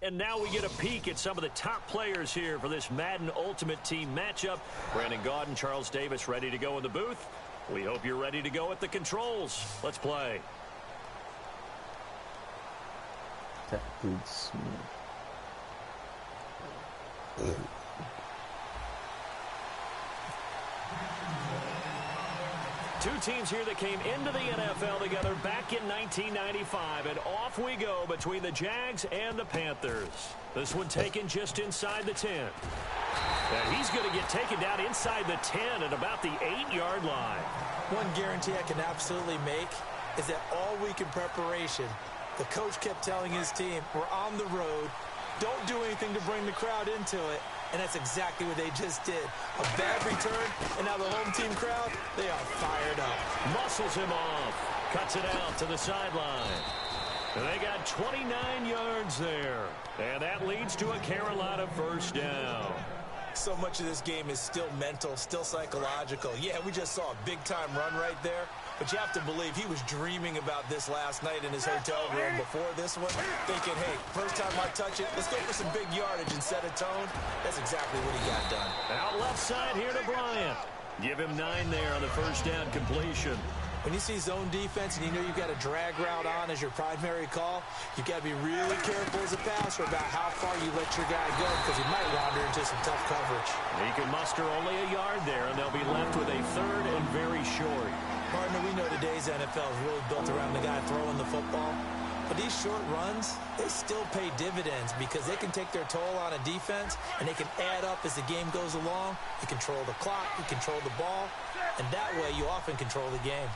And now we get a peek at some of the top players here for this Madden Ultimate Team matchup. Brandon Gaudin, Charles Davis ready to go in the booth. We hope you're ready to go at the controls. Let's play. That dude's smooth. Two teams here that came into the NFL together back in 1995, and off we go between the Jags and the Panthers. This one taken just inside the 10. And he's going to get taken down inside the 10 at about the 8-yard line. One guarantee I can absolutely make is that all week in preparation, the coach kept telling his team, we're on the road, don't do anything to bring the crowd into it. And that's exactly what they just did. A bad return, and now the home team crowd, they are fired up. Muscles him off. Cuts it out to the sideline. And they got 29 yards there. And that leads to a Carolina first down. So much of this game is still mental, still psychological. Yeah, we just saw a big-time run right there. But you have to believe he was dreaming about this last night in his hotel room before this one, thinking, hey, first time I touch it, let's go for some big yardage and set a tone. That's exactly what he got done. Out left side here to Bryant. Give him 9 there on the first down completion. When you see zone defense and you know you've got a drag route on as your primary call, you've got to be really careful as a passer about how far you let your guy go because he might wander into some tough coverage. He can muster only a yard there, and they'll be left with a third and very short. Partner, we know today's NFL is really built around the guy throwing the football. But these short runs, they still pay dividends because they can take their toll on a defense and they can add up as the game goes along. You control the clock, you control the ball, and that way you often control the game.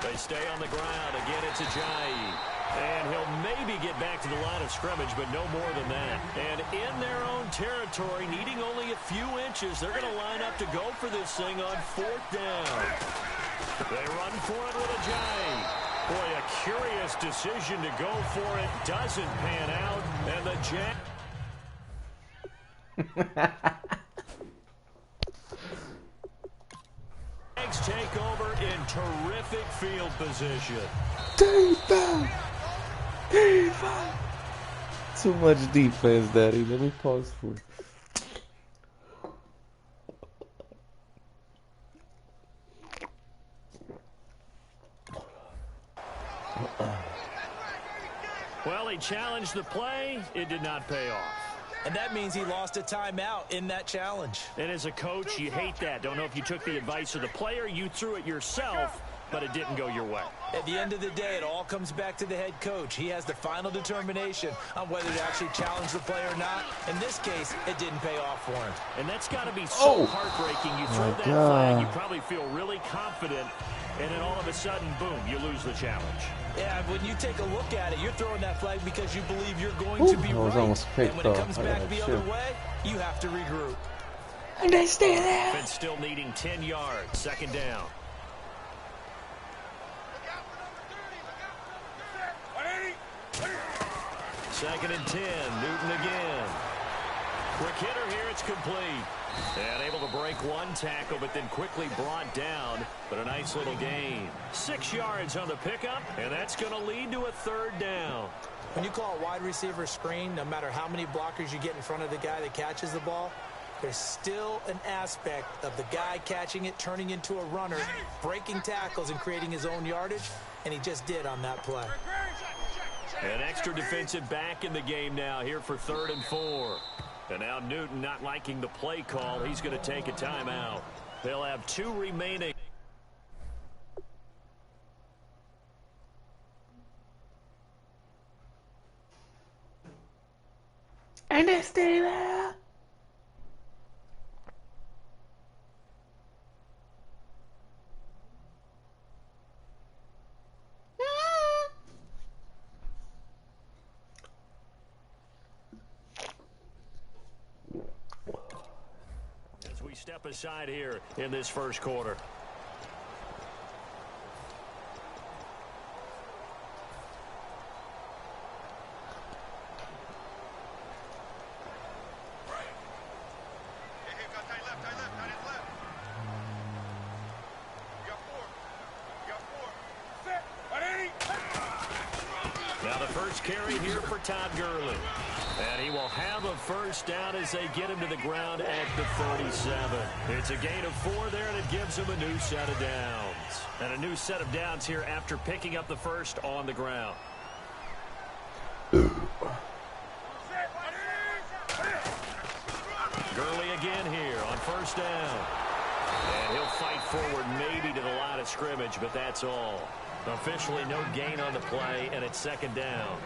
They stay on the ground. Again, it's Ajayi. And he'll maybe get back to the line of scrimmage, but no more than that. And in their own territory, needing only a few inches, they're going to line up to go for this thing on 4th down. They run for it with Ajayi. Boy, a curious decision to go for it. Doesn't pan out. And the Jags take over in terrific field position. Defense! Defense! Too much defense, Daddy. Let me pause for it. Well, he challenged the play. It did not pay off. And that means he lost a timeout in that challenge. And as a coach, you hate that. Don't know if you took the advice of the player. You threw it yourself, but it didn't go your way. At the end of the day, it all comes back to the head coach. He has the final determination on whether to actually challenge the play or not. In this case, it didn't pay off for him. And that's got to be so heartbreaking. You throw that flag, you probably feel really confident, and then all of a sudden, boom, you lose the challenge. Yeah, when you take a look at it, you're throwing that flag because you believe you're going to be right. And when it comes back the other way, you have to regroup. And they stay there. Offense still needing 10 yards. 2nd down. Second and 10. Newton again. Quick hitter here. It's complete. And able to break one tackle, but then quickly brought down. But a nice little gain. 6 yards on the pickup, and that's going to lead to a 3rd down. When you call a wide receiver screen, no matter how many blockers you get in front of the guy that catches the ball, there's still an aspect of the guy catching it, turning into a runner, breaking tackles and creating his own yardage, and he just did on that play. An extra defensive back in the game now here for 3rd and 4. And now Newton not liking the play call. He's going to take a timeout. They'll have 2 remaining. And they stay there. As we step aside here in this first quarter. first carry here for Todd Gurley. And he will have a first down as they get him to the ground at the 37. It's a gain of 4 there, and it gives him a new set of downs. And a new set of downs here after picking up the first on the ground. Gurley again here on first down. And he'll fight forward maybe to the line of scrimmage, but that's all. Officially no gain on the play, and it's second down.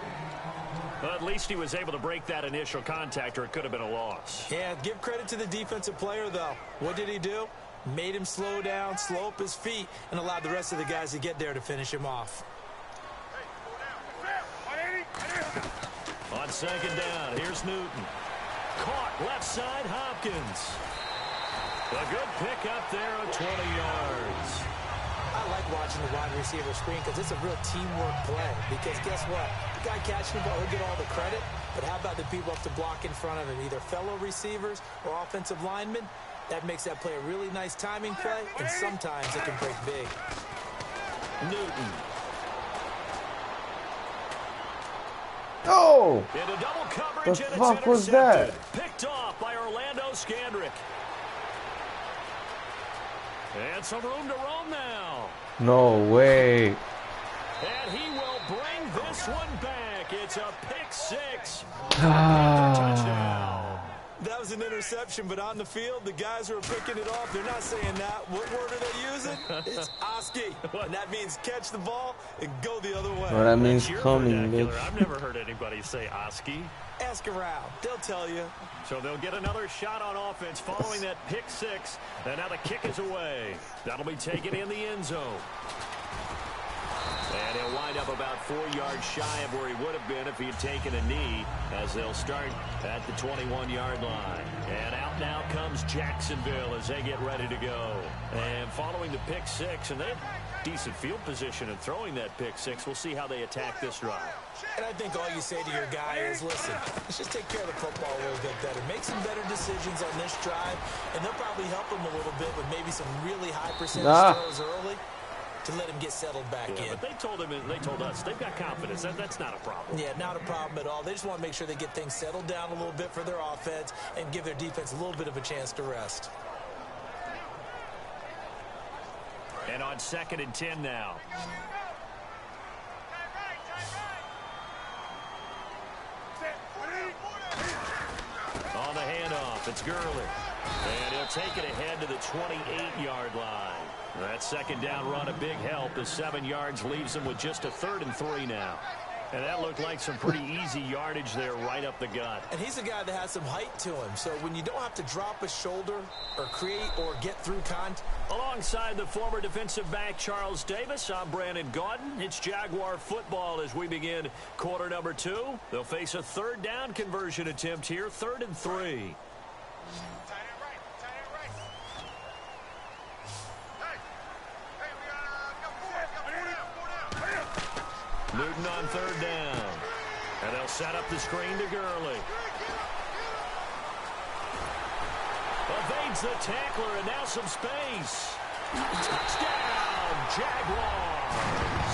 Well, at least he was able to break that initial contact, or it could have been a loss. Yeah, give credit to the defensive player, though. What did he do? Made him slow down, slow up his feet, and allowed the rest of the guys to get there to finish him off. On second down, here's Newton. Caught left side, Hopkins. A good pick up there of 20 yards. I like watching the wide receiver screen because it's a real teamwork play. Because guess what? The guy catching the ball, he'll get all the credit. But how about the people up to block in front of him, either fellow receivers or offensive linemen? That makes that play a really nice timing play, and sometimes it can break big. Newton. Oh! Into double coverage, The and fuck it's was that? intercepted. Picked off by Orlando Scandrick. And some room to roam now. No way. And he will bring this one back. It's a pick 6. Ah. Touchdown. That was an interception, but on the field, the guys who are picking it off, they're not saying that. What word are they using? It's Oski. And that means catch the ball and go the other way. Well, that means That's your coming, vernacular. bitch. I've never heard anybody say Oski. Ask around. They'll tell you. So they'll get another shot on offense following that pick 6. And now the kick is away. That'll be taken in the end zone. And he'll wind up about 4 yards shy of where he would have been if he had taken a knee, as they'll start at the 21-yard line. And out now comes Jacksonville as they get ready to go. And following the pick 6, and they have decent field position in throwing that pick 6. We'll see how they attack this drive. And I think all you say to your guy is, listen, let's just take care of the football a little bit better. Make some better decisions on this drive, and they'll probably help him a little bit with maybe some really high percentage throws early to let him get settled back in. But they told us they've got confidence. That's not a problem. Yeah, not a problem at all. They just want to make sure they get things settled down a little bit for their offense and give their defense a little bit of a chance to rest. And on 2nd and 10 now. On the handoff, it's Gurley. And he'll take it ahead to the 28-yard line. That second down run a big help. The 7 yards leaves them with just a 3rd and 3 now. And that looked like some pretty easy yardage there right up the gut. And he's a guy that has some height to him. So when you don't have to drop a shoulder or create or get through contact. Alongside the former defensive back Charles Davis, I'm Brandon Gaudin. It's Jaguar football as we begin quarter number 2. They'll face a 3rd down conversion attempt here, 3rd and 3. Newton on 3rd down. And they'll set up the screen to Gurley. Evades the tackler, and now some space. Touchdown, Jaguars.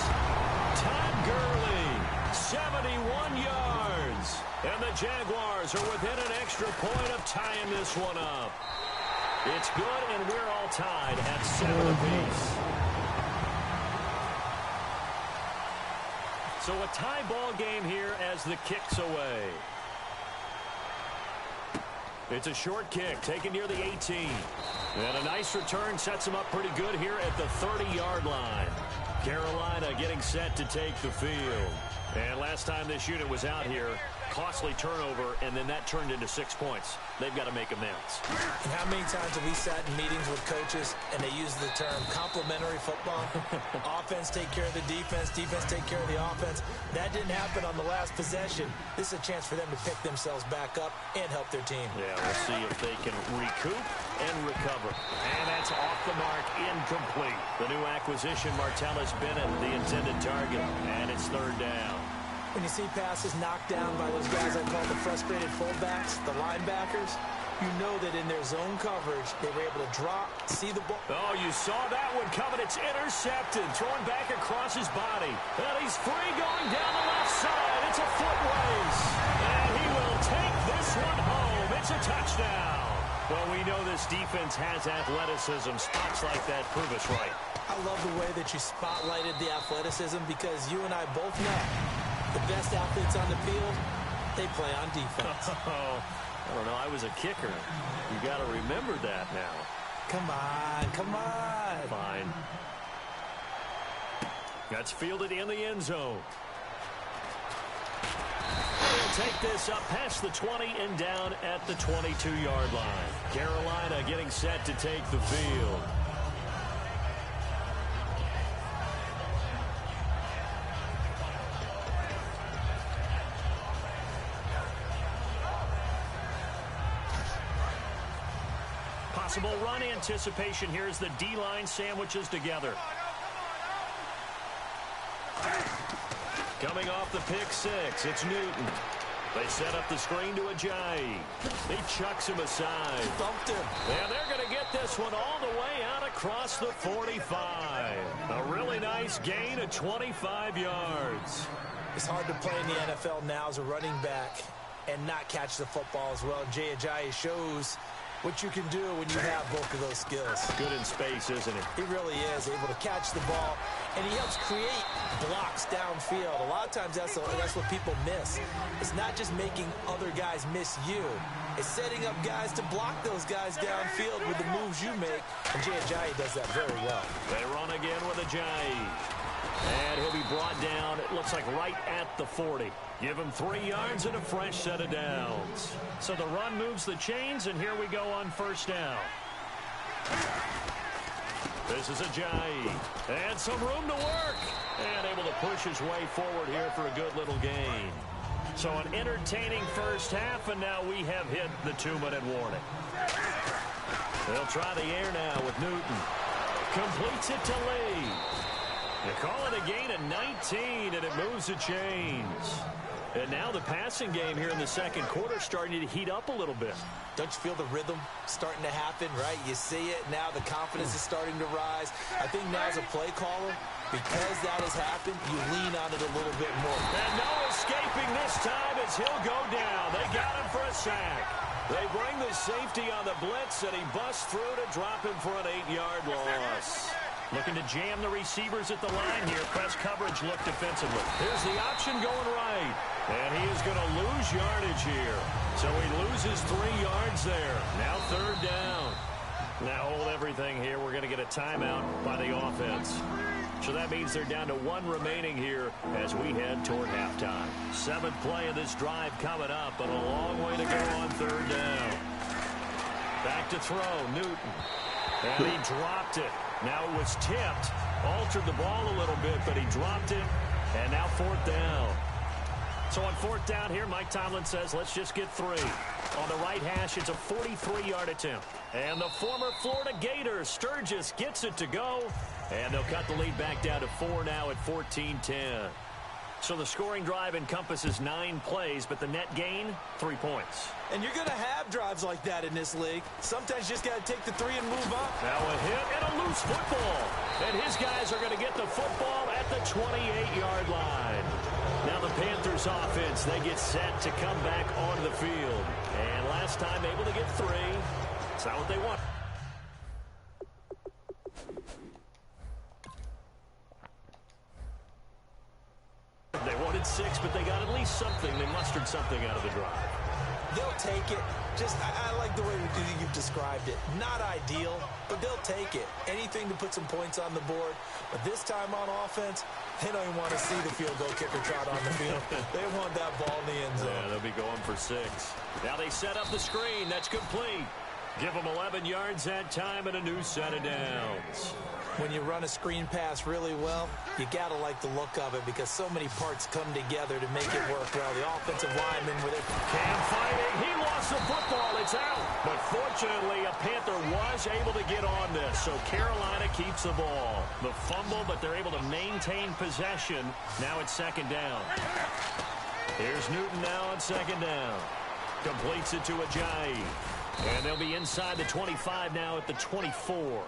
Todd Gurley, 71 yards. And the Jaguars are within an extra point of tying this one up. It's good, and we're all tied at 7 apiece. So a tie ball game here as the kick's away. It's a short kick taken near the 18. And a nice return sets him up pretty good here at the 30-yard line. Carolina getting set to take the field. And last time this unit was out here, costly turnover, and then that turned into 6 points. They've got to make amends. And how many times have we sat in meetings with coaches and they use the term complementary football? Offense take care of the defense, defense take care of the offense. That didn't happen on the last possession. This is a chance for them to pick themselves back up and help their team. Yeah, we'll see if they can recoup and recover. And that's off the mark, incomplete. The new acquisition, Martellus Bennett, the intended target. And it's 3rd down. When you see passes knocked down by those guys I call the frustrated fullbacks, the linebackers, you know that in their zone coverage, they were able to drop, see the ball. Oh, you saw that one coming. It's intercepted. Thrown back across his body. And he's free going down the left side. It's a foot race. And he will take this one home. It's a touchdown. Well, we know this defense has athleticism. Spots like that prove us right. I love the way that you spotlighted the athleticism because you and I both know the best athletes on the field, they play on defense. I don't know. I was a kicker. You got to remember that now. Come on, come on. Fine. That's fielded in the end zone. They'll take this up past the 20 and down at the 22-yard line. Carolina getting set to take the field. Possible run anticipation here as the D-line sandwiches together. Coming off the pick six, it's Newton. They set up the screen to Ajayi. He chucks him aside. Bumped him. And they're going to get this one all the way out across the 45. A really nice gain of 25 yards. It's hard to play in the NFL now as a running back and not catch the football as well. Jay Ajayi shows what you can do when you have both of those skills. Good in space, isn't he? He really is able to catch the ball, and he helps create blocks downfield. A lot of times that's what people miss. It's not just making other guys miss you. It's setting up guys to block those guys downfield with the moves you make, and Jay Ajayi does that very well. They run again with Ajayi. And he'll be brought down, it looks like right at the 40. Give him 3 yards and a fresh set of downs. So the run moves the chains, and here we go on first down. This is Ajayi. And some room to work. And able to push his way forward here for a good little gain. So an entertaining first half, and now we have hit the 2-minute warning. They'll try the air now with Newton. Completes it to Lee. They call it a gain of 19, and it moves the chains. And now the passing game here in the second quarter starting to heat up a little bit. Don't you feel the rhythm starting to happen, right? You see it. Now the confidence is starting to rise. I think now as a play caller, because that has happened, you lean on it a little bit more. And no escaping this time as he'll go down. They got him for a sack. They bring the safety on the blitz, and he busts through to drop him for an 8-yard loss. Looking to jam the receivers at the line here. Press coverage look defensively. Here's the option going right. And he is going to lose yardage here. So he loses 3 yards there. Now third down. Now hold everything here. We're going to get a timeout by the offense. So that means they're down to 1 remaining here as we head toward halftime. 7th play of this drive coming up, but a long way to go on third down. Back to throw, Newton. And he dropped it. Now it was tipped. Altered the ball a little bit, but he dropped it. And now 4th down. So on 4th down here, Mike Tomlin says, let's just get 3. On the right hash, it's a 43-yard attempt. And the former Florida Gator, Sturgis, gets it to go. And they'll cut the lead back down to 4 now at 14-10. So the scoring drive encompasses 9 plays, but the net gain, 3 points. And you're going to have drives like that in this league. Sometimes you just got to take the 3 and move up. Now a hit and a loose football. And his guys are going to get the football at the 28-yard line. Now the Panthers offense, they get set to come back onto the field. And last time able to get 3. It's not what they want. They wanted 6, but they got at least something. They mustered something out of the drive. They'll take it. I like the way you've described it. Not ideal, but they'll take it. Anything to put some points on the board. But this time on offense, they don't even want to see the field goal kicker trot on the field. They want that ball in the end zone. Yeah, they'll be going for 6. Now they set up the screen. That's complete. Give them 11 yards that time and a new set of downs. When you run a screen pass really well, you got to like the look of it because so many parts come together to make it work well. The offensive lineman with it. Can't fight it. He lost the football. It's out. But fortunately, a Panther was able to get on this. So Carolina keeps the ball. The fumble, but they're able to maintain possession. Now it's 2nd down. Here's Newton now on 2nd down. Completes it to Ajayi. And they'll be inside the 25 now at the 24.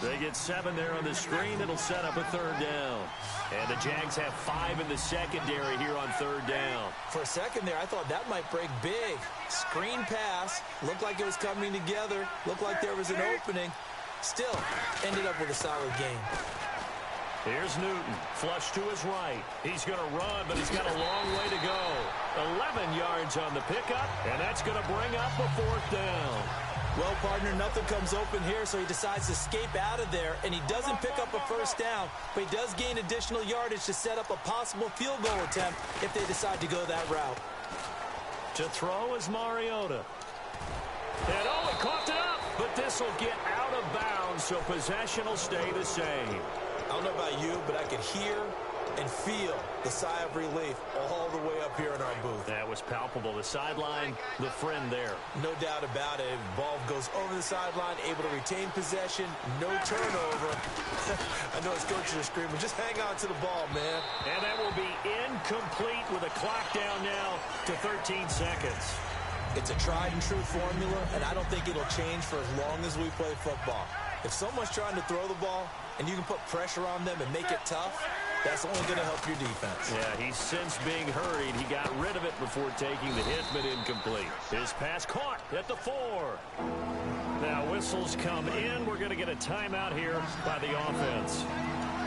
They get 7 there on the screen. It'll set up a 3rd down. And the Jags have 5 in the secondary here on 3rd down. For a second there, I thought that might break big. Screen pass. Looked like it was coming together. Looked like there was an opening. Still, ended up with a solid game. Here's Newton, flush to his right. He's going to run, but he's got a long way to go. 11 yards on the pickup, and that's going to bring up a 4th down. Well, partner, nothing comes open here, so he decides to escape out of there, and he doesn't pick up a 1st down, but he does gain additional yardage to set up a possible field goal attempt if they decide to go that route. To throw is Mariota. And he coughed it up, but this will get out of bounds, so possession will stay the same. I don't know about you, but I could hear and feel the sigh of relief all the way up here in our booth. That was palpable. The sideline, the friend there. No doubt about it. Ball goes over the sideline, able to retain possession, no turnover. I know his coaches are screaming, just hang on to the ball, man. And that will be incomplete with a clock down now to 13 seconds. It's a tried and true formula, and I don't think it'll change for as long as we play football. If someone's trying to throw the ball and you can put pressure on them and make it tough, that's only going to help your defense. Yeah, he's since being hurried. He got rid of it before taking the hit, but incomplete. His pass caught at the 4. Now whistles come in. We're going to get a timeout here by the offense.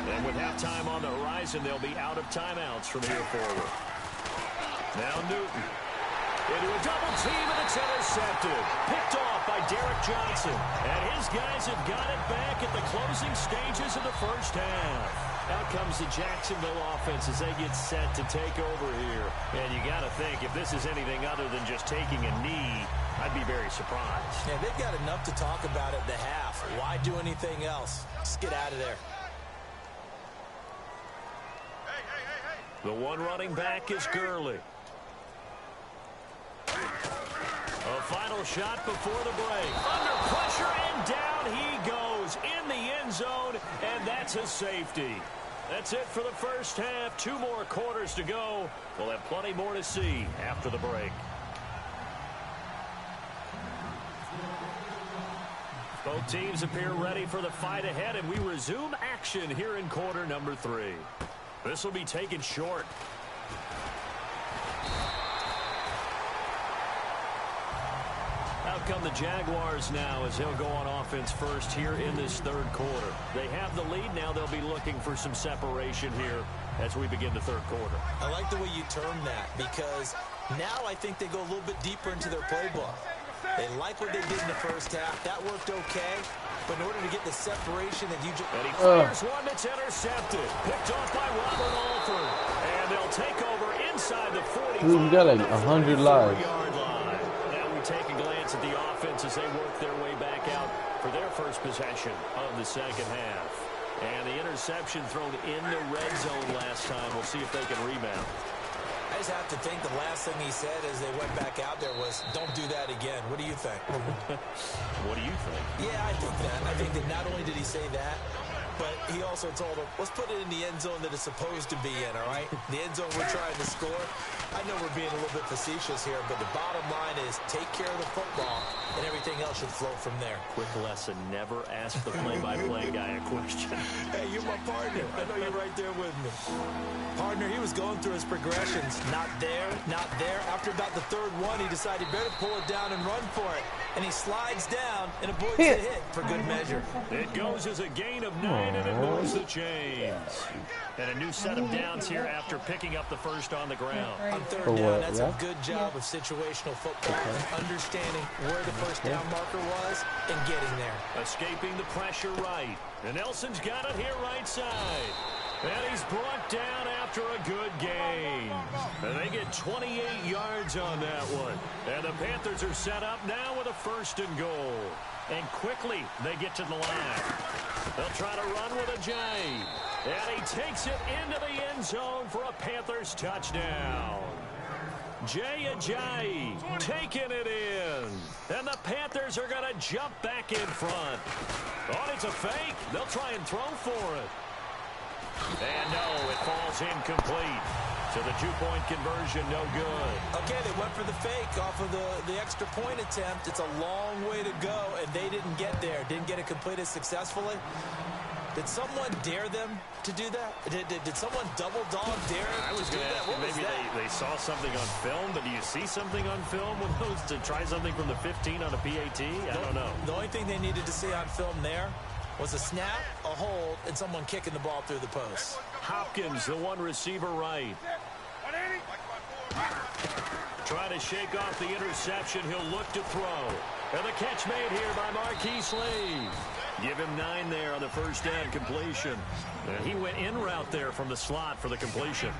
And with halftime on the horizon, they'll be out of timeouts from here forward. Now Newton. Into a double team, and it's intercepted. Picked off by Derek Johnson. And his guys have got it back at the closing stages of the 1st half. Out comes the Jacksonville offense as they get set to take over here. And you got to think, if this is anything other than just taking a knee, I'd be very surprised. Yeah, they've got enough to talk about at the half. Why do anything else? Just get out of there. The one running back is Gurley. A final shot before the break. Under pressure, and down he goes in the end zone, and that's a safety. That's it for the 1st half. 2 more quarters to go. We'll have plenty more to see after the break. Both teams appear ready for the fight ahead, and we resume action here in quarter number 3. This will be taken short. Out come the Jaguars now as they'll go on offense first here in this 3rd quarter. They have the lead. Now they'll be looking for some separation here as we begin the 3rd quarter. I like the way you term that because now I think they go a little bit deeper into their playbook. They like what they did in the 1st half. That worked okay. But in order to get the separation that you just... And he fires one that's intercepted. Picked off by Robert Alford. And they'll take over inside the 45. Dude, we got like 100 lives. Now we take a glance at the offense as they work their way back out for their first possession of the 2nd half. And the interception thrown in the red zone last time. We'll see if they can rebound. I just have to think the last thing he said as they went back out there was, don't do that again. What do you think? What do you think? Yeah, I think that. I think that not only did he say that, but he also told him, let's put it in the end zone that it's supposed to be in, all right? The end zone we're trying to score. I know we're being a little bit facetious here, but the bottom line is take care of the football, and everything else should flow from there. Quick lesson, never ask the play-by-play guy a question. Hey, you're my partner. I know you're right there with me. Partner, he was going through his progressions. Not there, not there. After about the 3rd one, he decided he better pull it down and run for it. And he slides down and avoids the hit for good measure. It goes as a gain of 9, and it moves the chains. And a new set of downs here after picking up the first on the ground. On 3rd down, that's a good job of situational football, understanding where the first down marker was and getting there. Escaping the pressure right. And Nelson's got it here right side. And he's brought down after a good gain. And they get 28 yards on that one. And the Panthers are set up now with a 1st and goal. And quickly they get to the line. They'll try to run with Ajayi. And he takes it into the end zone for a Panthers touchdown. Jay Ajayi taking it in. And the Panthers are going to jump back in front. Oh, it's a fake. They'll try and throw for it. And no, it falls incomplete. So the two-point conversion, no good. Okay, they went for the fake off of the extra point attempt. It's a long way to go, and they didn't get there. Didn't get it completed successfully. Did someone dare them to do that? Did someone double dog dare I was to do going to that? ask you, maybe they saw something on film, but do you see something on film with those to try something from the 15 on a PAT? I don't know. The only thing they needed to see on film there was a snap, a hold, and someone kicking the ball through the post. Hopkins, the one receiver right. Trying to shake off the interception. He'll look to throw. And the catch made here by Marquise Lee. Give him 9 there on the first down completion. And he went in route there from the slot for the completion.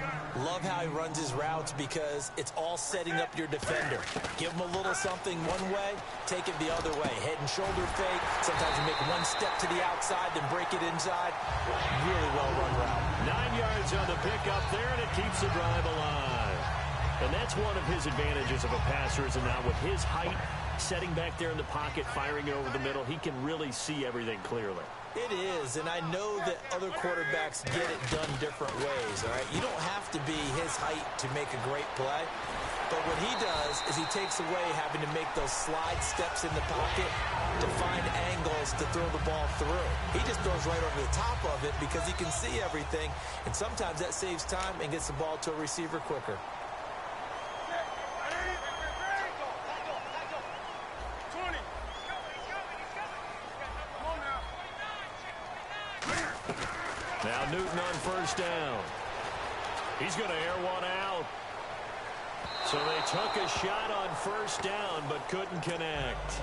Love how he runs his routes because it's all setting up your defender. Give him a little something one way, take it the other way. Head and shoulder fake. Sometimes you make one step to the outside, then break it inside. Really well run route. 9 yards on the pickup there, and it keeps the drive alive. And that's one of his advantages of a passer, is now with his height, setting back there in the pocket, firing it over the middle, he can really see everything clearly. It is, and I know that other quarterbacks get it done different ways, all right? You don't have to be his height to make a great play, but what he does is he takes away having to make those slide steps in the pocket to find angles to throw the ball through. He just throws right over the top of it because he can see everything, and sometimes that saves time and gets the ball to a receiver quicker. Now Newton on first down. He's going to air one out. So they took a shot on first down but couldn't connect.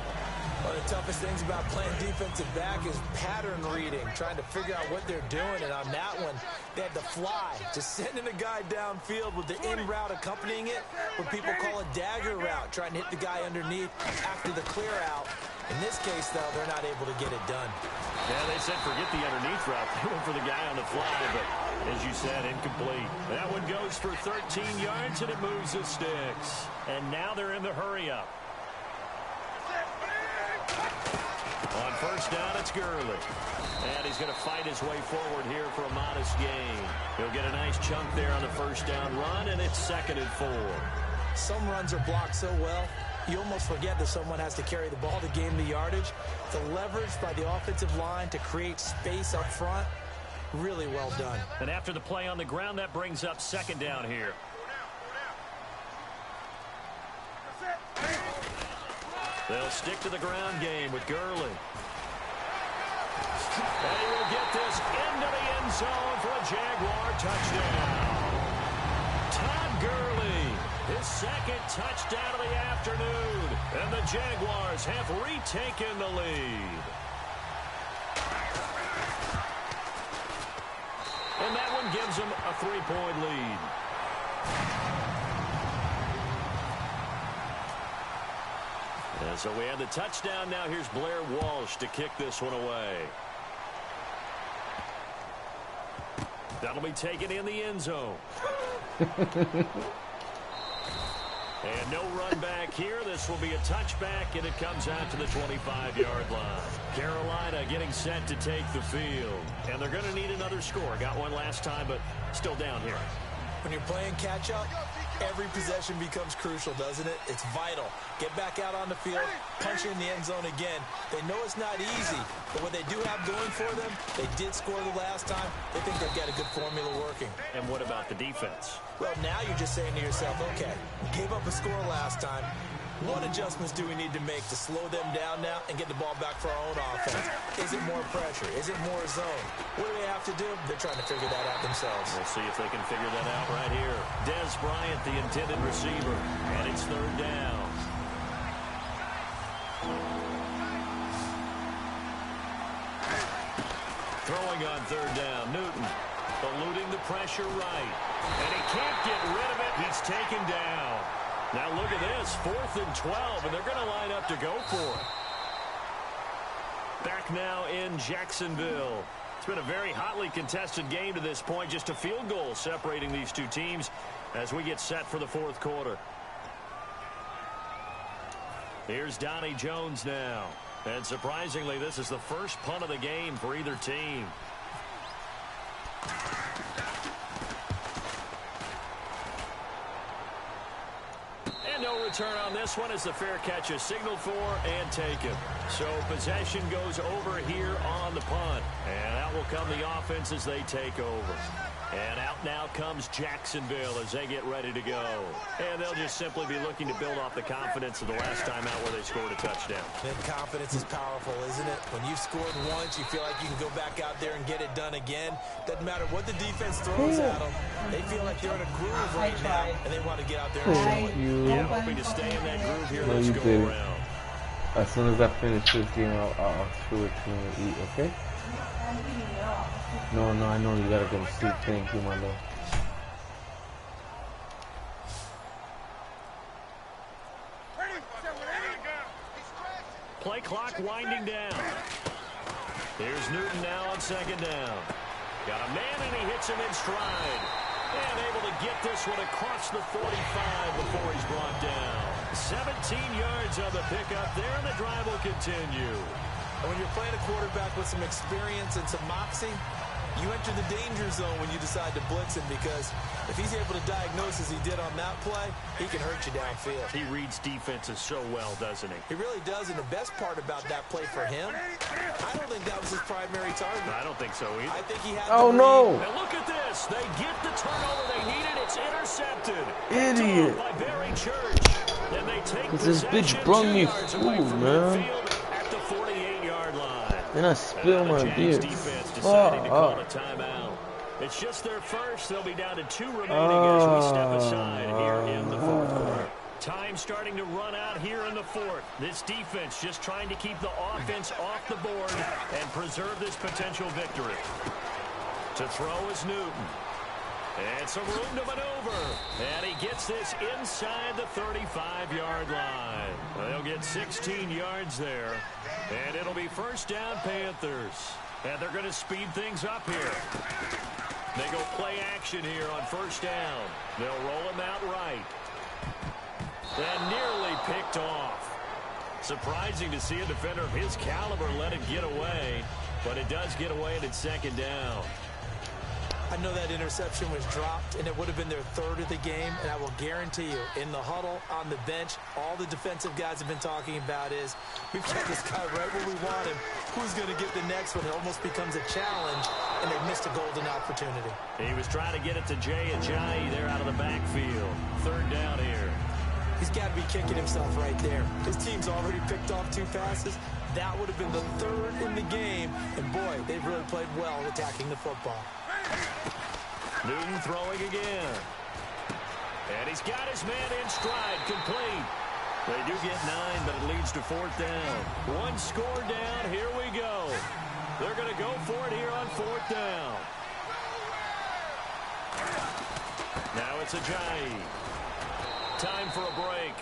One of the toughest things about playing defensive back is pattern reading, trying to figure out what they're doing. And on that one, they had to fly, just sending a guy downfield with the in route accompanying it, what people call a dagger route, trying to hit the guy underneath after the clear out. In this case, though, they're not able to get it done. Yeah, they said forget the underneath route. They went for the guy on the fly, but as you said, incomplete. That one goes for 13 yards, and it moves the sticks. And now they're in the hurry-up. On first down, it's Gurley. And he's going to fight his way forward here for a modest gain. He'll get a nice chunk there on the first down run, and it's 2nd and 4. Some runs are blocked so well, you almost forget that someone has to carry the ball to gain the yardage. The leverage by the offensive line to create space up front, really well done. And after the play on the ground, that brings up 2nd down here. They'll stick to the ground game with Gurley. And he will get this into the end zone for a Jaguar touchdown. Todd Gurley, his 2nd touchdown of the afternoon. And the Jaguars have retaken the lead. And that one gives them a 3-point lead. And so we have the touchdown. Now here's Blair Walsh to kick this one away. That'll be taken in the end zone. And no run back here. This will be a touchback, and it comes out to the 25-yard line. Carolina getting set to take the field. And they're going to need another score. Got one last time, but still down here. When you're playing catch-up, every possession becomes crucial, doesn't it? It's vital. Get back out on the field, punch in the end zone again. They know it's not easy, but what they do have going for them, they did score the last time. They think they've got a good formula working. And what about the defense? Well, now you're just saying to yourself, okay, gave up a score last time. What adjustments do we need to make to slow them down now and get the ball back for our own offense? Is it more pressure? Is it more zone? What do they have to do? They're trying to figure that out themselves. We'll see if they can figure that out right here. Dez Bryant, the intended receiver, and it's 3rd down. Throwing on 3rd down, Newton eluding the pressure right. And he can't get rid of it. He's taken down. Now look at this, 4th and 12, and they're going to line up to go for it. Back now in Jacksonville. It's been a very hotly contested game to this point. Just a field goal separating these two teams as we get set for the 4th quarter. Here's Donnie Jones now. And surprisingly, this is the first punt of the game for either team. no return on this one as the fair catch is signaled for and taken. So possession goes over here on the punt. And out will come the offense as they take over. And out now comes Jacksonville as they get ready to go. And they'll just simply be looking to build off the confidence of the last time out where they scored a touchdown. And confidence is powerful, isn't it? When you've scored once, you feel like you can go back out there and get it done again. Doesn't matter what the defense throws at them. They feel like they're in a groove right now, and they want to get out there and show it. Yeah, hoping to stay in that groove here this go around. As soon as I finish this game, I'll switch and eat, okay? No, I know you gotta go sleep. Thank you, my love. Play clock winding down. Here's Newton now on second down. Got a man and he hits him in stride. And able to get this one across the 45 before he's brought down. 17 yards on the pickup there, and the drive will continue. And when you're playing a quarterback with some experience and some moxie, you enter the danger zone when you decide to blitz him, because if he's able to diagnose as he did on that play, he can hurt you downfield. He reads defenses so well, doesn't he? He really does, and the best part about that play for him, I don't think that was his primary target. I don't think so either. I think he had no! And look at this. They get the turnover they needed. It's intercepted. Idiot. By Barry Church. And they take this bitch brung me food, man. At the 48-yard line. Then I spill my beer. Defense deciding to call a timeout. It's just their first. They'll be down to 2 remaining as we step aside here in the fourth quarter. Time starting to run out here in the fourth. This defense just trying to keep the offense off the board and preserve this potential victory. To throw is Newton. And some room to maneuver. And he gets this inside the 35-yard line. They'll get 16 yards there. And it'll be first down Panthers. And they're going to speed things up here. They go play action here on first down. They'll roll him out right. And nearly picked off. Surprising to see a defender of his caliber let it get away. But it does get away and it's second down. I know that interception was dropped, and it would have been their third of the game, and I will guarantee you, in the huddle, on the bench, all the defensive guys have been talking about is, we've got this guy right where we want him. Who's going to get the next one? It almost becomes a challenge, and they've missed a golden opportunity. He was trying to get it to Jay Ajayi there out of the backfield. Third down here. He's got to be kicking himself right there. His team's already picked off 2 passes. That would have been the third in the game, and boy, they've really played well attacking the football. Newton throwing again. And he's got his man in stride, complete. They do get 9, but it leads to fourth down. 1 score down, here we go. They're going to go for it here on fourth down. Now it's Ajayi. Time for a break.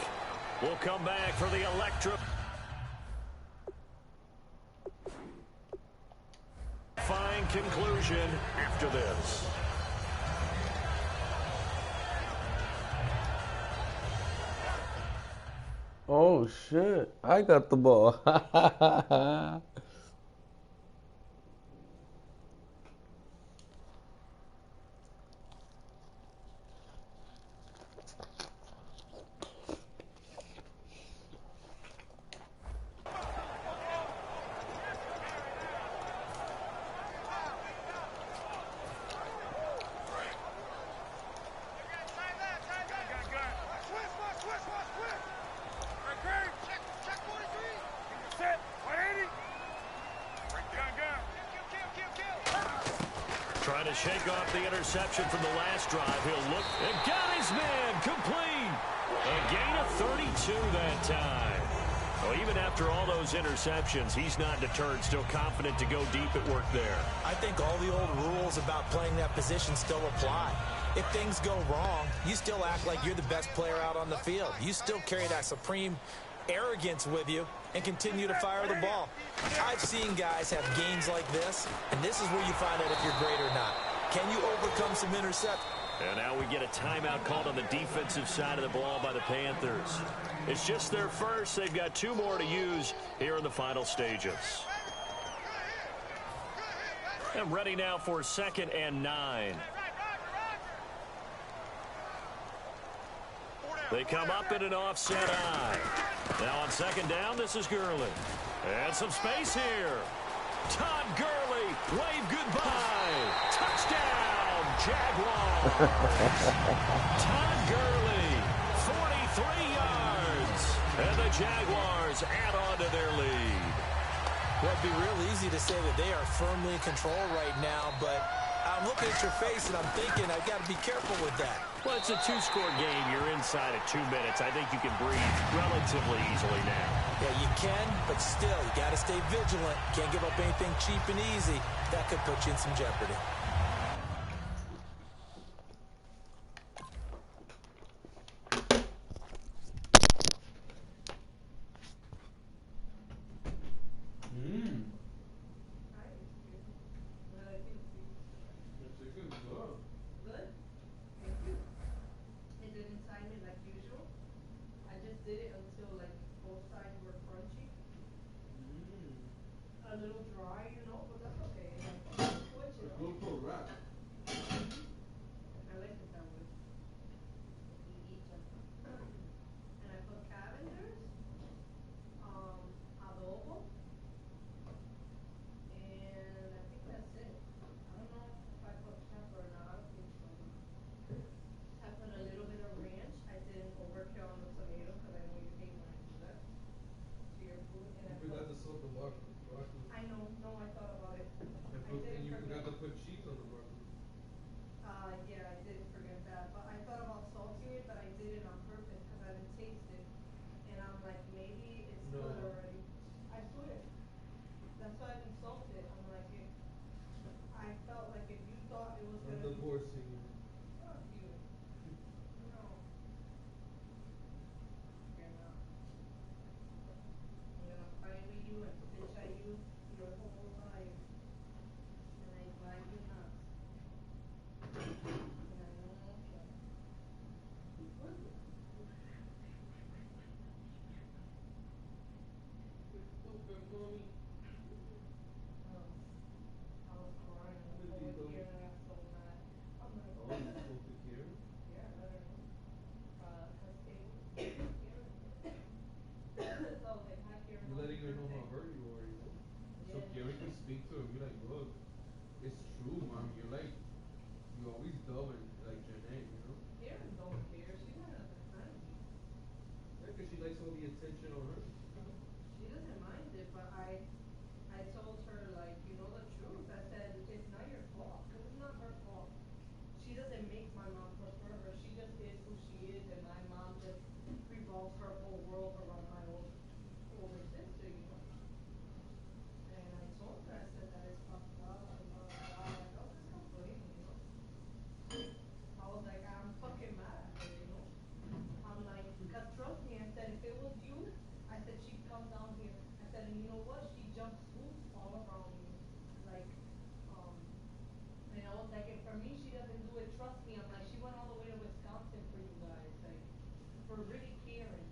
We'll come back for the electric. Fine conclusion after this. Oh shit, I got the ball. Trying to shake off the interception from the last drive. He'll look and got his man complete. A gain of 32 that time. Well, even after all those interceptions, he's not deterred, still confident to go deep at work there. I think all the old rules about playing that position still apply. If things go wrong, you still act like you're the best player out on the field. You still carry that supreme arrogance with you and continue to fire the ball. I've seen guys have games like this, and this is where you find out if you're great or not. Can you overcome some interceptions? And now we get a timeout called on the defensive side of the ball by the Panthers. It's just their first. They've got 2 more to use here in the final stages. And ready now for 2nd and 9. They come up in an offset eye. Now on second down, this is Gurley. And some space here. Todd Gurley, wave goodbye. Touchdown, Jaguars. Todd Gurley, 43 yards. And the Jaguars add on to their lead. Well, it'd be real easy to say that they are firmly in control right now, but I'm looking at your face and I'm thinking I've got to be careful with that. Well, it's a two-score game. You're inside at 2 minutes. I think you can breathe relatively easily now. Yeah, you can, but still, you got to stay vigilant. Can't give up anything cheap and easy. That could put you in some jeopardy. A little dry, you know, but that's okay. Switch it up. Go for a wrap. I like it that way. You eat them. And I put Cavender's, adobo, and I think that's it. I don't know if I put pepper or not. I don't think so. I put a little bit of ranch. I didn't overkill on the tomato because I know you hate when I do that to your food. And I forgot the salt and broccoli. I know, no, I thought about it. And you forgot to put cheese on the broccoli. Yeah, I did forget that, but I thought about salting it, but I did it on purpose because I didn't taste it. And I'm like, maybe it's good already. I swear. That's why I didn't salt it. I'm like, I felt like if you thought it was gonna I'm divorcing you. Fuck you. No. You're not. I'm gonna fight with you and bitch at you your whole life. And I drive you nuts. And I don't want you. Stupid mommy. I was crying. I was over here and I got so mad. I'm like, Oh, you spoke to Karen? yeah, I let her know. Cause Karen. So I was like, hi Karen. You're letting her know how hurt you are, you know? So Yeah. Karen can speak to her and be like, look, it's true, mom. You're like, you always dumb and like Janae, you know? Karen don't care. She went at the time. Yeah, because she likes all the attention on her. She doesn't mind it, but I told her, like, you know the truth. I said, it's not your fault, because it's not her fault. She doesn't make my mom prefer her. She just is who she is, and my mom just revolves her whole world around my older sister, you know. And I told her, I said that it's fucked up, and blah, blah, blah. Like, I was just complaining, you know. I was like, I'm fucking mad at her, you know. I'm like, because trust me, I said, if it was you, I said, she'd come down here. I said, and you know what? She jumps hoops all around me. Like, and I was like, and for me, she doesn't do it. Trust me. I'm like, she went all the way to Wisconsin for you guys. Like, for really Karen.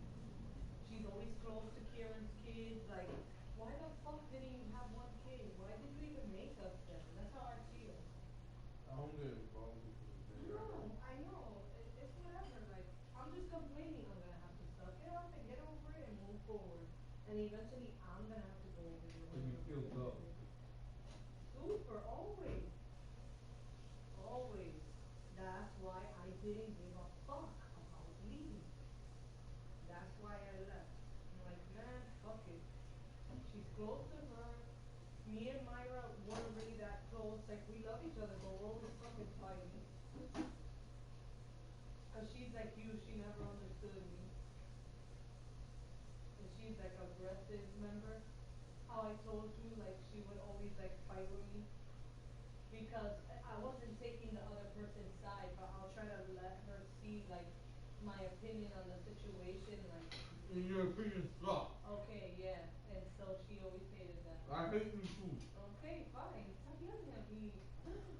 She's always close to Karen's kids. Like, why the fuck didn't you have one kid? Why did you even make us then? That's how I feel. I don't get involved with you. No, I know. It's whatever. Like, I'm just complaining. I'm gonna have to suck it up and get over it and move forward. And eventually, I'm gonna have to go over there. And you feel dumb. Super, always. Always. That's why I didn't give a fuck about leaving. That's why I left. I'm like, man, fuck it. She's close to her. Me and Myra weren't really that close. Like, we love each other, but we're always fucking fighting. Cause she's like you, she never understood me. And she's like aggressive, remember? How I told you, like, she would always like fight with me. Because I wasn't taking the other person's side, but I'll try to let her see, like, my opinion on the situation, like. And your opinion sucks. Okay, yeah, and so she always hated that. I hate you too. Okay, fine, stop yelling at me.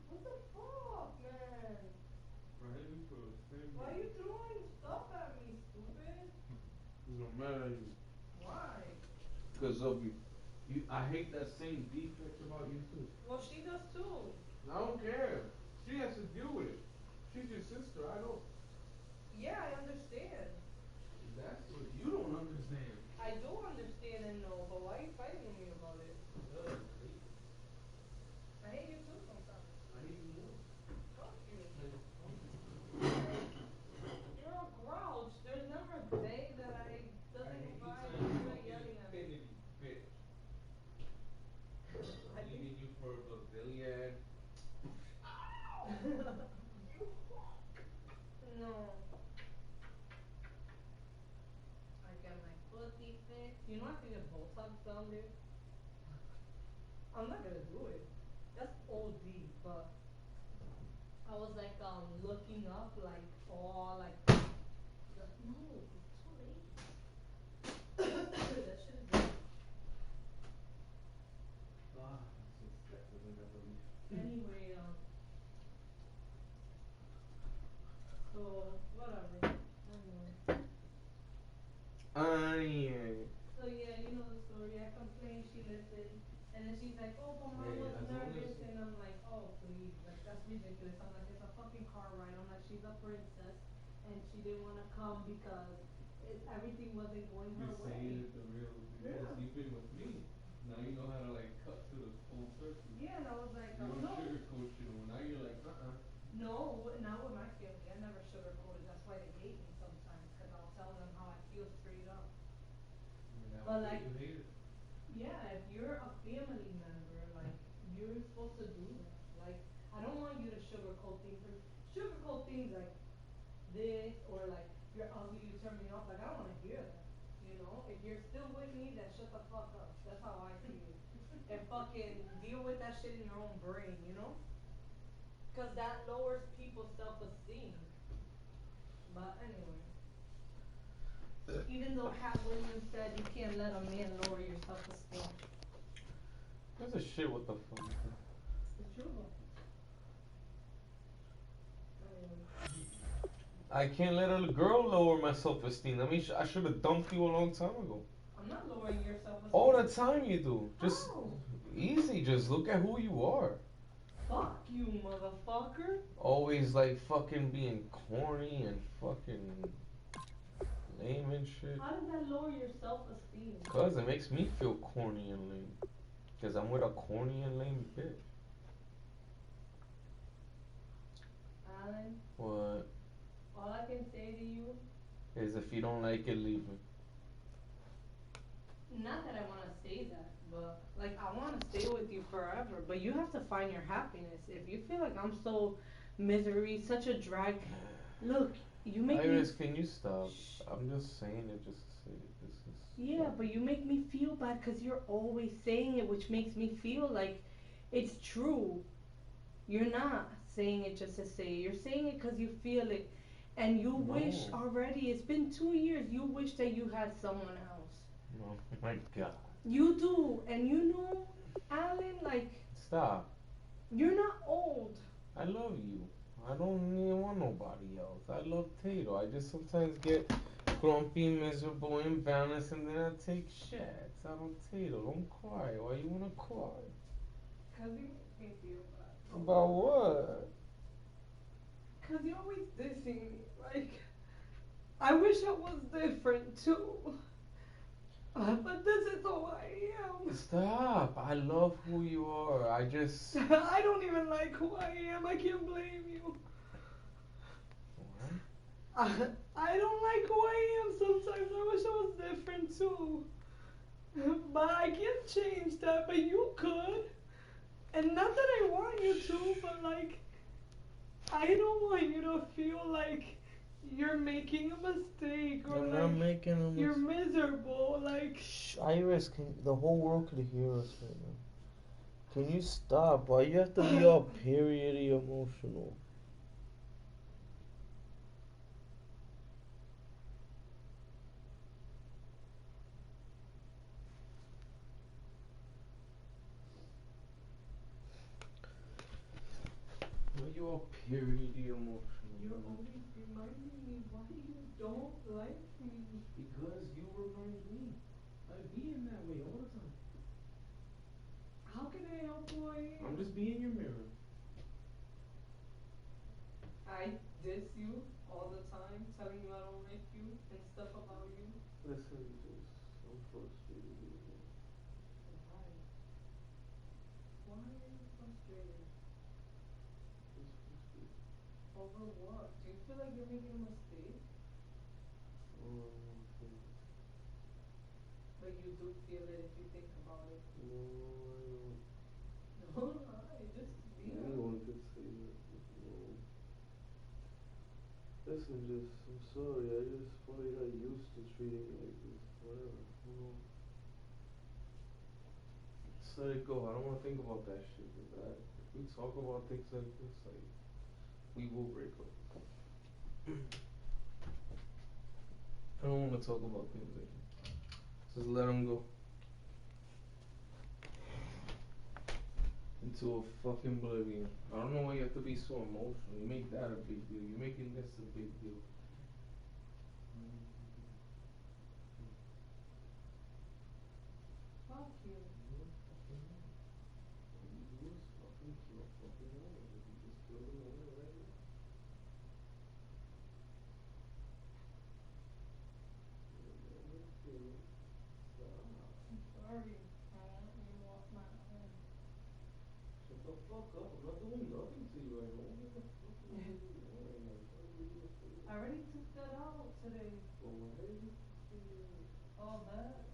What the fuck, man? I hate you for the same Why are you throwing stuff at me, stupid? Because I'm mad at you. Why? Because of you. I hate that same defect about you too. Well, she does too. I don't care. She has to deal with it. She's your sister, I don't. Yeah, I understand. Why? Anytime Why you are fucking you yelling at me? infinity, bitch. I think. Leaving you for a bazillion. No. I get my pussy fixed. You know I can get Botox down there. I'm not gonna do it. That's OD. But I was like looking up like all like no, it's too late. That shit is done. Ah, so stressed. I don't know. Anyway, so whatever. Anyway. Ay, So yeah, you know the story. I complained, she listened, and then she's like, "Oh, but mom hey, was as long as nervous," and I'm like, "Oh, please, like that's ridiculous." I'm like, "It's a fucking car ride." I'm like, "She's a princess, and she didn't want to come because everything wasn't going you're her saying way." it the real because Yeah. you've been with me. Now you know how to like cut to the full circle. Yeah, and I was like, You "Oh don't no." sugarcoat shit. No. Now you're like, No, not with my family. I never sugarcoated. That's why they hate me sometimes, because I'll tell them how I feel straight up. And that But was it. like, You hate it. yeah, if you're a family member, like you're supposed to do that. Like I don't want you to sugarcoat things or sugarcoat things like this or like you're ugly, you turn me off. Like I don't want to hear that. You know, if you're still with me, then shut the fuck up. That's how I feel. And fucking deal with that shit in your own brain. You know, because that lowers people's self-esteem. But anyway, even though Cat Williams said you can't let a man lower your self-esteem, That's a shit. What the fuck? it's true though. Anyway. I can't let a girl lower my self-esteem. I mean, I should have dumped you a long time ago. I'm not lowering your self-esteem. All the time you do. Just How? easy. Just look at who you are. Fuck you, motherfucker. Always like fucking being corny and fucking lame and shit. How does that lower your self-esteem? Cause it makes me feel corny and lame. Cause I'm with a corny and lame bitch. Alan, What? all I can say to you, Is if you don't like it, leave me. not that I want to say that, but like I want to stay with you forever, but you have to find your happiness. If you feel like I'm so misery, such a drag, look, you make Iris, me. can you stop? Shh. I'm just saying it just to say it. This is. Yeah, but you make me feel bad because you're always saying it, which makes me feel like it's true. You're not saying it just to say it. You're saying it because you feel it. And you wish No. already, it's been 2 years, you wish that you had someone else. Oh my god. You do. And you know, Alan, like, Stop. you're not old. I love you. I don't even want nobody else. I love Tato. I just sometimes get grumpy, miserable, imbalanced, and then I take shots out on Tato. Don't cry. Why you wanna cry? Because you make me feel bad. About what? Because you're always dissing me. Like, I wish I was different too. But this is who I am. Stop. I love who you are. I just. I don't even like who I am. I can't blame you. What? I don't like who I am sometimes. I wish I was different too. But I can't change that, but you could. And not that I want you to, but like, I don't want you to feel like you're making a mistake or I'm like not making a you're mistake. miserable. Like, Shh, Iris, the whole world could hear us right now. Can you stop? Why you have to be all periody emotional? Why you all periody emotional? you're always reminding me why you don't like me. Because you remind me. I be in that way all the time. How can I help who I am? I'm just being your mirror. I diss you all the time, telling you I don't like you and stuff about you. Listen, just I'm frustrated. Why? Why are you frustrated? Just frustrated. Over what? Do you feel like you're making a mistake? Oh, okay. do feel it if you think about it. No, I No, no, it just be don't. Anyone could say that. No. Listen, I'm sorry. I just probably got used to treating you like this. Whatever. No. Just let it go. I don't want to think about that shit. If we talk about things like this, like, we will break up. I don't want to talk about things like this. Just let them go. Into a fucking oblivion. I don't know why you have to be so emotional. You make that a big deal. You're making this a big deal. fuck you. I'm sorry. I want you off my arm. Shut the fuck up. I'm not doing nothing to you. I know what the fuck are you doing? I already took that out today. Well, why are you All that.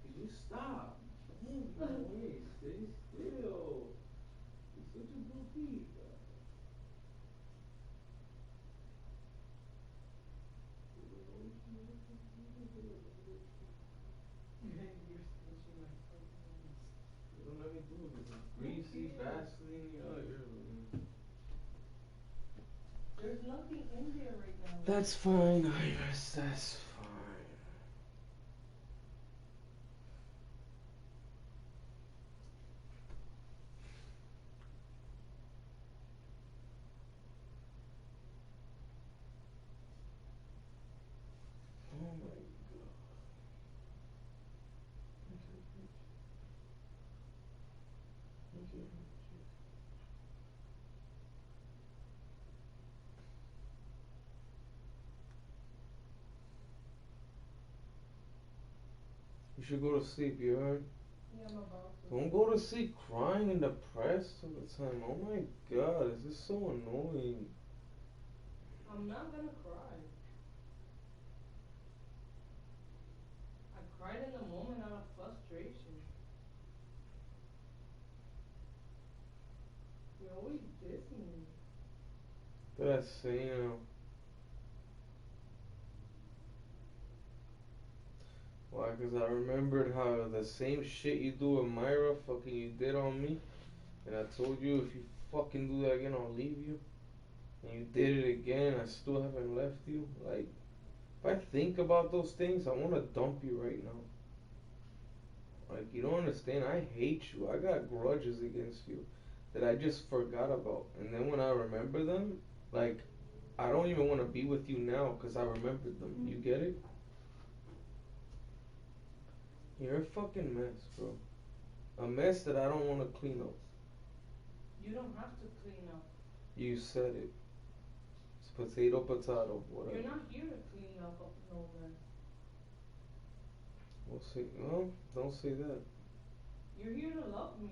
Can you stop? Move your way. Stay still. You're such a bookie. You're squishing my fucking arms. You don't let me do this. Greasy Vaseline. There's nothing in there right now. That's fine, Iris. That's fine. Oh my god. You should go to sleep, you heard? Yeah, I'm about to. Don't go to sleep crying and depressed all the time. Oh my god, this is so annoying. I'm not gonna cry. I cried in the moment out of frustration. You're always dissing me. That's saying, why? Because I remembered how the same shit you do with Myra, fucking you did on me. And I told you if you fucking do that again, I'll leave you. And you did it again, I still haven't left you. Like, if I think about those things, I want to dump you right now. Like, you don't understand, I hate you. I got grudges against you that I just forgot about. And then when I remember them, like, I don't even want to be with you now because I remembered them. You get it? You're a fucking mess, bro. A mess that I don't want to clean up. You don't have to clean up. You said it. It's potato, whatever. You're not here to clean up no mess. We'll see. Well, don't say that. You're here to love me.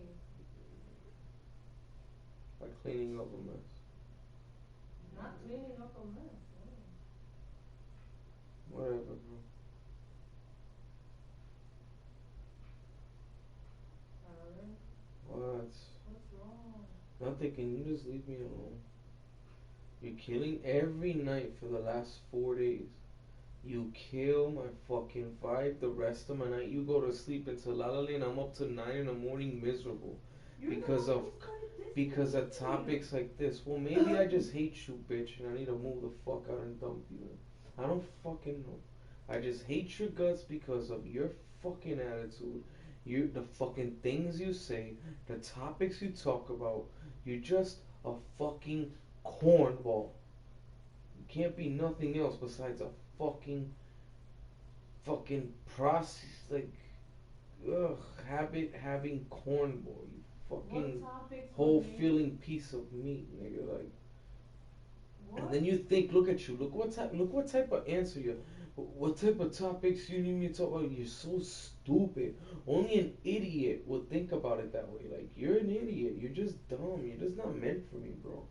By cleaning up a mess. Not cleaning up a mess. No. Whatever, bro. Aaron, What? what's wrong? Nothing. Can you just leave me alone? You're killing every night for the last 4 days. You kill my fucking vibe the rest of my night. You go to sleep until La La Land. I'm up to 9 in the morning miserable. You're Because not of just like this because with of me. topics like this. Well, maybe I just hate you, bitch, and I need to move the fuck out and dump you. I don't fucking know. I just hate your guts because of your fucking attitude. The fucking things you say, the topics you talk about. You're just a fucking cornball. You can't be nothing else besides a fucking process, like, habit having cornball. You fucking What topics whole would make- feeling piece of meat, nigga. Like, What? and then you think, look at you, look what type of answer you. What type of topics you need me to talk about? You're so stupid. Only an idiot would think about it that way. Like, you're an idiot. You're just dumb. You're just not meant for me, bro.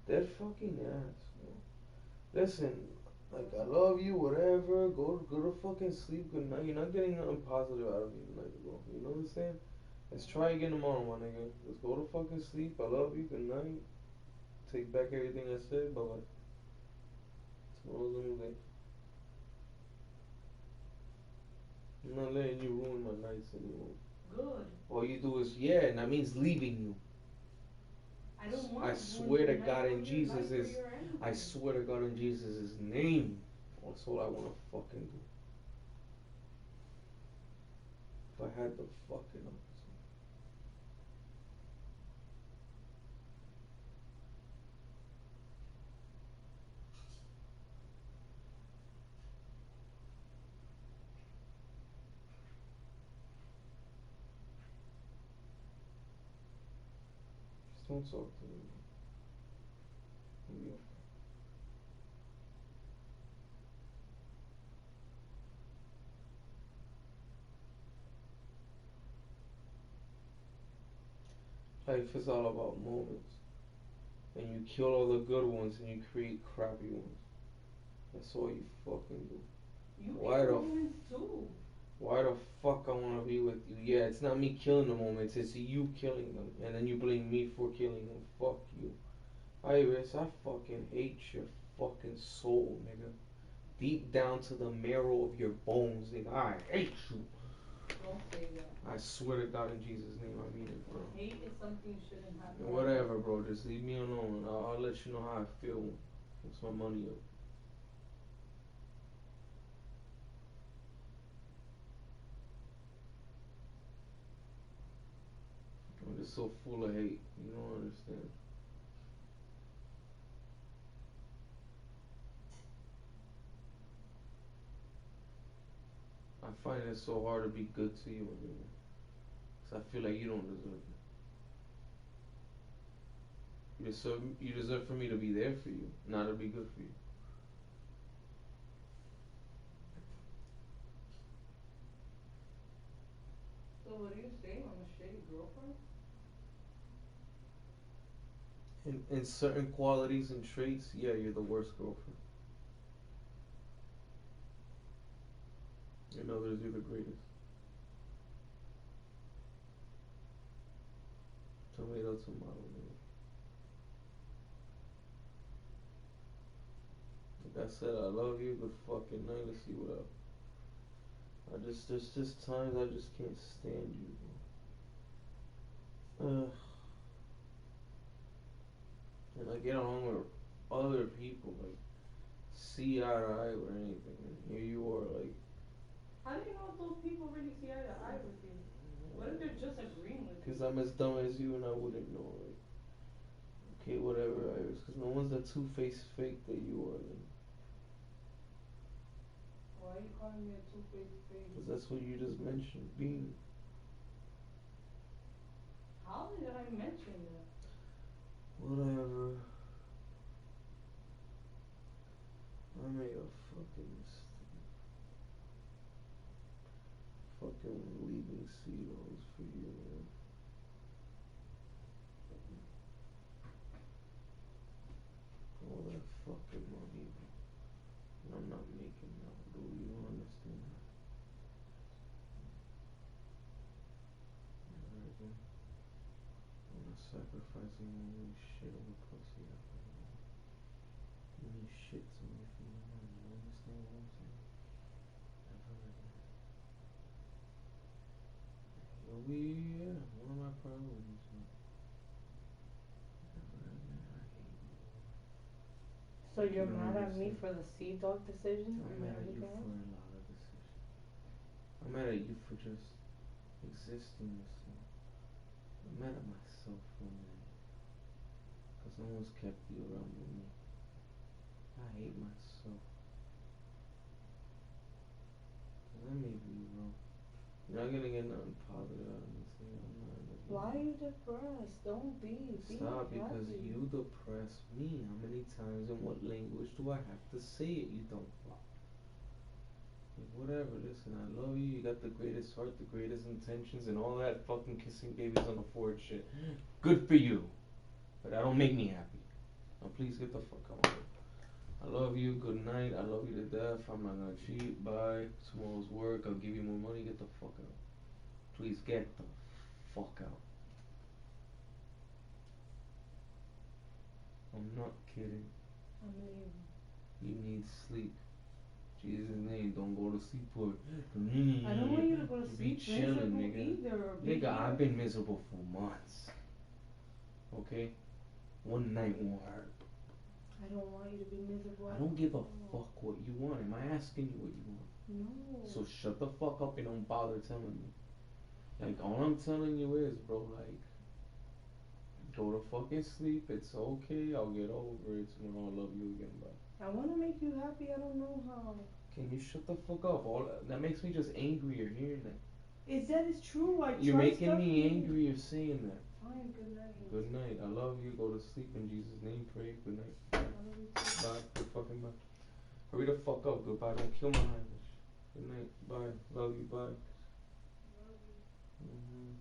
That fucking ass, bro. Listen, Like, I love you, whatever. Go to fucking sleep. Good night. You're not getting nothing positive out of me tonight, bro. You know what I'm saying? Let's try again tomorrow, my nigga. Let's go to fucking sleep. I love you. Good night. Take back everything I said. Bye bye. Tomorrow's a new day. I'm not letting you ruin my nights anymore. Good. All you do is, yeah, and that means leaving you. I don't want I to swear to ruin God your in life Jesus' or is, your anything. I swear to God in Jesus' name. That's all I wanna fucking do. If I had the fucking opportunity. Just don't talk to me. I'll be okay. Life is all about moments. And you kill all the good ones and you create crappy ones. That's all you fucking do. You Why get the moments too. Why the fuck I wanna be with you? Yeah, it's not me killing the moments, it's you killing them. And then you blame me for killing them. Fuck you. Iris, I fucking hate your fucking soul, nigga. Deep down to the marrow of your bones, nigga. I hate you. Don't say that. I swear to God in Jesus' name, I mean it, bro. Hate is something you shouldn't have. Whatever, bro. Just leave me alone. I'll let you know how I feel. What's my money up? I'm just so full of hate. You don't understand. I find it so hard to be good to you, nigga. 'Cause I feel like you don't deserve it. You deserve for me to be there for you, not to be good for you. So what are you saying? I'm a shitty girlfriend? In certain qualities and traits, yeah, you're the worst girlfriend. In others, you're the greatest. Tomato, tomato, man. Like I said, I love you. Good fucking night. Let's see what else. There's just times I just can't stand you, bro. And I get along with other people, like, see eye to eye with anything. And here you are, like, How do you know if those people really see eye to eye with you? What if they're just agreeing with you? because I'm as dumb as you and I wouldn't know, like, okay, whatever, Iris, because no one's the two-faced fake that you are, then. Why are you calling me a two-faced face? Because that's what you just mentioned, being. How did I mention that? Whatever. I made a fucking mistake. Fucking leaving Cedos for you, man. All that fucking money, bro. And I'm not making now, bro. You don't understand that. Alright, I'm not sacrificing all this shit over pussy. You mean shit to me for your money. You understand what I'm saying? Never again. You'll be, yeah, one of my priorities, man. Never again. I hate you. So you're You don't mad at me understand. for the Sea Dog decision? I'm and mad at you everything for else? a lot of decisions. I'm mad at you for just existing this long. I'm mad at myself for a minute. Because no one's kept you around with me. I hate myself. Because I may be wrong. You're not gonna get nothing positive out of me today. I'm not gonna be Why are wrong. you depressed? Don't be. Stop, because happy. you depress me. How many times in what language do I have to say it, you dumb fuck? Like, whatever, listen, I love you, you got the greatest heart, the greatest intentions, and all that fucking kissing babies on the forehead shit. Good for you. But that don't make me happy. Now please get the fuck out of here. I love you. Good night. I love you to death. I'm not gonna cheat. Bye. Tomorrow's work. I'll give you more money. Get the fuck out. Please get the fuck out. I'm not kidding. I'm leaving. You need sleep. Jesus' name, don't go to sleep for. I don't want you to go to Be sleep chilling, miserable nigga. either. Be Nigga, I've here. been miserable for months. Okay? One night won't hurt. I don't want you to be miserable. I don't give a all. fuck what you want. Am I asking you what you want? No. So shut the fuck up and don't bother telling me. Like, all I'm telling you is, bro, like, go to fucking sleep. It's okay. I'll get over it tomorrow. I'll love you again. Bye. I want to make you happy. I don't know how. Can you shut the fuck up? All that makes me just angrier hearing that. It's true. I You're tried making stuff me you. angrier saying that. Fine. Good night. Good night. I love you. Go to sleep in Jesus' name. Pray. Good night. I love you too. Bye. Good fucking bye. Hurry the fuck up. Goodbye. Don't kill my Irish. Good night. Bye. Love you. Bye. Love you. hmm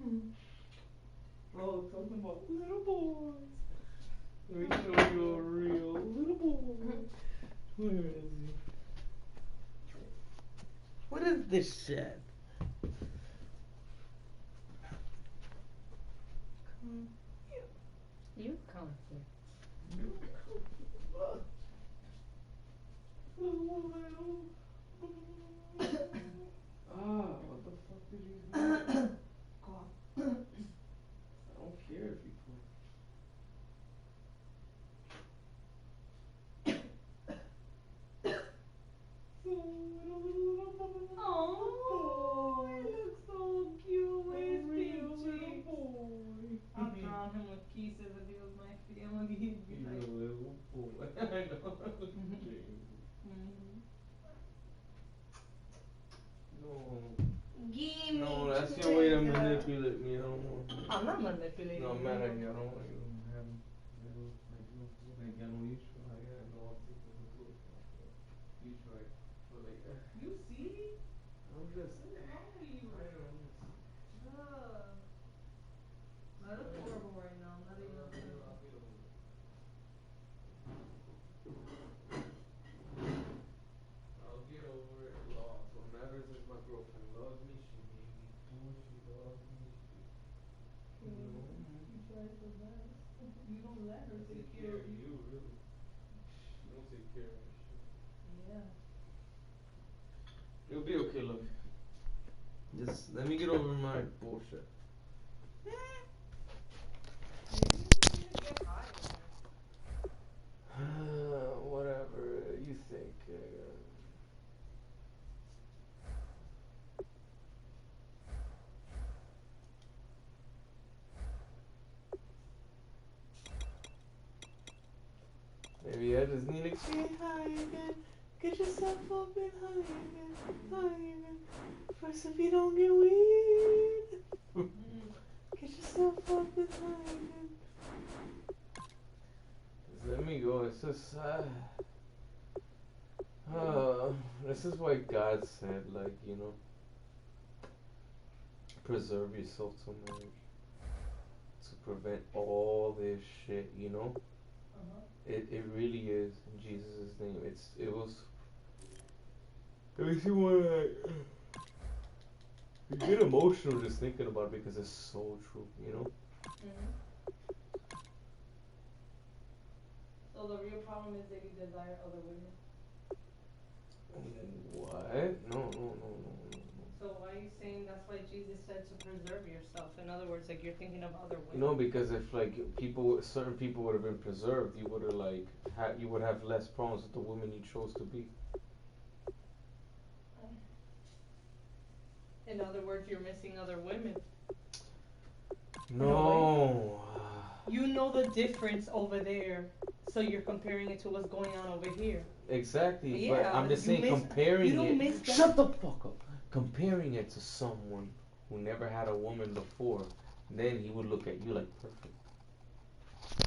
Oh, talking about little boys. Let me show you a real little boy. Where is he? What is this shit? Come here. You come here. Ah, what the fuck did you do? Go. I don't care if you come. Oh, he looks so cute with his pink cheeks. I'll drown him with kisses if he was my family. He'd be You're like, a little boy. I know. mm-hmm. No. Give me No, that's your way to trigger. manipulate me. I don't want. I'm not manipulating No, you. man, I don't want you to have. Like, I know you try. I know I'll take over to it. You try. But, like, You see? I'm just. What's wrong with you? I know. Ugh. I look horrible right now. I'm not even I'll kidding. get over it. I'll get over it. Lost. What matters is my girlfriend loves me. She made me cool. She loves me. Okay, she tries her best. You don't let her take care of you. Really. You don't take care of shit. Yeah. It'll be okay, look. Just let me get over my bullshit. Maybe you just need to get high in there. Whatever you think. Maybe I just need to get high again. Get yourself up and high again. High again. First, if you don't get weed, get yourself up and high again. Just let me go. It's just, this is why God said, like, you know, preserve yourself to marriage. To prevent all this shit, you know? Uh-huh. It really is in Jesus' name. It makes you wanna you get emotional just thinking about it because it's so true, you know? So the real problem is that you desire other women. What? No. So why are you saying that's why Jesus said to preserve yourself? In other words, like you're thinking of other women. No, because if like certain people would have been preserved, you would have like you would have less problems with the women you chose to be. In other words, you're missing other women. No. You know the difference over there, so you're comparing it to what's going on over here. Exactly, Yeah, but I'm just you saying miss- comparing you don't it. miss that. Shut the fuck up. Comparing it to someone who never had a woman before, then he would look at you like perfect.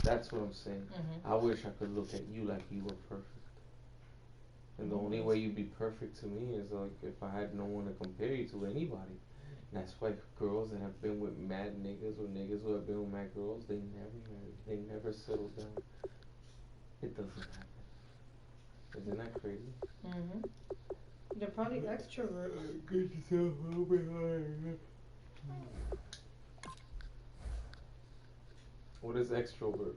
That's what I'm saying. I wish I could look at you like you were perfect. And the only way you'd be perfect to me is like if I had no one to compare you to anybody. And that's why girls that have been with mad niggas or niggas who have been with mad girls, they never marry. They never settle down. It doesn't happen. Isn't that crazy? They're probably extroverts. Get yourself up behind. What is extrovert?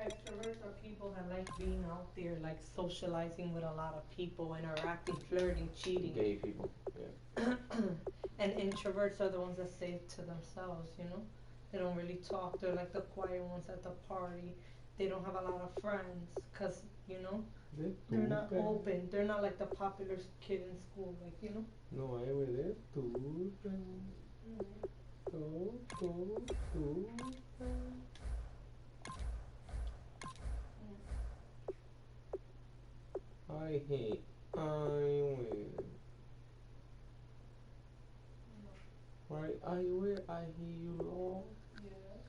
Extroverts are people that like being out there, like socializing with a lot of people, interacting, flirting, cheating. Gay people. Yeah. And introverts are the ones that stay to themselves, you know? They don't really talk. They're like the quiet ones at the party. They don't have a lot of friends because, you know, they're not open. They're not like the popular kid in school, like, you know? No hay ver tú. I hate. I win. Right? I win. I hear you all. Yeah.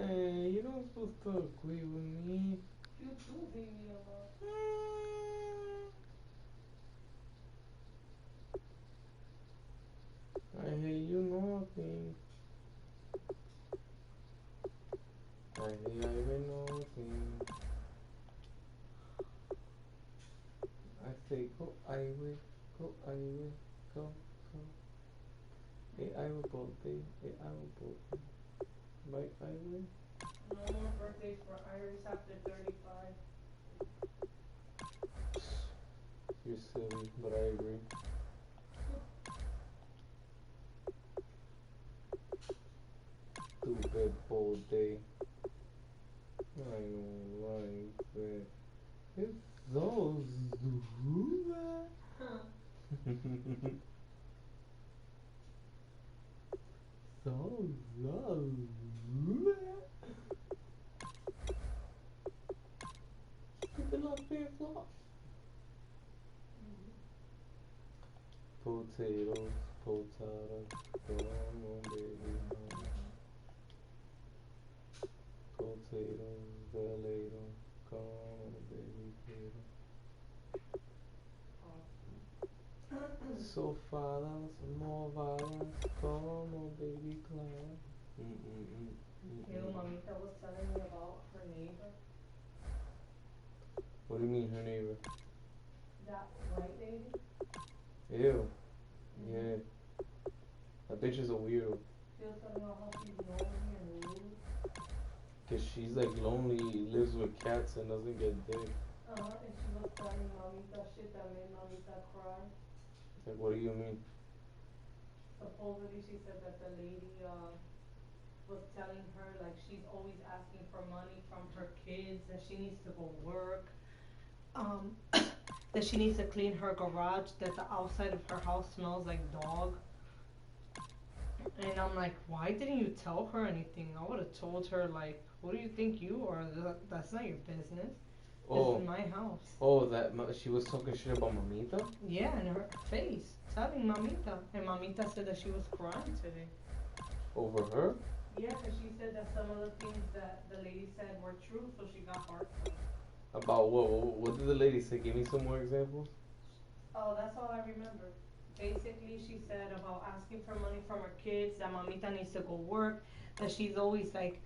Hey, you don't supposed to agree with me. You do hate me a lot. I hate you, no. nothing. I will nothing. I say go, I will, go, I will, go, go. Hey, I will birthday, hey, I will birthday. Right, I will. No more birthdays for Iris after 35. You're silly, but I agree. Stupid birthday. I know, right, but it's so stupid. So stupid. Stupid like beer flop. Potatoes, potatoes, come on baby. Potatoes, potato, come on baby, potato. So fathers, more fathers, come on baby, clown. You know, Mamita was telling me about her neighbor, What do you mean, her neighbor? that white lady. Ew. Yeah. That bitch is a weirdo. She was talking about how she's lonely and rude. Cause she's like lonely, lives with cats and doesn't get dick. And she was telling Mamita shit that made Mamita cry. Like, what do you mean? Supposedly she said that the lady was telling her like she's always asking for money from her kids, that she needs to go work. That she needs to clean her garage, that the outside of her house smells like dog. And I'm like, why didn't you tell her anything? I would have told her, like, what do you think you are? That's not your business. Oh. This is my house. Oh, she was talking shit about Mamita? Yeah, in her face, telling Mamita. And Mamita said that she was crying today. Over her? Yeah, because she said that some of the things that the lady said were true, so she got heartbroken. About what? What did the lady say? Give me some more examples. Oh, that's all I remember. Basically, she said about asking for money from her kids, that Mamita needs to go work, that she's always like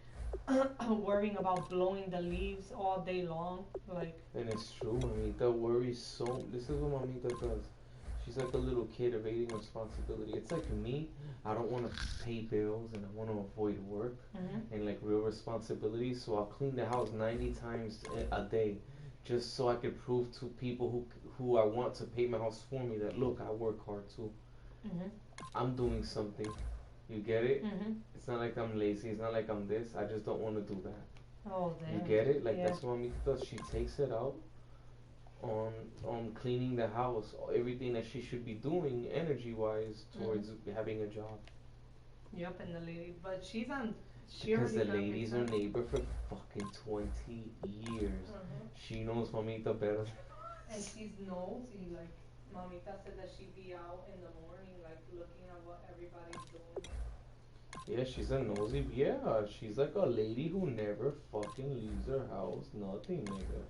worrying about blowing the leaves all day long, like. And it's true, Mamita worries so. This is what Mamita does. She's like a little kid evading responsibility. It's like me. I don't want to pay bills and I want to avoid work and like real responsibilities. So I'll clean the house 90 times a day, just so I could prove to people who I want to pay my house for me that look, I work hard too. I'm doing something. You get it? It's not like I'm lazy. It's not like I'm this. I just don't want to do that. Oh, damn. You get it? Like yeah. that's what Mamita does. She takes it out on cleaning the house, everything that she should be doing energy wise towards having a job. Yep, and the lady, but she's on. Because the lady's her neighbor for fucking 20 years. She knows Mamita better. And she's nosy, like Mamita said that she'd be out in the morning, like looking at what everybody's doing. Yeah, she's a nosy. Yeah, she's like a lady who never fucking leaves her house. Nothing, nigga.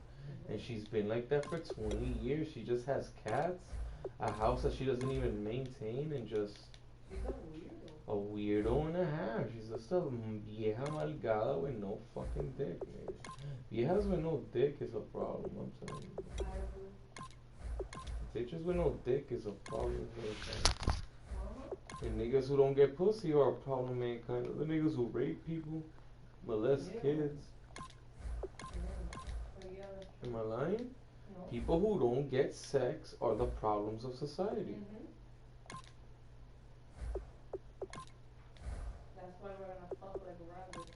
And she's been like that for 20 years. She just has cats, a house that she doesn't even maintain, and just. She's a weirdo. A weirdo and a half. She's just a vieja malgada with no fucking dick, nigga. Viejas with no dick is a problem, I'm telling you. Bitches with no dick is a problem, mankind. And niggas who don't get pussy are a problem, mankind. The niggas who rape people, molest kids. Am I lying? No. People who don't get sex are the problems of society. That's why we're gonna fuck like rabbits.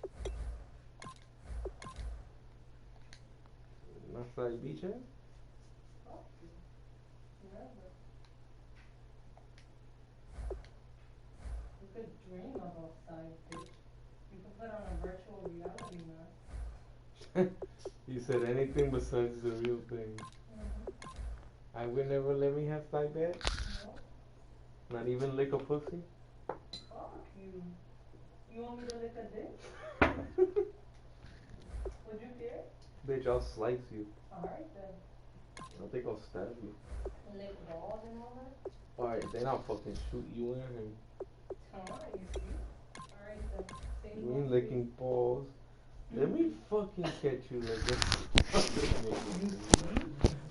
Masai biche? Fuck you. Never. You could dream of outside, bitch. You could put on a virtual reality mask. You said anything besides the real thing. I would never let me have side bet? No. Not even lick a pussy? Fuck you. You want me to lick a dick? Would you care? Bitch, I'll slice you. Alright then. I don't think I'll stab you. Lick balls and all that? Alright, then I'll fucking shoot you in and. Alright, you see? same You ain't pussy. licking balls. Let me fucking catch you like this.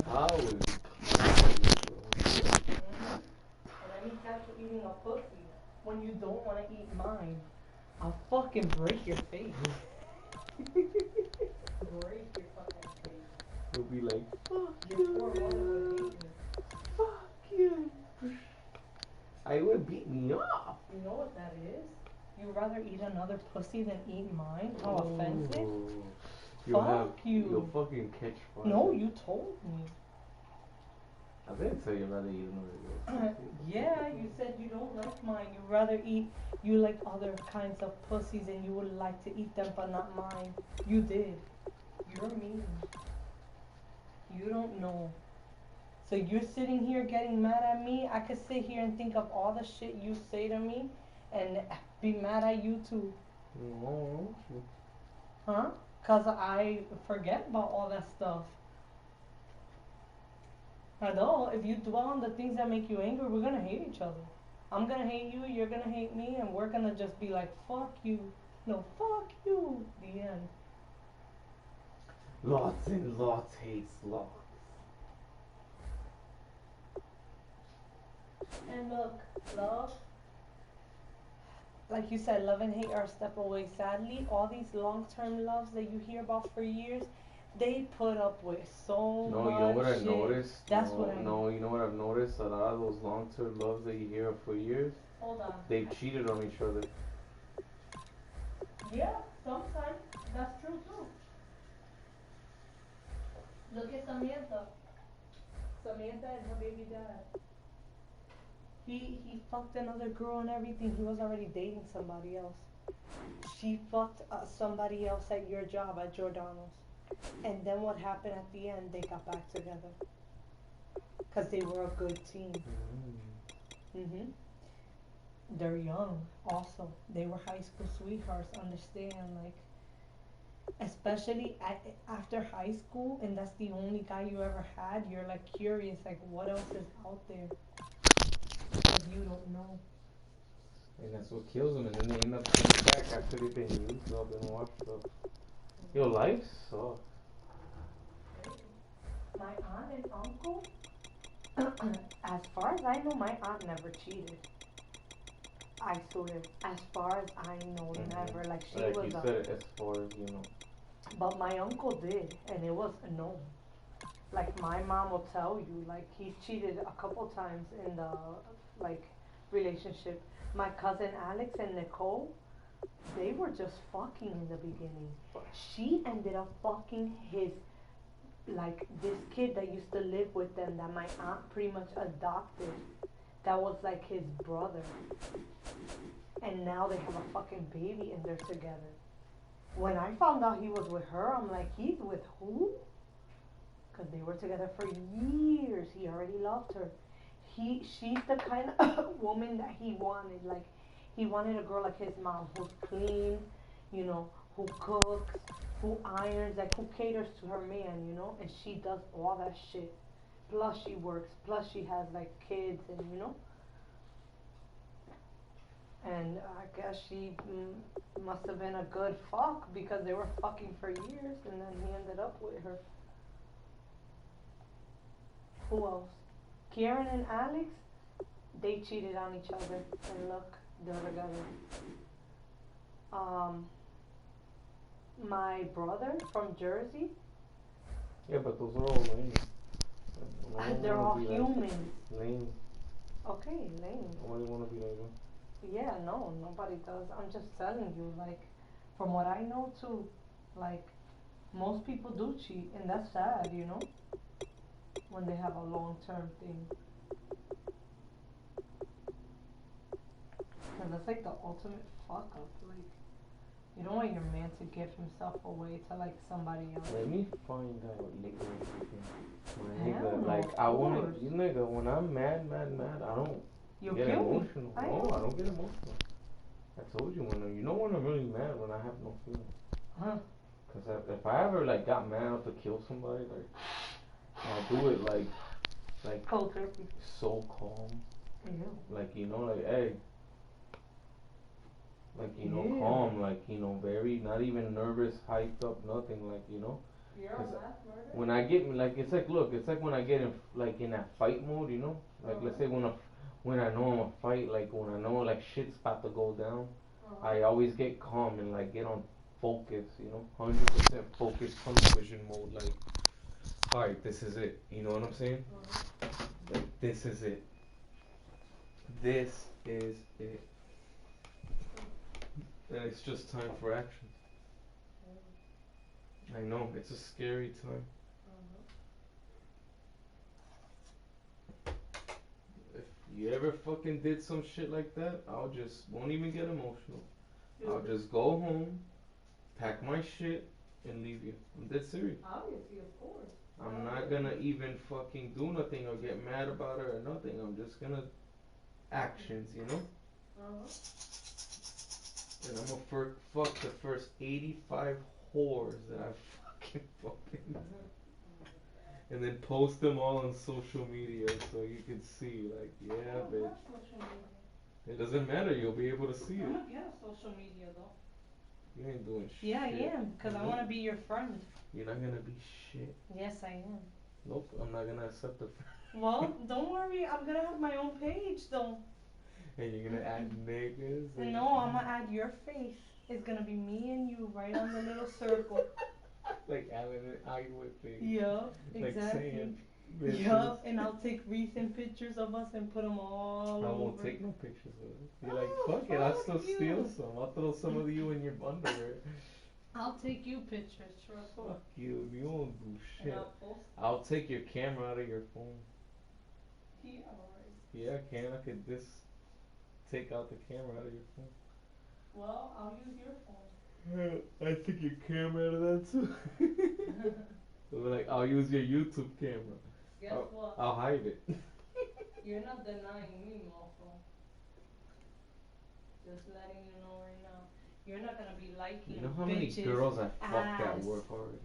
How is it? And let me catch you eating a pussy when you don't want to eat mine. I'll fucking break your face. Break your fucking face. You'll be like, fuck Your you, poor mother would hate me. fuck you. I would beat me up. You know what that is? You'd rather eat another pussy than eat mine? How offensive. Oh. You'll Fuck you. You'll fucking catch fire. No, you told me. I didn't say you'd rather eat another girl. Yeah, you said you don't like mine. You'd rather eat, you like other kinds of pussies and you would like to eat them, but not mine. You did. You're mean. You don't know. So you're sitting here getting mad at me. I could sit here and think of all the shit you say to me and be mad at you too. No, Huh? Because I forget about all that stuff. I know, if you dwell on the things that make you angry, we're gonna hate each other. I'm gonna hate you, you're gonna hate me, and we're gonna just be like, fuck you. No, fuck you. The end. lots and lots hates lots. And look, love, like you said, love and hate are a step away. Sadly, all these long-term loves that you hear about for years, they put up with so No, much you know what I shit. noticed? That's no, what I No, you know what I've noticed? A lot of those long-term loves that you hear of for years, Hold on. they've cheated on each other. Yeah, sometimes. That's true too. Look at Samantha. Samantha and her baby dad. He fucked another girl and everything. He was already dating somebody else. She fucked somebody else at your job at Giordano's. And then what happened at the end? They got back together. Because they were a good team. Mhm. They're young also. They were high school sweethearts. Understand, like, especially after high school, and that's the only guy you ever had, you're like curious, like, what else is out there? Because you don't know. And that's what kills them, and then they end up coming back after they've been used up and washed up. Your life sucks. My aunt and uncle, as far as I know, my aunt never cheated. I swear, as far as I know, never. Like, she Like was you a, said, as far as you know. but my uncle did, and it was a no. Like, my mom will tell you, like, he's cheated a couple times in the, like, relationship. My cousin Alex and Nicole, they were just fucking in the beginning. She ended up fucking his, like, this kid that used to live with them that my aunt pretty much adopted. That was like his brother. And now they have a fucking baby and they're together. When I found out he was with her, I'm like, he's with who? Because they were together for years. He already loved her. She's the kind of woman that he wanted. Like, he wanted a girl like his mom, who's clean, you know, who cooks, who irons, like, who caters to her man, you know? And she does all that shit. Plus she works, plus she has, like, kids and, you know? And I guess she must have been a good fuck because they were fucking for years and then he ended up with her. Who else? Kieran and Alex, they cheated on each other and look, they're together. My brother from Jersey, Yeah, but those are all lame. they're all humans. Lame. Okay, lame. Nobody wanna be like that. Yeah, no, nobody does. I'm just telling you, like, from what I know too, like, most people do cheat, and that's sad, you know, when they have a long-term thing. Cause that's like the ultimate fuck up. Like, you don't want your man to give himself away to like somebody else. Let me find out nigga. My Hell nigga, no, like of I want course. you nigga. When I'm mad, I don't You get kill me. emotional. I No, know. I don't get emotional. I told you when when I'm really mad when I have no feelings. Huh? Cause if I ever like got mad enough to kill somebody, like I'll do it like Cold turkey. so calm. Ew. Like, you know, like, hey, Like, you know, Yeah. calm, like, you know, very, not even nervous, hyped up, nothing, like, you know. You're on mass murder? When I get, like, it's like, look, it's like when I get in, like, in that fight mode, you know? Like, let's say when I know I'm a fight, like, when I know, like, shit's about to go down, I always get calm and, like, get on focus, you know? 100% focus, tunnel vision mode, like, alright, this is it, you know what I'm saying? Like, this is it. This is it. And it's just time for action. I know, it's a scary time. If you ever fucking did some shit like that, I'll just, won't even get emotional. I'll just go home, pack my shit, and leave you. I'm dead serious. Obviously, of course. I'm not gonna even fucking do nothing or get mad about it or nothing. I'm just gonna actions, you know? And I'm gonna fuck the first 85 whores that I fucking fucking. And then post them all on social media so you can see, like, yeah, bitch. Social media. It doesn't matter, you'll be able to see I'm it. gonna get a social media though. You ain't doing shit. Yeah, I am, because I Nope. want to be your friend. You're not gonna be shit. Yes, I am. Nope, I'm not gonna accept the. Well, don't worry, I'm gonna have my own page though. And you're gonna add niggas. And No, I'm gonna add your face. It's gonna be me and you right on the little circle. Like Alan and I would think. Yup, Like exactly. saying. Yup, and I'll take recent pictures of us and put them all I over. won't take no pictures of it. You're like, Oh, fuck it, I'll fuck still you. steal some. I'll throw some of you in your underwear. I'll take you pictures, trust me. Fuck you, you won't do And shit. I'll post. I'll take your camera out of your phone. Yeah, alright. Yeah, I can. I could just take out the camera out of your phone. Well, I'll use your phone. I take your camera out of that too. Like, I'll use your YouTube camera. Guess what? I'll hide it. You're not denying me, mofo. Just letting you know right now. You're not gonna be liking You know how many bitches' girls I fucked at ass. work already?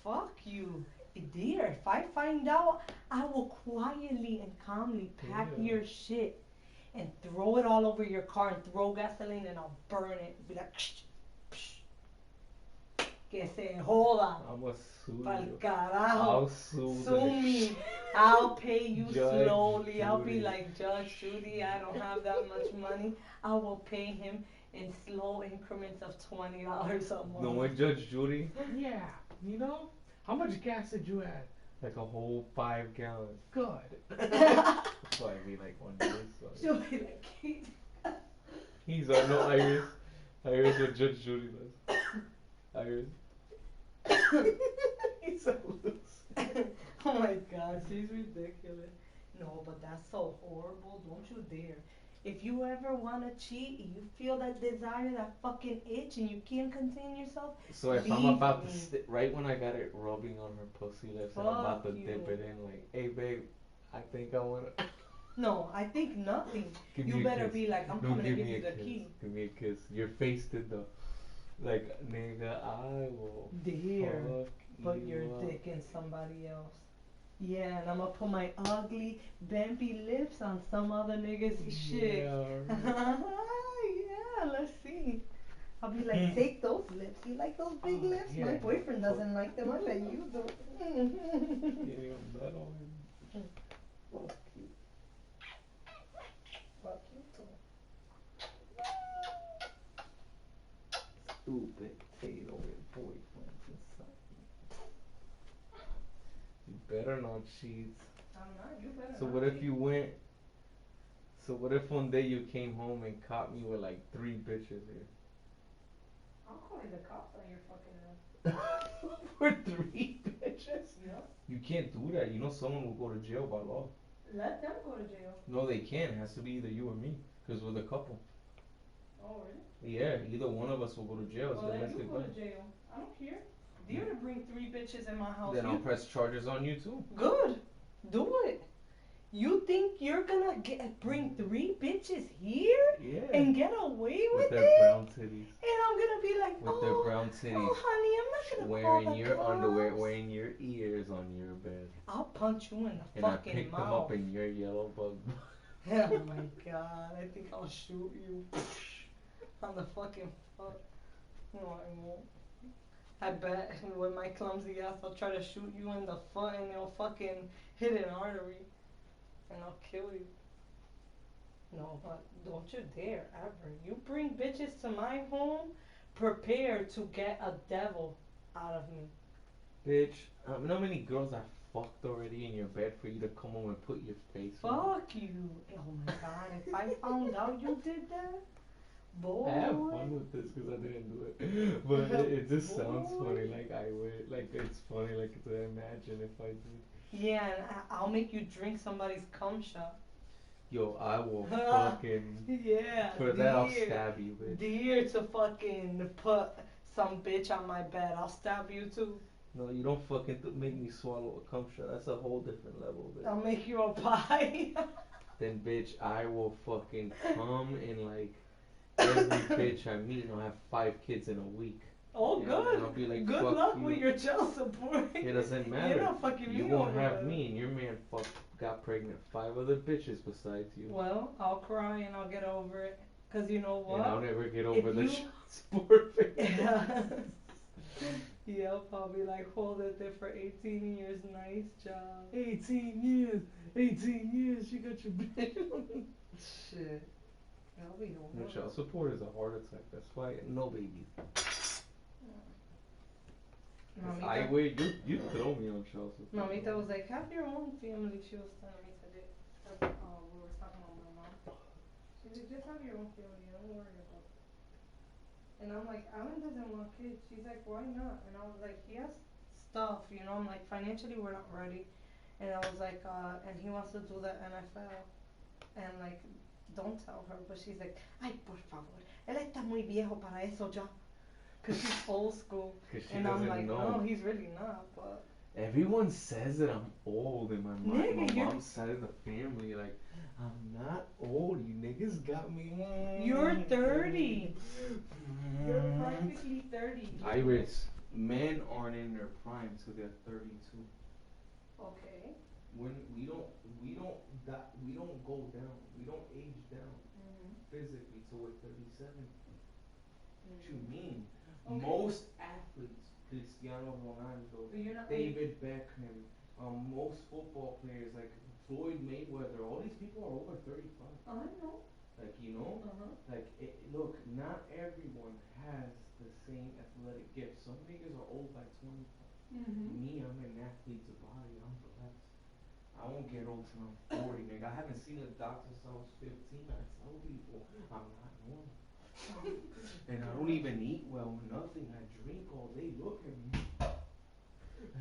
Fuck you. Dear, if I find out, I will quietly and calmly pack Yeah. your shit and throw it all over your car and throw gasoline and I'll burn it. Be like, psh, psh. Que se joda. I'ma sue Pa'l you. carajo. I'll sue Sue the me. I'll pay you Judge slowly. I'll be Judy. like, Judge Judy, I don't have that much money. I will pay him in slow increments of $20 a month. No one Judge Judy? Yeah, you know? How much gas did you add? Like a whole 5 gallons. Good. That's why I be like one of this. She'll be like, He's no Iris. Iris what Judge Judy does. Iris. He's so loose. oh my God, she's ridiculous. No, but that's so horrible. Don't you dare. If you ever want to cheat and you feel that desire, that fucking itch, and you can't contain yourself, So if I'm leave about me. to right when I got it rubbing on her pussy lips and I'm about to Fuck dip you. it in, like, hey babe, I think I wanna. No, I think nothing. Give You me a better kiss. be like, I'm No, coming to give me you a the kiss. key. Give me a kiss. Your face did the, like, nigga, I will Dear, fuck put you your up. dick in somebody else. Yeah, and I'm gonna put my ugly, vampy lips on some other nigga's shit. Yeah, right. Yeah, let's see. I'll be like, take those lips. You like those big Oh, lips? yeah. My boyfriend doesn't like them. I bet you do. Getting a nut on him. Fuck you. Fuck you too. Stupid Tato with boyfriends inside. You better not cheat. I'm not. You better So not what if cheat. you went? So what if one day you came home and caught me with like 3 bitches here? I'll call the cops on your fucking ass. For 3 bitches? Yeah. You can't do that. You know someone will go to jail by law. Let them go to jail. No, they can't. It has to be either you or me, cause we're the couple. Oh, really? Yeah, either one of us will go to jail. It's Well, then you domestic go to violence. jail. I don't care. You're to bring 3 bitches in my house. Then I'll You- press charges on you too. Good. Do it. You think you're gonna bring 3 bitches here Yeah. and get away With with their it? brown titties. And I'm gonna be like, With oh, their brown titties. oh, honey, I'm not gonna call Wearing the your cops. underwear, wearing your ears on your bed. I'll punch you in the And I fucking pick them mouth. up in your yellow bug. Oh my God, I think I'll shoot you. On the fucking foot. No, I won't. I bet with my clumsy ass, I'll try to shoot you in the foot and it'll fucking hit an artery. And I'll kill you. No, but don't you dare ever. You bring bitches to my home, prepare to get a devil out of me. Bitch, you know how many girls I fucked already in your bed for you to come home and put your face on? Fuck you. Oh my god, if I found out you did that, boy. I have fun with this because I didn't do it. But it just sounds Boy. funny, like I would. Like, it's funny, like, to imagine if I did. Yeah, and I'll make you drink somebody's cum shot. Yo, I will fucking. Yeah. For that, I'll stab you, bitch. Dare to fucking put some bitch on my bed. I'll stab you too. No, you don't fucking make me swallow a cum shot. That's a whole different level, bitch. I'll make you a pie. Then, bitch, I will fucking come and, like, every bitch I meet, and I'll have 5 kids in a week. Oh, Yeah, good. and I'll be like, Good fuck luck you. with your child support. It doesn't matter. You're not fucking You me won't over have there. me, and your man got pregnant 5 other bitches besides you. Well, I'll cry and I'll get over it. Cause you know what? And I'll never get over the you- child support thing. Yeah, I'll probably like hold it there for 18 years. Nice job. 18 years. 18 years. You got your bitch. Shit. I'll be the No, one. child support is a heart attack. That's why no babies. I Mamita, wait. You throw me on child support. Mamita was like, have your own family. She was telling me today. We were talking about my mom. She's like, just have your own family. Don't worry about it. And I'm like, Alan doesn't want kids. She's like, why not? And I was like, he has stuff, you know. I'm like, financially we're not ready. And I was like, and he wants to do the NFL. And like, don't tell her. But she's like, ay, por favor. Él está muy viejo para eso ya. Cause she's old school. Cause she And I'm doesn't like, know. no, he's really not. But Everyone says that I'm old in my mind. Nigga, My you're- mom's side of the family, like, I'm not old. You niggas got me. you're 30. You're practically 30. Iris, men aren't in their prime till they're 32. Okay. When we don't go down. We don't age down Mm-hmm. physically till we're 37. What you mean? Okay. Most athletes, Cristiano Ronaldo, But you're not David Beckham, most football players like Floyd Mayweather, all these people are over 35. I know. Like, you know, like, look, not everyone has the same athletic gift. Some niggas are old by 25. Mm-hmm. Me, I'm an athlete's body. I'm blessed. I won't get old till I'm 40, nigga. I haven't seen a doctor since I was 15. I tell people I'm not normal. And I don't even eat well, nothing. I drink all day. Look at me. Like,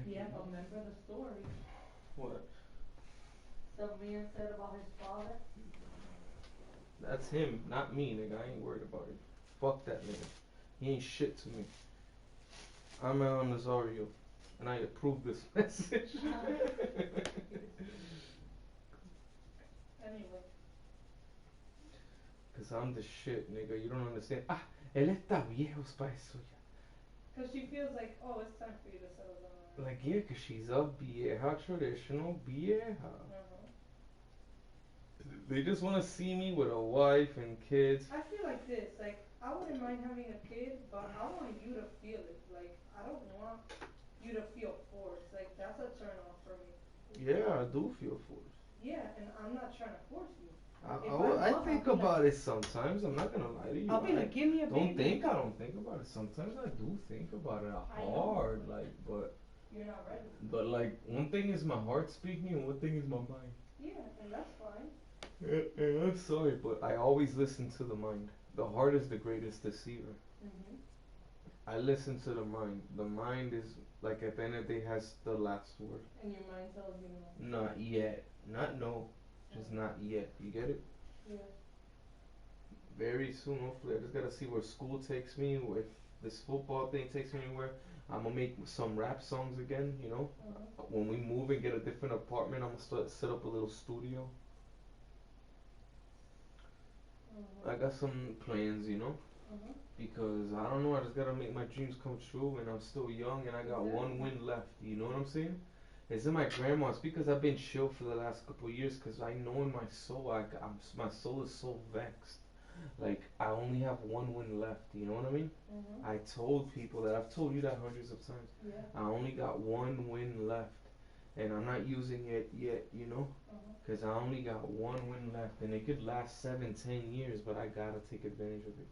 Yeah, you know? but remember the story. What? Some man said about his father. That's him, not me, nigga. I ain't worried about it. Fuck that nigga. He ain't shit to me. I'm Alan Nazario, and I approve this message. Anyway. Cause I'm the shit, nigga. You don't understand. Ah, él está viejo para eso ya. Because she feels like, oh, it's time for you to settle down. Like, yeah, cause she's a vieja, traditional vieja. They just wanna see me with a wife and kids. I feel like this, like, I wouldn't mind having a kid, but I want you to feel it. Like, I don't want you to feel forced. Like, that's a turn off for me. Yeah, I do feel forced. Yeah, and I'm not trying to force you. I think about it sometimes. I'm not gonna lie to you. I'll be like, give me a Don't baby. think I don't think about it. Sometimes I do think about it I know. hard, like, but You're not ready. like one thing is my heart speaking and one thing is my mind. Yeah, and that's fine. Yeah, I'm sorry, but I always listen to the mind. The heart is the greatest deceiver. Mm-hmm. I listen to the mind. The mind is like at the end of the day has the last word. And your mind tells you no. Not yet. Not no. Just not yet. You get it? Yeah. Very soon, hopefully. I just gotta see where school takes me. If this football thing takes me anywhere, I'm gonna make some rap songs again. You know, when we move and get a different apartment, I'm gonna set up a little studio. I got some plans, you know, because I don't know. I just gotta make my dreams come true, and I'm still young, and I got one win left. You know what I'm saying? It's in my grandma's because I've been chill for the last couple of years. Cause I know in my soul, my soul is so vexed. Like I only have one win left. You know what I mean? Mhm. I told people that. I've told you that hundreds of times. Yeah. I only got one win left, and I'm not using it yet. You know, Mhm. because I only got one win left, and it could last 7, 10 years. But I gotta take advantage of it.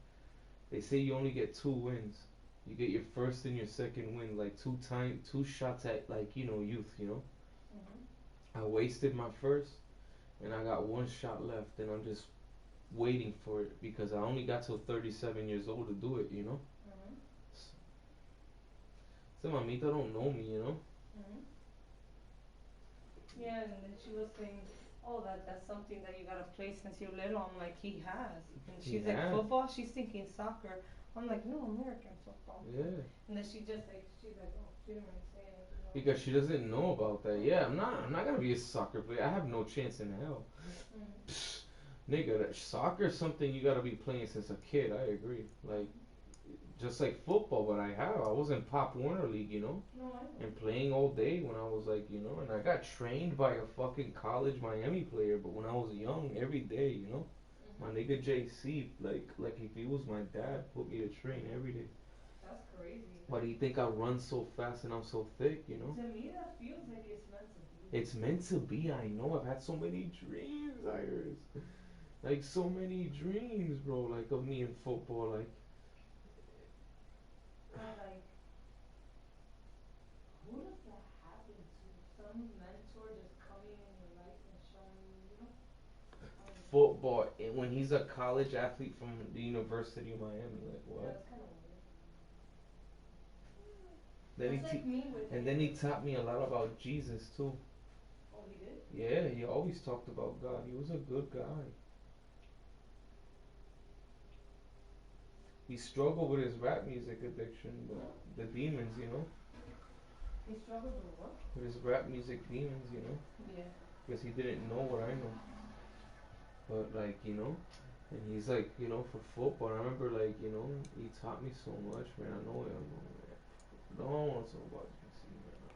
They say you only get 2 wins. You get your first and your second win, like two shots at like youth. Mhm. I wasted my first, and I got one shot left, and I'm just waiting for it because I only got till 37 years old to do it. Mhm. So mamita don't know me. Mhm. Yeah, and then she was saying, "Oh, that's something that you gotta play since you're little." I'm like, "He has," and she's like, Yeah, "Football?" She's thinking soccer. I'm like, "No, American football." yeah. And then she's like, "Oh, she didn't really say anything." Because she doesn't know about that. Yeah, I'm not gonna be a soccer player. I have no chance in hell. Mhm. Nigga, soccer is something you gotta be playing since a kid. I agree. Like just like football, but I was in Pop Warner League, No, I know. and playing all day when I was like, and I got trained by a fucking college Miami player. But when I was young, every day, my Mhm. nigga JC, like if he was my dad, put me to train every day. That's crazy. Why do you think I run so fast and I'm so thick? To me, that feels like it's meant to be. It's meant to be. I know. I've had so many dreams, Iris. Like so many dreams, bro. Like of me in football. Like But like, who does that happen to? Some mentor just coming in your life and showing you. I don't know. football. When he's a college athlete from the University of Miami. Like Yeah, what? it's kind of weird. Then he That's like me with and then he taught me a lot about Jesus too. Oh, he did? Yeah, he always talked about God. He was a good guy. He struggled with his rap music addiction, but the demons. He struggled with what? With his rap music demons. Yeah. Because he didn't know what I know. But like, and he's like, for football, I remember like, he taught me so much, man. I know him, man. No one wants to know about GC, man.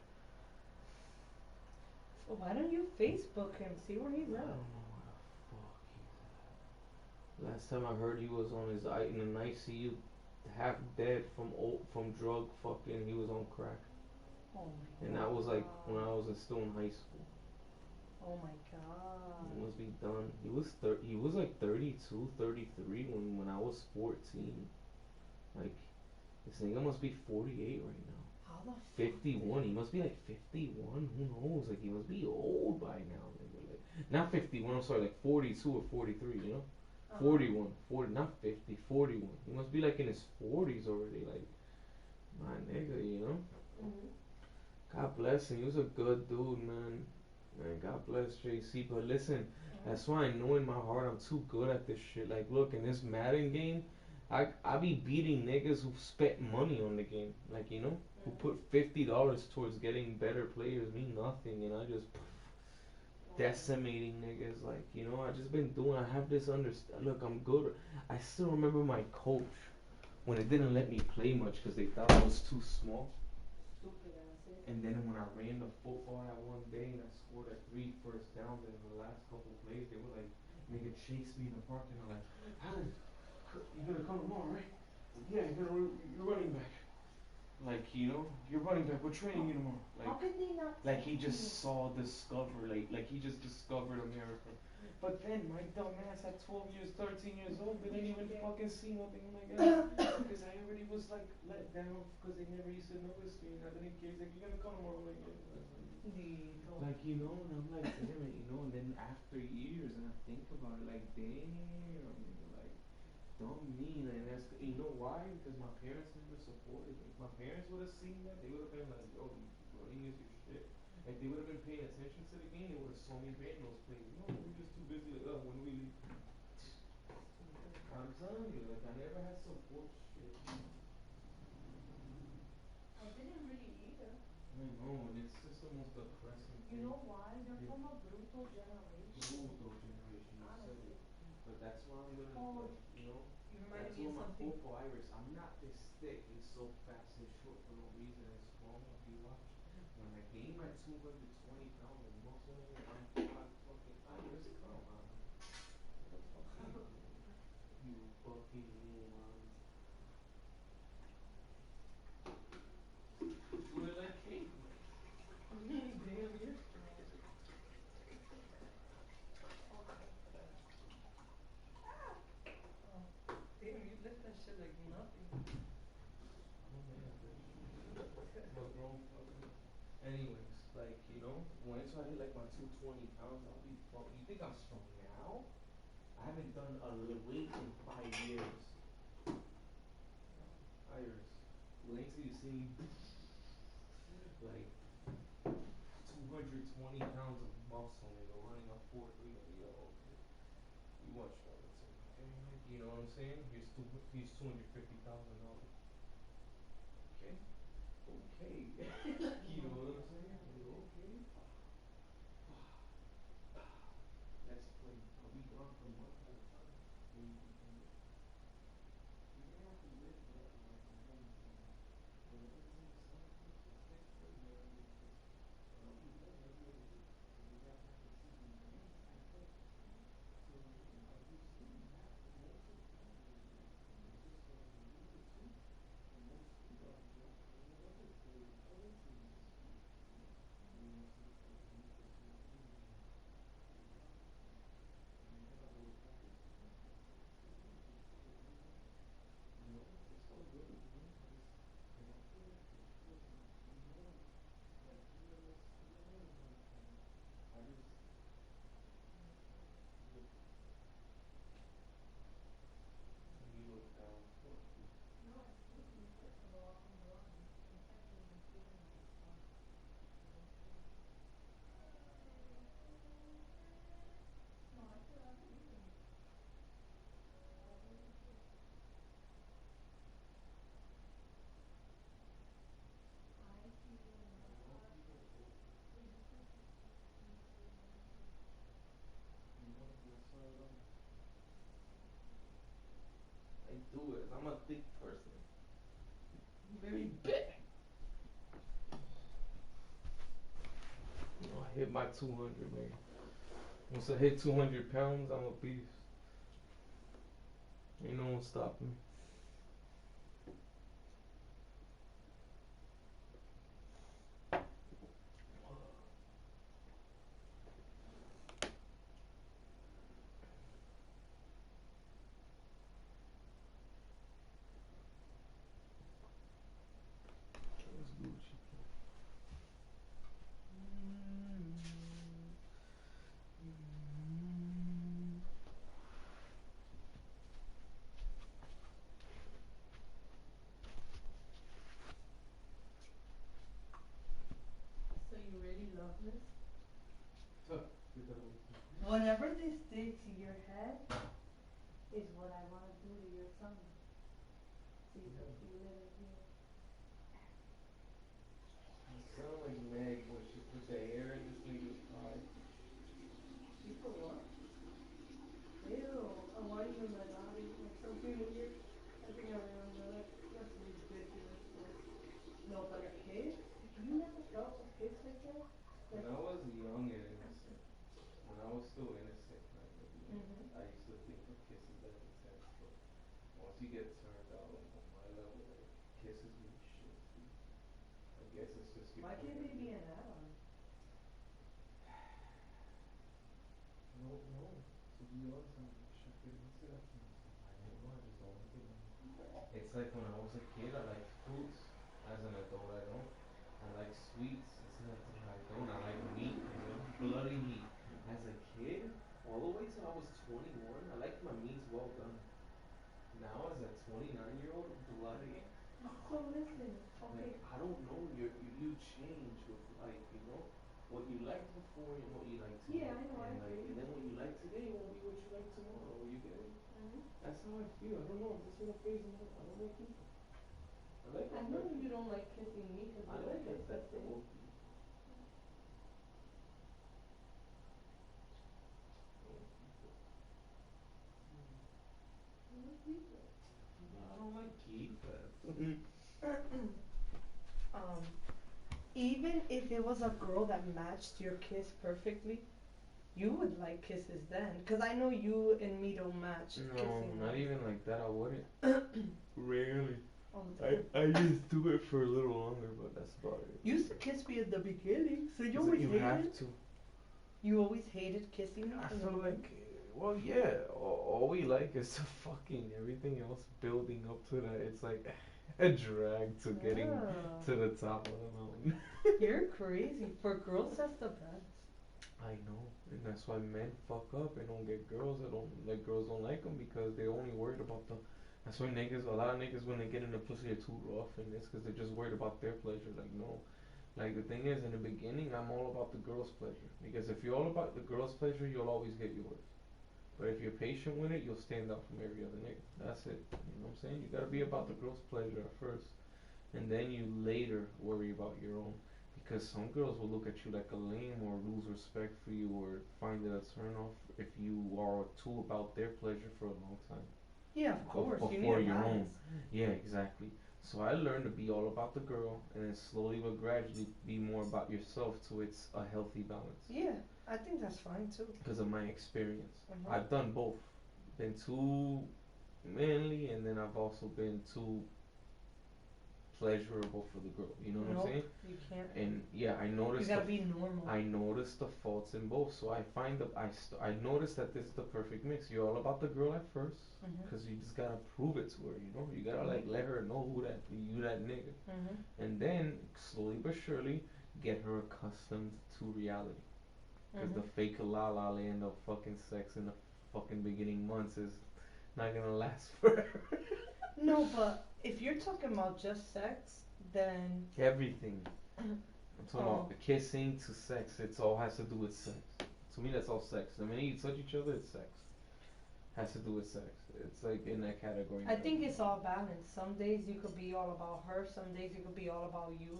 Well, why don't you Facebook him? See where he's I at. don't know where the fuck he's at. Last time I heard he was on his in an ICU, half dead from drug fucking. He was on crack, Oh my and god. that was like when I was still in high school. Oh my god. He must be done. He was like 32, 33 when I was 14. Like this nigga must be 48 right now. How the 51. He must be like 51. Who knows? Like he must be old by now. Nigga. Like not 51. I'm sorry. Like 42 or 43. 41, 40, not 50, 41. He must be like in his 40s already. Like my nigga. Mhm. God bless him. He was a good dude, man. Man, God bless JC. But listen, that's why I know in my heart I'm too good at this shit. Like, look, in this Madden game, I be beating niggas who spent money on the game. Like, who put $50 towards getting better players, me nothing, and I just decimating niggas. Like, I just been doing. I have this understand. Look, I'm good. I still remember my coach when it didn't let me play much because they thought I was too small. Stupid asses. And then when I ran the football that one day and I scored like 3 first downs in the last couple plays, they were like, nigga chased me in the parking lot. Like, Alan, you gonna come tomorrow, right? Yeah, you're running back. Like, you're running back. We're training you tomorrow. How could they not Like he take you? just like he just discovered America. But then my dumb ass at 12 years, 13 years old didn't even fucking see nothing like that because I already was like let down because they never used to notice me and I didn't care. He's like, you're gonna come tomorrow, like Dito. like and I'm like damn it, and then after years and I think about it, like damn, like dumb me, and that's why? Because my parents never supported me. If my parents would have seen that, they would have been like, yo, running is your shit. If they would have been paying attention to the game, they would have saw me getting those plays. No, we're just too busy. Like, when do we leave? I'm telling you, like, I never had support shit. I didn't really either. I know, and it's just the most depressing You thing. know why? They're from a brutal generation. Brutal generation, you said Honestly. it. But that's why I'm gonna, Oh, like, you that's reminded me what of my something. football Iris. I'm not this thick and so fast and short for no reason and strong if you watch. When I gain my 220 pounds of muscle, I'm fucking Iris, come on. What the fuck are you doing? You fucking you, man. Do it like cake, man. Damn, you're strong. I'll go for that. Oh, damn, you lift that shit like nothing. Oh man, I'm a grown fucker. Anyways, like, you know, once I hit like my 220 pounds, I'll be fuck. You think I'm strong now? I haven't done a weight in 5 years. Iris, wait till you see me like 220 pounds of muscle, nigga, running a 4.3. Like, yo, okay. You watch one or two, okay? Like, you know what I'm saying? Here's $250,000. Okay? Okay. You know what I'm saying? Like, okay. Let's play. I'll be gone for months at a time. When you can come with. You may have to live forever like my homie said. Whatever the hell you sign for 6 foot, you're under 6 foot. But I'll be dead every other week. So you guys have to see me anytime close. So yeah, I'll be seeing half most of the time during the week. It's just a week or two. And next week I'll be off or whatever. So I wait till you just speak, you know? And then it's just like a week or two thing and then you're done. And I gotta work out with you guys. So yeah, just let me know. You know, it's all good, you know. I don't feel like pushing anymore. Like fearless, like I just look. You look down. Fuck you. No, excuse me. First of all, I'm blind. And secondly, I'm feeding my son. So don't say that. No, I said I believe in you. I really do. I see you in my I know heart. people hope. Wait, you said you see in my heart. You know, that's why I love. I do it. I'm a thick person. I'm very big. I hit my 200, man. Once I hit 200 pounds, I'm a beast. Ain't no one stopping me. That's Gucci. So you really love this? Tuh, get that away from me. Whatever this did to your head is what I want to do to your son. See if you live in here. You sound like Meg when she put the hair in this nigga's eye. You put what? Ew. Why are you in my body? Like something weird? I think I remember that. That's ridiculous, though. No, but a kiss? You never felt a kiss like that? When Like, I was young and innocent, when I was still innocent, kind of, you know, mhm. I used to think a kiss is that intense, but once you get turned out, like on my level, like kisses mean shit to you. I guess it's just your Why point can't of they be view. an add-on? I don't know. To be honest, I wish I could answer that for myself. I don't know. I just don't like it no more. It's like when I was a kid, I liked fruits. As an adult, I don't. I like sweets. As an adult, I don't. I like meat, nigga. Bloody meat. As a kid, all the way till I was 21, I liked my meats well done. Now, as a 29-year-old, bloody. So listen, Like, okay. I don't know. You change with life, you know? What you liked before and what you like Yeah, today. I know, I And like, agree. and then what you like today won't be what you like tomorrow. You get me? Mhm. That's how I feel. I don't know. I'm just in a phase of life. I don't like people. I like I know affection. you don't like kissing me because I you don't like kiss the same. affectable people. I don't like people. You like people. I don't like keepers. Um, even if it was a girl that matched your kiss perfectly, You would like kisses then, cause I know you and me don't match No, kissing. not even like that. I wouldn't. Rarely. All the time. I just do it for a little longer, but that's about it. You used to kiss me at the beginning, so you It's always like you hated have it? to. You always hated kissing me? I from the feel beginning? like, well, yeah. All we like is the fucking. Everything else building up to that. It's like a drag to getting Ah, to the top of the mountain. you're crazy. For girls, that's the best. I know, and that's why men fuck up and don't get girls. They don't like girls don't like them because they're only worried about the. That's why niggas, a lot of niggas when they get in the pussy are too rough and it's because they're just worried about their pleasure. Like no, like the thing is in the beginning I'm all about the girl's pleasure because if you're all about the girl's pleasure you'll always get yours. But if you're patient with it you'll stand out from every other nigga. That's it. You know what I'm saying? You gotta be about the girl's pleasure at first, and then you later worry about your own. Because some girls will look at you like a lame or lose respect for you or find it a turn off if you are too about their pleasure for a long time. Yeah, of course. You need Before a your own. balance. Yeah, exactly. So I learned to be all about the girl and then slowly but gradually be more about yourself so it's a healthy balance. Yeah, I think that's fine too. Because of my experience. Mhm. I've done both. Been too manly and then I've also been too pleasurable for the girl. You know what I'm saying? Nope, you can't. And yeah, I You noticed gotta be normal. I noticed the faults in both. So I find that I noticed that this is the perfect mix. You're all about the girl at first, Mhm. cause you just gotta prove it to her. You know, you gotta like let her know who that you that nigga, Mhm. and then slowly but surely get her accustomed to reality. Cause the Mhm. fake la la land of fucking sex in the fucking beginning months is not gonna last forever. No, but if you're talking about just sex, then Everything. I'm talking Oh. about kissing to sex. It's all has to do with sex. To me, that's all sex. The minute you touch each other, it's sex. Has to do with sex. It's like in that category. I think it's all balanced. Some days you could be all about her. Some days you could be all about you.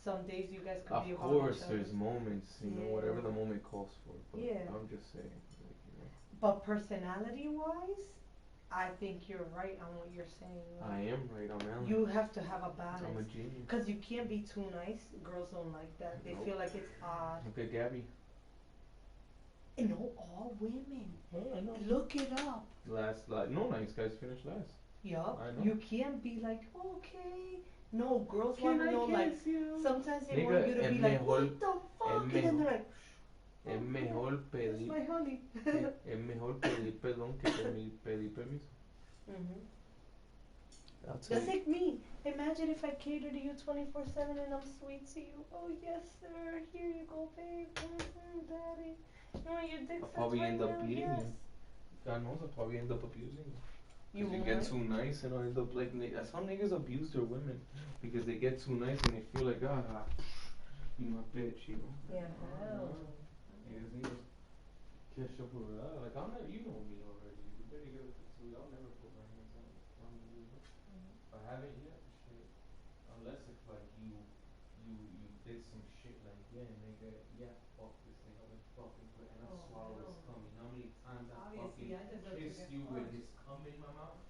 Some days you guys could be Of about course, each other. there's moments, you know, whatever the Yeah. moment calls for. But Yeah. I'm just saying, like, you know, But personality wise, I think you're right on what you're saying. I am right. I'm Alan. You have to have a I'm a balance. genius. Because you can't be too nice. Girls don't like that. They Nope. feel like it's odd. Look at Gabby. And no, all women. Oh, I know. Look it up. No nice guys finished last. Yup. I know. You can't be like, okay. No, girls want to know, like, you? sometimes they Nigga, want you to es be like, mejor- what the fuck? And then they're like, Es mejor that's pedir, my honey. es mejor pedir perdón que pedir permiso. Mhm. I'll tell Just you. like me. Imagine if I cater to you 24/7 and I'm sweet to you. Oh, yes, sir. Here you go, babe. Daddy. You want your dick I'll sucked probably right end up now? beating Yes. you. God knows I'll probably end up abusing you. You Because you get won't? too nice and I'll end up like that's how niggas abuse their women. Because they get too nice and they feel like you my bitch, you know. Yeah, hell. Niggas need to catch up with that. Like I'm not you know me already. You better get up to I'll never put my hands on you. If I haven't yet, shit. Unless if like you did some shit like nigga, fuck this thing, I've been fucking quit and I Oh, swallow his no. cum. You know how many times I Obviously, I fucking deserve to kissed get you with fucked. his cum in my mouth?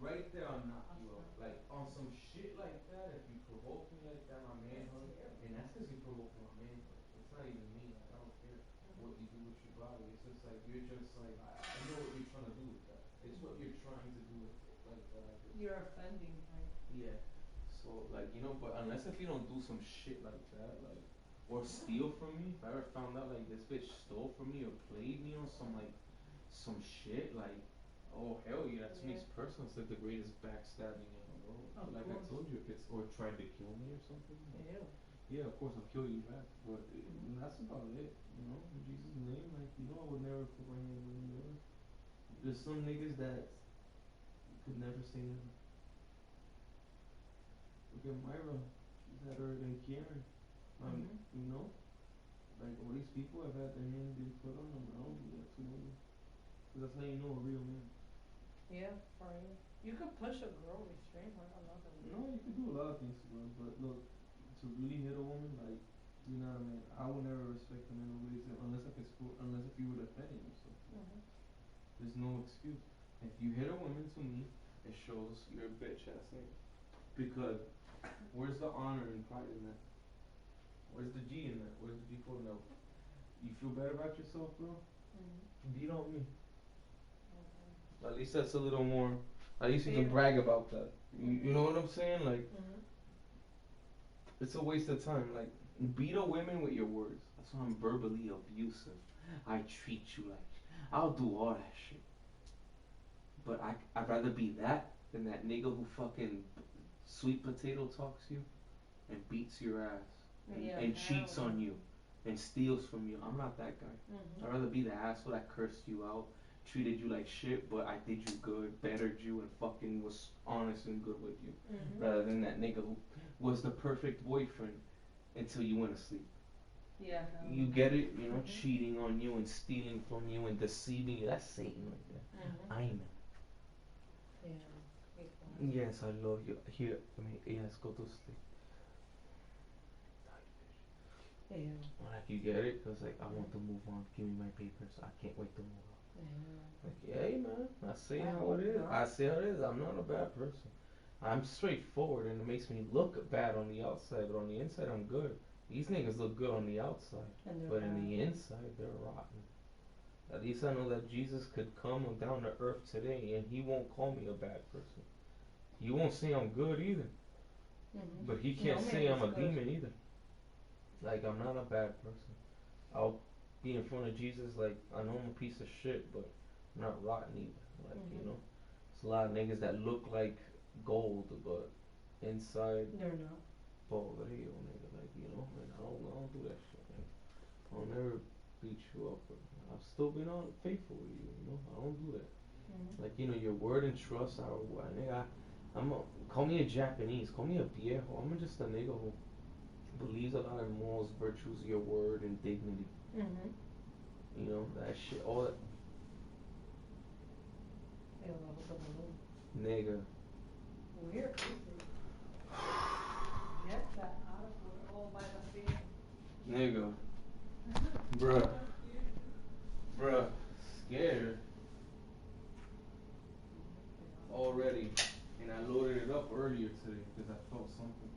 Right there I'll knock you out. Like on some shit like that, if you provoke me like that, my manhood, and that's cause you provoked my manhood. It's not even me, like I don't care what you do with your body. It's just like you're just like I know what you're trying to do with that. It's what you're trying to do with it. Like You're offending her. yeah. So like you know, but unless if you don't do some shit like that, like or steal from me, if I ever found out like this bitch stole from me or played me on some shit like oh hell yeah, that to me is Yeah. personal. It's like the greatest backstabbing in the world. Of Like I course. told you, if it's or tried to kill me or something. Ew. Yeah, of course I'll kill you back, but that's about it. You know, in Jesus' name, like you know, I would never put my hands on you ever. There's some niggas that could never say never. Look at Myra, she's had her and Kieran. Mhm. You know, like all these people have had their hands being put on them. I don't do that to women, 'cause that's how you know a real man. Yeah, for real. You could push a girl, restrain her, another way. No, you can do a lot of things to girls, but look, to really hit a woman, like you're not a man. I will never respect a man who raised him unless if it's unless if you were defending yourself. Mhm. There's no excuse. If you hit a woman to me, it shows you're a bitch ass nigga. Because where's the honor and pride in that? Where's the G in that? Where's the G for no? You feel better about yourself, bro? Mhm. Beat on me. Okay. At least that's a little more. At least you can Fair. brag about that. You know what I'm saying? Like, Mhm. it's a waste of time. Like, beat a women with your words. That's why I'm verbally abusive. I treat you like. I'll do all that shit. But I'd rather be that than that nigga who fucking sweet potato talks you and beats your ass Yeah, and hell cheats no. on you and steals from you. I'm not that guy. Mhm. I'd rather be the asshole that cursed you out, treated you like shit, but I did you good, bettered you, and fucking was honest and good with you. Mhm. Rather than that nigga who was the perfect boyfriend until you went to sleep. Yeah, hell You no. get it? You know, Mhm. cheating on you and stealing from you and deceiving you. That's Satan right there. Mhm. Amen. Yeah. Big one. Yes, I love you. Here, I mean, yes, go to sleep. Yeah. Like, you get it? Because, like, I want to move on. Give me my papers. I can't wait to move on. Yeah. Like, yeah, man. I say I how hope it is. not. I say how it is. I'm not a bad person. I'm straightforward, and it makes me look bad on the outside, but on the inside, I'm good. These niggas look good on the outside, And they're but in bad. the inside, they're rotten. At least I know that Jesus could come down to earth today, and he won't call me a bad person. He won't say I'm good either, Mhm. but he No can't man say I'm is a good. demon either. Like, I'm not a bad person. I'll be in front of Jesus like I know I'm a piece of shit, but I'm not rotten either. Like, you Mhm. know, it's a lot of niggas that look like gold, but inside, They're not. podrido, nigga. Like, you know, and I don't do that shit, man. I'll never beat you up, but I've still been on faithful with you. You know, I don't do that. Mhm. Like, you know, your word and trust are what, nigga. Call me a Japanese, call me a viejo. I'm just a nigga who believes a lot in morals, virtues, your word, and dignity. Mhm. You know, that shit, all that. They love the balloon. Nigga. Where is it? Get that out of here. All by the feet. Nigga. Bruh. Bruh. Scared. Already. And I loaded it up earlier today because I felt something.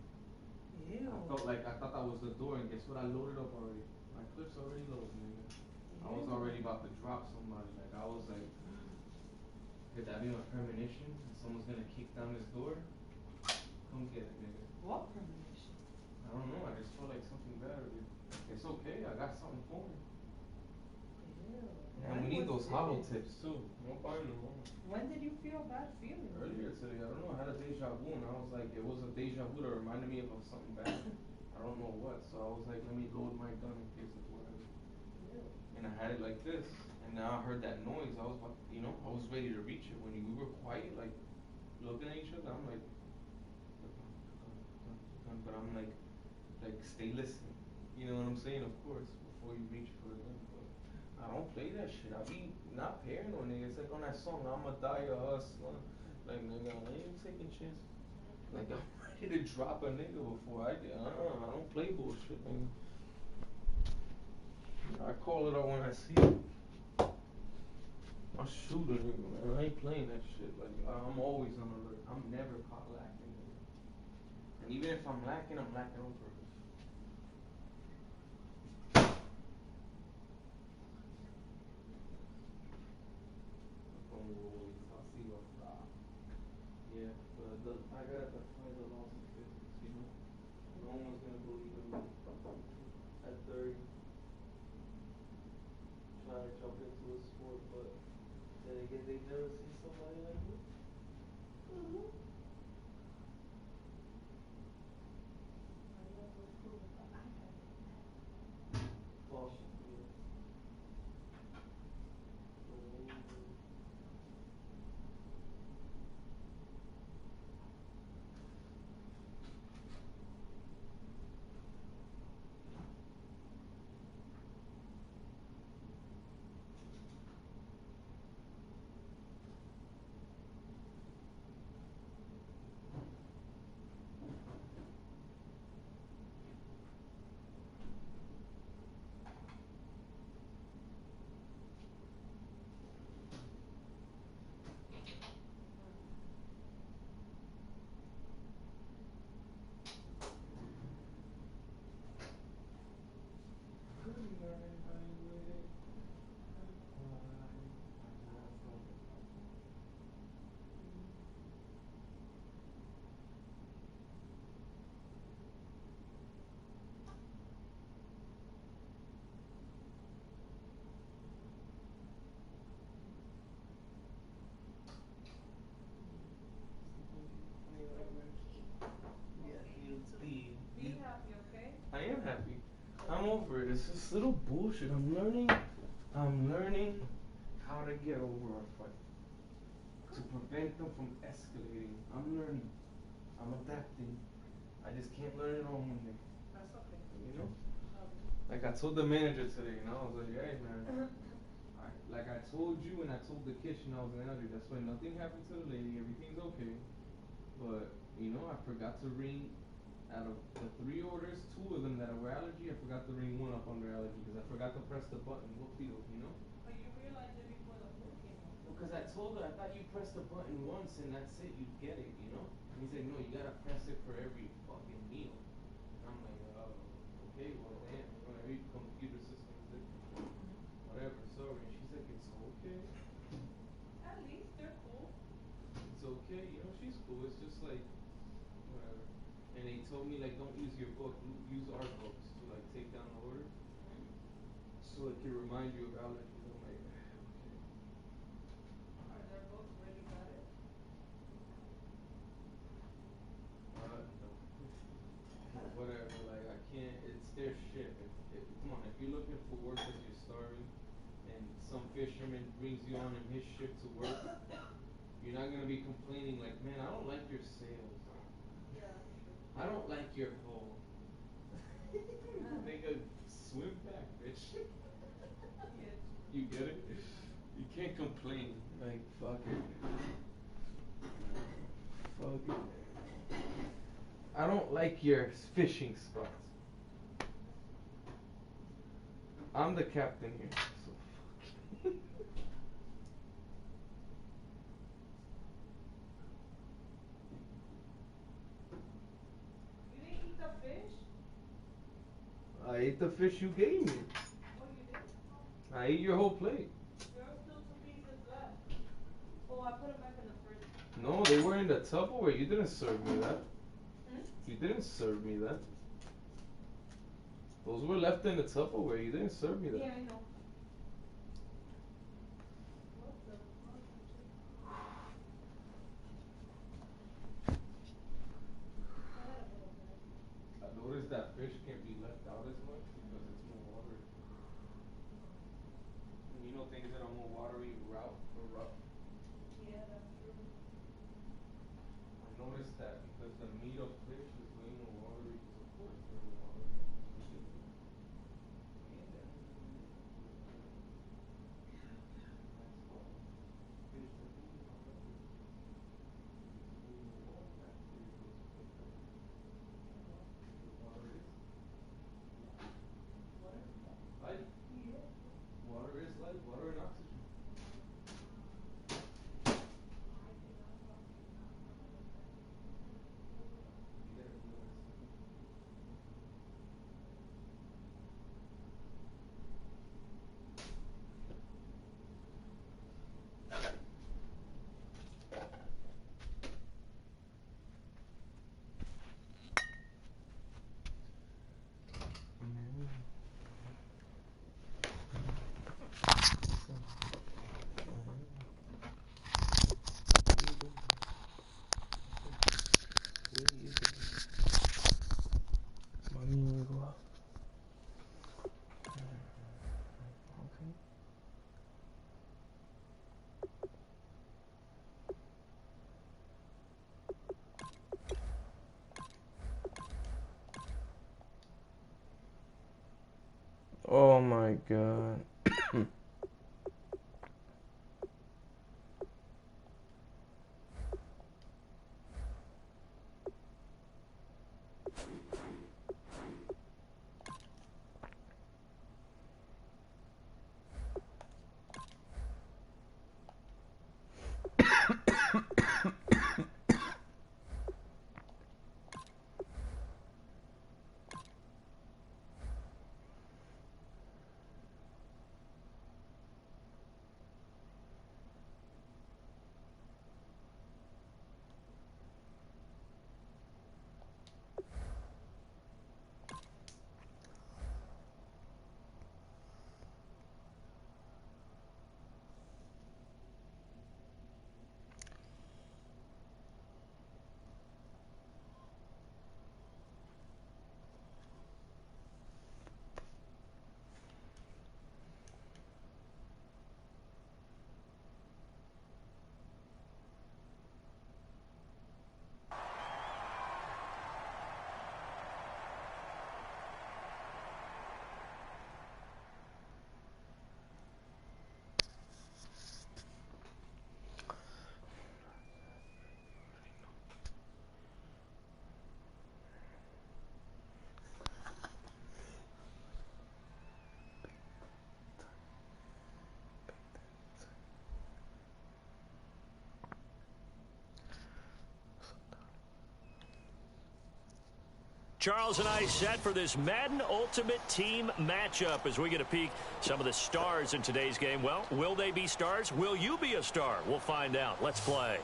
Ew. I felt like I thought that was the door, and guess what? I loaded up already. My clip's already loaded, nigga. I was already about to drop somebody. Like, I was like, could that be my premonition? And someone's gonna kick down this door? Come get it, nigga. What premonition? I don't know. I just felt like something better, dude. It's okay. I got something for you. Ew. And we need those hollow tips too. Don't buy no more. When did you feel bad feeling? Earlier today, I don't know. I had a deja vu, and I was like, it was a deja vu that reminded me of something bad. I don't know what. So I was like, let me load my gun in case of whatever. Ew. And I had it like this, and now I heard that noise. I was about, you know, I was ready to reach it when we were quiet, like looking at each other. I'm like, but I'm like stay listening. You know what I'm saying? Of course, before you reach for the gun. But I don't play that shit. I be not paranoid, nigga. It's like on that song, I'ma die a hustler. Like, nigga, I ain't taking chances. Like, I'm ready to drop a nigga before I did. I don't play bullshit, nigga. I call it out when I see it. I shoot a nigga, man. I ain't playing that shit. Like, I'm always on alert. I'm never caught lacking, nigga. And even if I'm lacking on purpose. I'll see you off. Yeah, but I gotta defy the laws of physics, you know? No one's gonna believe in me at 30. Trying to jump into a sport, but then again, they never see somebody like me. Mhm. I love those tools, but I got it. Caution, yeah. It's just little bullshit. I'm learning how to get over a fight. To prevent them from escalating. I'm learning. I'm adapting. I just can't learn it all one day. That's okay. You know? Like I told the manager today, you know, I was like, hey man. Like I told you and I told the kitchen I was an allergy, that's why nothing happened to the lady, everything's okay. But, you know, I forgot to ring, out of the 3 orders, 2 of them that were allergy, I forgot to ring 1 up under allergy because I forgot to press the button, whoopsie, you know? But you realized it before the food came out. Because I told her, I thought you pressed the button once and that's it, you'd get it, you know? And he said, no, you gotta press it for every fucking meal. And I'm like, okay, well damn, you know, every computer system is different. Whatever, sorry. And she's like, it's okay. At least they're cool. It's okay, you know, she's cool. It's just like, whatever. And they told me, like, don't use your book, use our books to, like, take down the order. So it can remind you of allergies. I'm like, okay. Are their books really better? No. Whatever, like, I can't, it's their shit. Come on, if you're looking for work because you're starving, and some fisherman brings you on in his shift to work, you're not gonna be complaining like, man, I don't like your sails. Yeah, true. I don't like your hull. Nigga, swim back, bitch. Yeah, You get it? You can't complain. Like, fuck it. Fuck it. I don't like your fishing spots. I'm the captain here, so fuck. You didn't eat the fish? I ate the fish you gave me. Oh, you did? I ate your whole plate. There are still 2 pieces left. Oh, I put them back in the fridge. No, they were in the Tupperware. You didn't serve me that. Hmm? You didn't serve me that. Those were left in the Tupperware. You didn't serve me that. Yeah, I know. What the fuck? I had a little bit. I noticed that fish can't be left out as much because it's more watery. And you know things that are more watery, rough. Yeah, that's true. I noticed that because the meat of fish is way more watery because of course they're more watery. That's why. Fish that do not like it. It's way more water bacteria goes with them. The water is What is that? life. Yeah. Water is life, water and oxygen. You gotta be honest. Charles and I set for this Madden Ultimate Team matchup as we get a peek some of the stars in today's game. Well, will they be stars? Will you be a star? We'll find out. Let's play.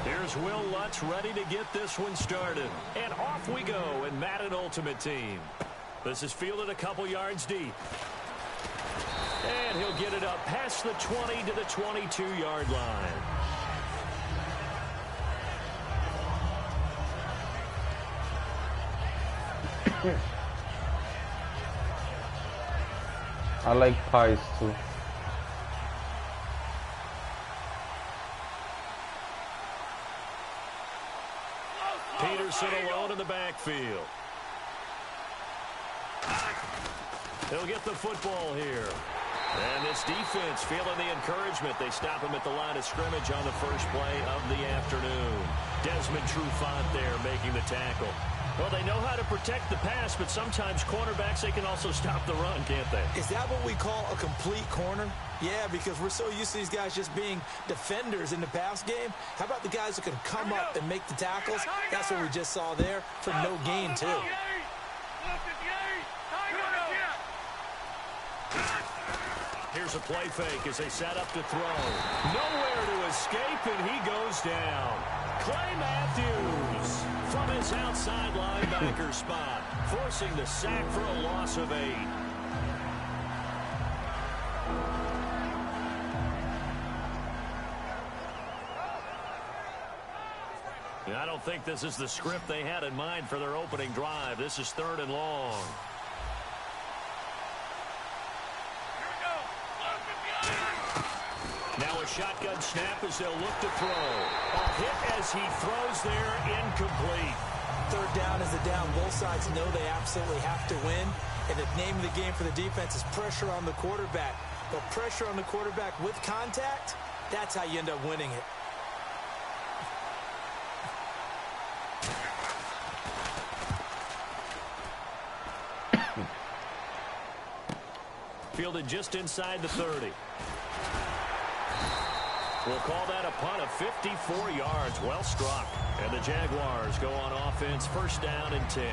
Here's Will Lutz ready to get this one started. And off we go in Madden Ultimate Team. This is fielded a couple yards deep. And he'll get it up past the 20 to the 22-yard line. I like pies too. Peterson alone in the backfield. He'll get the football here. And this defense feeling the encouragement. They stop him at the line of scrimmage on the first play of the afternoon. Desmond Trufant there making the tackle. Well, they know how to protect the pass, but sometimes cornerbacks, they can also stop the run, can't they? Is that what we call a complete corner? Yeah, because we're so used to these guys just being defenders in the pass game. How about the guys who can come up and make the tackles? That's what we just saw there for no gain, too. Here's a play fake as they set up to throw. Nowhere to escape, and he goes down. Clay Matthews from his outside linebacker spot, forcing the sack for a loss of 8. I don't think this is the script they had in mind for their opening drive. This is 3rd and long. Now a shotgun snap as they'll look to throw. A hit as he throws there, incomplete. 3rd down is the down. Both sides know they absolutely have to win. And the name of the game for the defense is pressure on the quarterback. But pressure on the quarterback with contact, that's how you end up winning it. Fielded just inside the 30. We'll call that a punt of 54 yards. Well struck. And the Jaguars go on offense, 1st down and 10.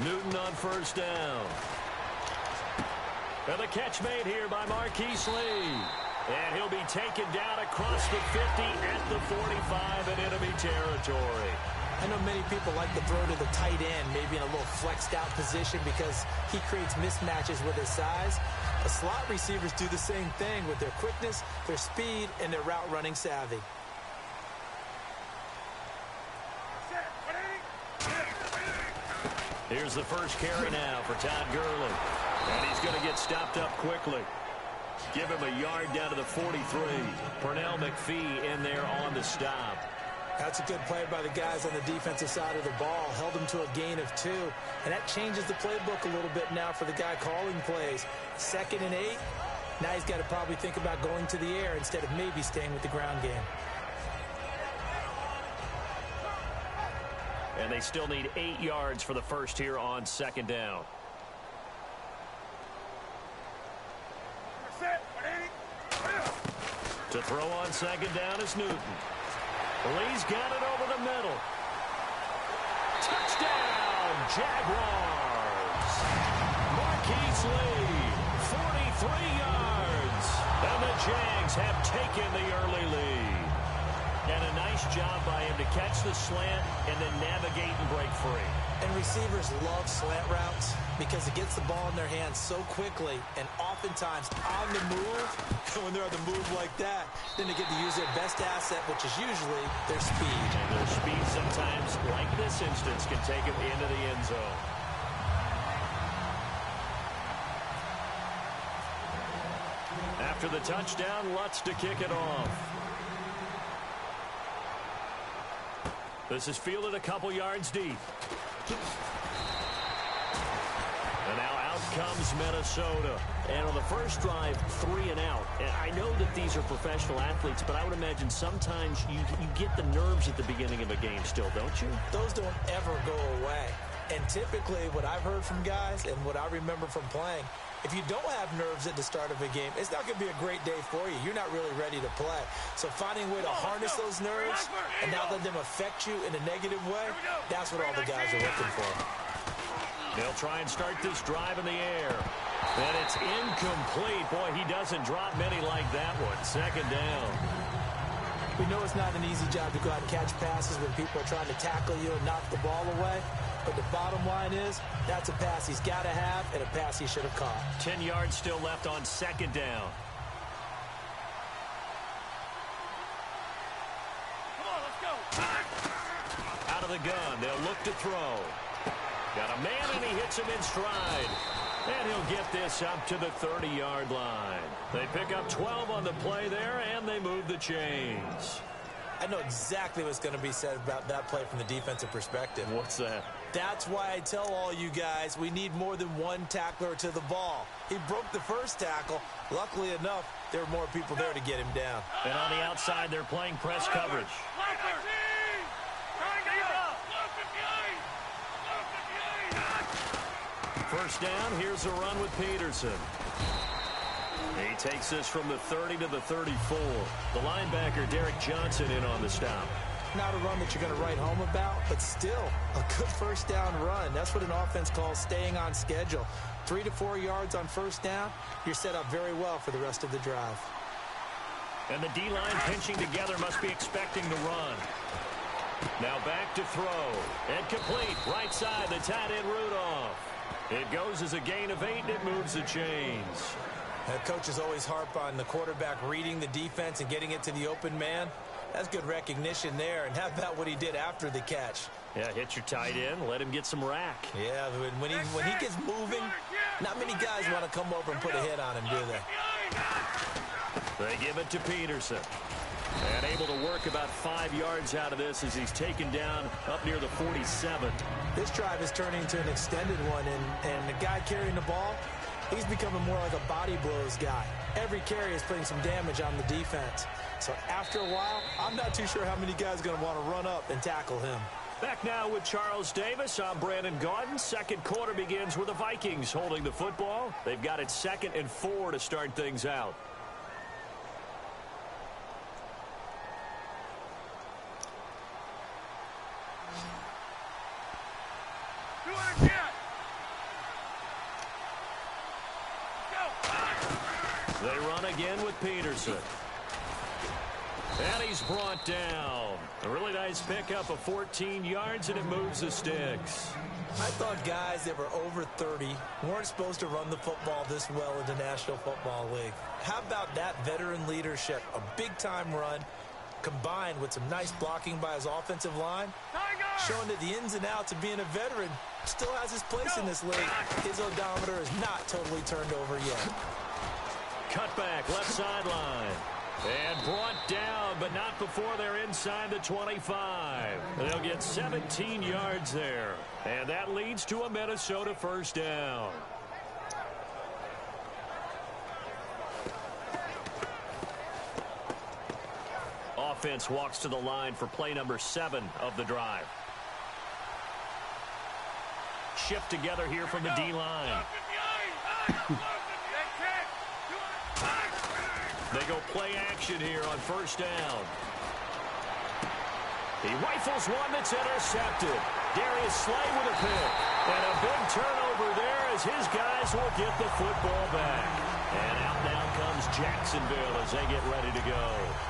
Newton on 1st down. And the catch made here by Marquise Lee. And he'll be taken down across the 50 at the 45 in enemy territory. I know many people like to throw to the tight end, maybe in a little flexed out position because he creates mismatches with his size. The slot receivers do the same thing with their quickness, their speed, and their route running savvy. Here's the first carry now for Todd Gurley. And he's going to get stopped up quickly. Give him a yard down to the 43. Pernell McPhee in there on the stop. That's a good play by the guys on the defensive side of the ball. Held him to a gain of 2. And that changes the playbook a little bit now for the guy calling plays. 2nd and 8. Now he's got to probably think about going to the air instead of maybe staying with the ground game. And they still need 8 yards for the first here on 2nd down. To throw on 2nd down is Newton. Lee's got it over the middle. Touchdown, Jaguars. Marquise Lee, 43 yards. And the Jags have taken the early lead. And a nice job by him to catch the slant and then navigate and break free. And receivers love slant routes because it gets the ball in their hands so quickly and oftentimes on the move. And when they're on the move like that, then they get to use their best asset, which is usually their speed. And their speed sometimes, like this instance, can take them into the end zone. After the touchdown, Lutz to kick it off. This is fielded a couple yards deep. And now out comes Minnesota. And on the first drive, 3 and out. And I know that these are professional athletes, but I would imagine sometimes you get the nerves at the beginning of a game still, don't you? Those don't ever go away. And typically what I've heard from guys and what I remember from playing, if you don't have nerves at the start of a game, it's not going to be a great day for you. You're not really ready to play. So finding a way to harness those nerves and not let them affect you in a negative way, that's what all the guys are looking for. They'll try and start this drive in the air. And it's incomplete. Boy, he doesn't drop many like that one. Second down. We know it's not an easy job to go out and catch passes when people are trying to tackle you and knock the ball away. But the bottom line is, that's a pass he's got to have and a pass he should have caught. 10 yards still left on second down. Come on, let's go. Out of the gun, they'll look to throw. Got a man, and he hits him in stride. And he'll get this up to the 30-yard line. They pick up 12 on the play there, and they move the chains. I know exactly what's going to be said about that play from the defensive perspective. What's that? That's why I tell all you guys we need more than one tackler to the ball. He broke the first tackle. Luckily enough, there were more people there to get him down. And on the outside, they're playing press coverage. First down, here's a run with Peterson. He takes this from the 30 to the 34. The linebacker, Derek Johnson, in on the stop. Not a run that you're going to write home about, but still a good first down run. That's what an offense calls staying on schedule. 3 to 4 yards on first down, you're set up very well for the rest of the drive. And the D-line pinching together must be expecting to run. Now back to throw. And complete. Right side, the tight end Rudolph. It goes as a gain of 8, and it moves the chains. Coaches always harp on the quarterback reading the defense and getting it to the open man. That's good recognition there. And how about what he did after the catch? Yeah, hit your tight end, let him get some rack. Yeah, when he gets moving, not many guys want to come over and put a hit on him, do they? They give it to Peterson. And able to work about 5 yards out of this as he's taken down up near the 47. This drive is turning into an extended one, and the guy carrying the ball, he's becoming more like a body blows guy. Every carry is putting some damage on the defense. So after a while, I'm not too sure how many guys are going to want to run up and tackle him. Back now with Charles Davis. I'm Brandon Gaudin. Second quarter begins with the Vikings holding the football. They've got it 2nd and 4 to start things out. They run again with Peterson. And he's brought down. A really nice pickup of 14 yards, and it moves the sticks. I thought guys that were over 30 weren't supposed to run the football this well in the National Football League. How about that veteran leadership? A big-time run combined with some nice blocking by his offensive line, showing that the ins and outs of being a veteran still has his place in this league. His odometer is not totally turned over yet. Cutback, left sideline. And brought down, but not before they're inside the 25. They'll get 17 yards there. And that leads to a Minnesota first down. Offense walks to the line for play number 7 of the drive. Shift together here from the D-line. They go play action here on first down. He rifles one that's intercepted. Darius Slay with a pick. And a big turnover there as his guys will get the football back. And out now comes Jacksonville as they get ready to go.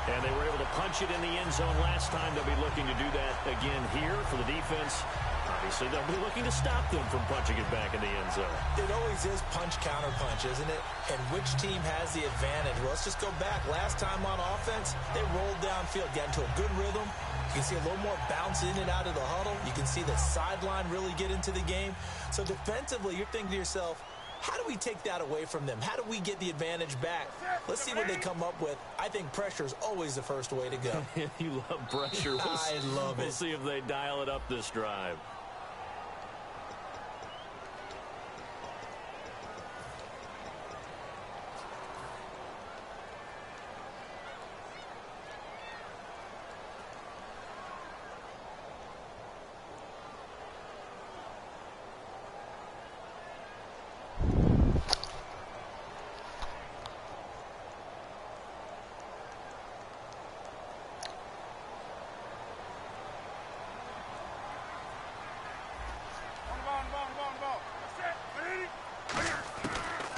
And they were able to punch it in the end zone last time. They'll be looking to do that again here for the defense. Obviously, they'll be looking to stop them from punching it back in the end zone. It always is punch-counter-punch, isn't it? And which team has the advantage? Well, let's just go back. Last time on offense, they rolled downfield, got into a good rhythm. You can see a little more bounce in and out of the huddle. You can see the sideline really get into the game. So defensively, you're thinking to yourself, How do we take that away from them? How do we get the advantage back? Let's see what they come up with. I think pressure is always the first way to go. You love pressure. I love it. We'll see if they dial it up this drive.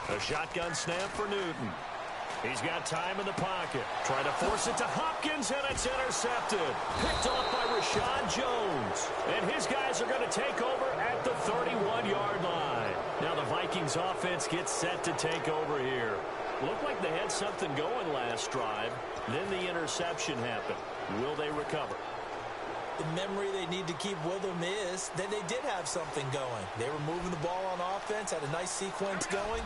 A shotgun snap for Newton. He's got time in the pocket. Trying to force it to Hopkins, and it's intercepted. Picked off by Rashad Jones. And his guys are going to take over at the 31-yard line. Now the Vikings offense gets set to take over here. Looked like they had something going last drive. Then the interception happened. Will they recover? The memory they need to keep with them is that they did have something going. They were moving the ball on offense, had a nice sequence going.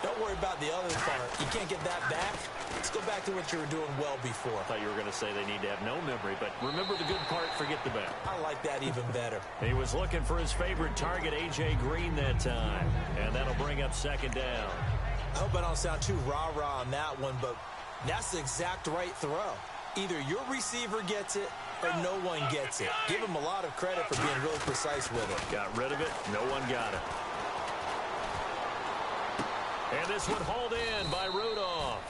Don't worry about the other part. You can't get that back. Let's go back to what you were doing well before. I thought you were going to say they need to have no memory, but remember the good part, forget the bad. I like that even better. He was looking for his favorite target, A.J. Green, that time. And that'll bring up second down. I hope I don't sound too rah-rah on that one, but that's the exact right throw. Either your receiver gets it or no one gets it. Give him a lot of credit for being really precise with it. Got rid of it. No one got it. And this one hauled in by Rudolph.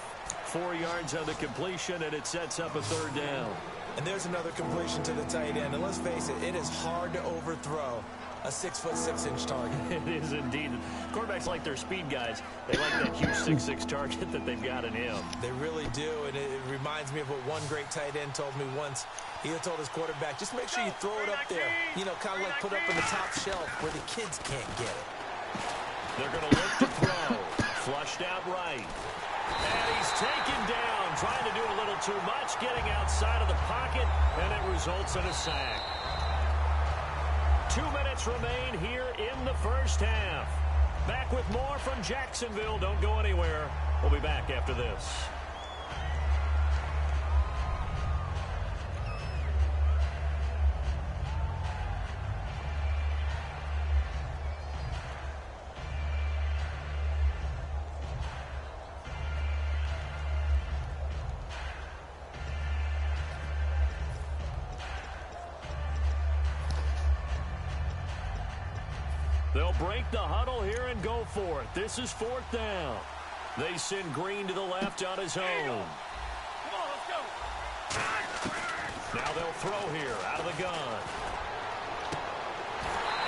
4 yards on the completion, and it sets up a third down. And there's another completion to the tight end. And let's face it, it is hard to overthrow a 6'6" target. It is indeed. Quarterbacks like their speed guys. They like that huge 6'6" target that they've got in him. They really do, and it reminds me of what one great tight end told me once. He told his quarterback, just make sure you throw it up there. You know, kind of like put it up in the top shelf where the kids can't get it. They're going to look to throw. Flushed out right. And he's taken down, trying to do a little too much, getting outside of the pocket, and it results in a sack. 2 minutes remain here in the first half. Back with more from Jacksonville. Don't go anywhere. We'll be back after this. They'll break the huddle here and go for it. This is fourth down. They send Green to the left on his own. Come on, let's go. Now they'll throw here out of the gun.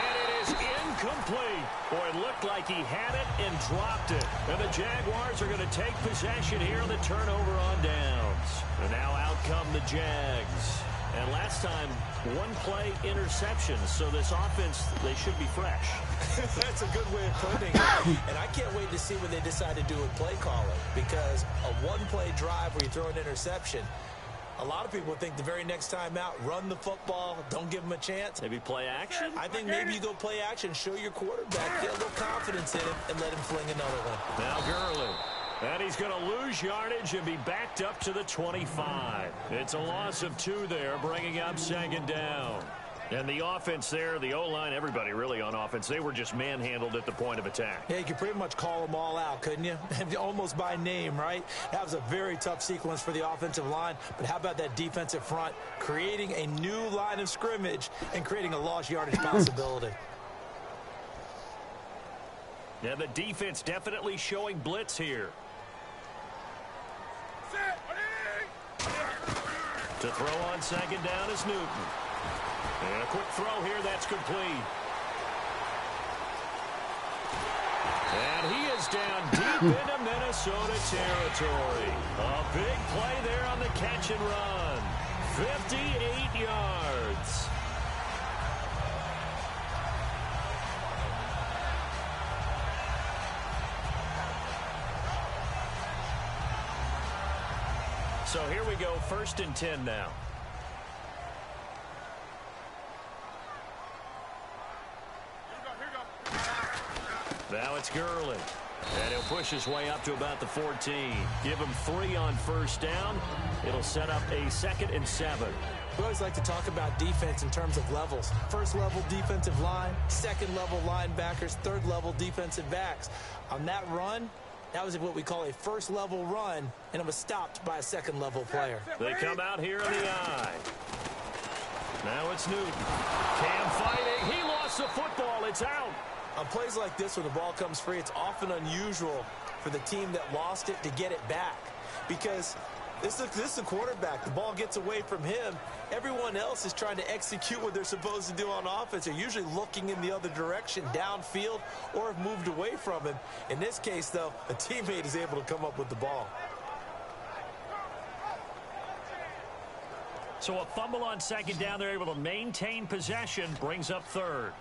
And it is incomplete. Boy, it looked like he had it and dropped it. And the Jaguars are going to take possession here on the turnover on downs. And now out come the Jags. And last time, one play interception. So this offense, they should be fresh. That's a good way of putting it. And I can't wait to see what they decide to do with play calling. Because a one-play drive where you throw an interception, a lot of people think the very next time out, run the football, don't give them a chance. Maybe play action? I think maybe you go play action, show your quarterback, get a little confidence in him, and let him fling another one. Now Gurley. And he's going to lose yardage and be backed up to the 25. It's a loss of 2 there, bringing up second down. And the offense there, the O-line, everybody really on offense, they were just manhandled at the point of attack. Yeah, you could pretty much call them all out, couldn't you? Almost by name, right? That was a very tough sequence for the offensive line. But how about that defensive front, creating a new line of scrimmage and creating a lost yardage possibility? Yeah, the defense definitely showing blitz here. To throw on second down is Newton. And a quick throw here, that's complete. And he is down deep into Minnesota territory. A big play there on the catch and run. 58 yards. So here we go, 1st and 10 now. Now it's Gurley. And he'll push his way up to about the 14. Give him 3 on first down. It'll set up a 2nd and 7. We always like to talk about defense in terms of levels. First level defensive line, second level linebackers, third level defensive backs. On that run, that was what we call a first level run, and it was stopped by a second level player. They come out here in the eye. Now it's Newton. Cam fighting. He lost the football. It's out. On plays like this, when the ball comes free, it's often unusual for the team that lost it to get it back. Because this is a quarterback. The ball gets away from him. Everyone else is trying to execute what they're supposed to do on offense. They're usually looking in the other direction, downfield, or have moved away from him. In this case, though, a teammate is able to come up with the ball. So a fumble on second down. They're able to maintain possession. Brings up third.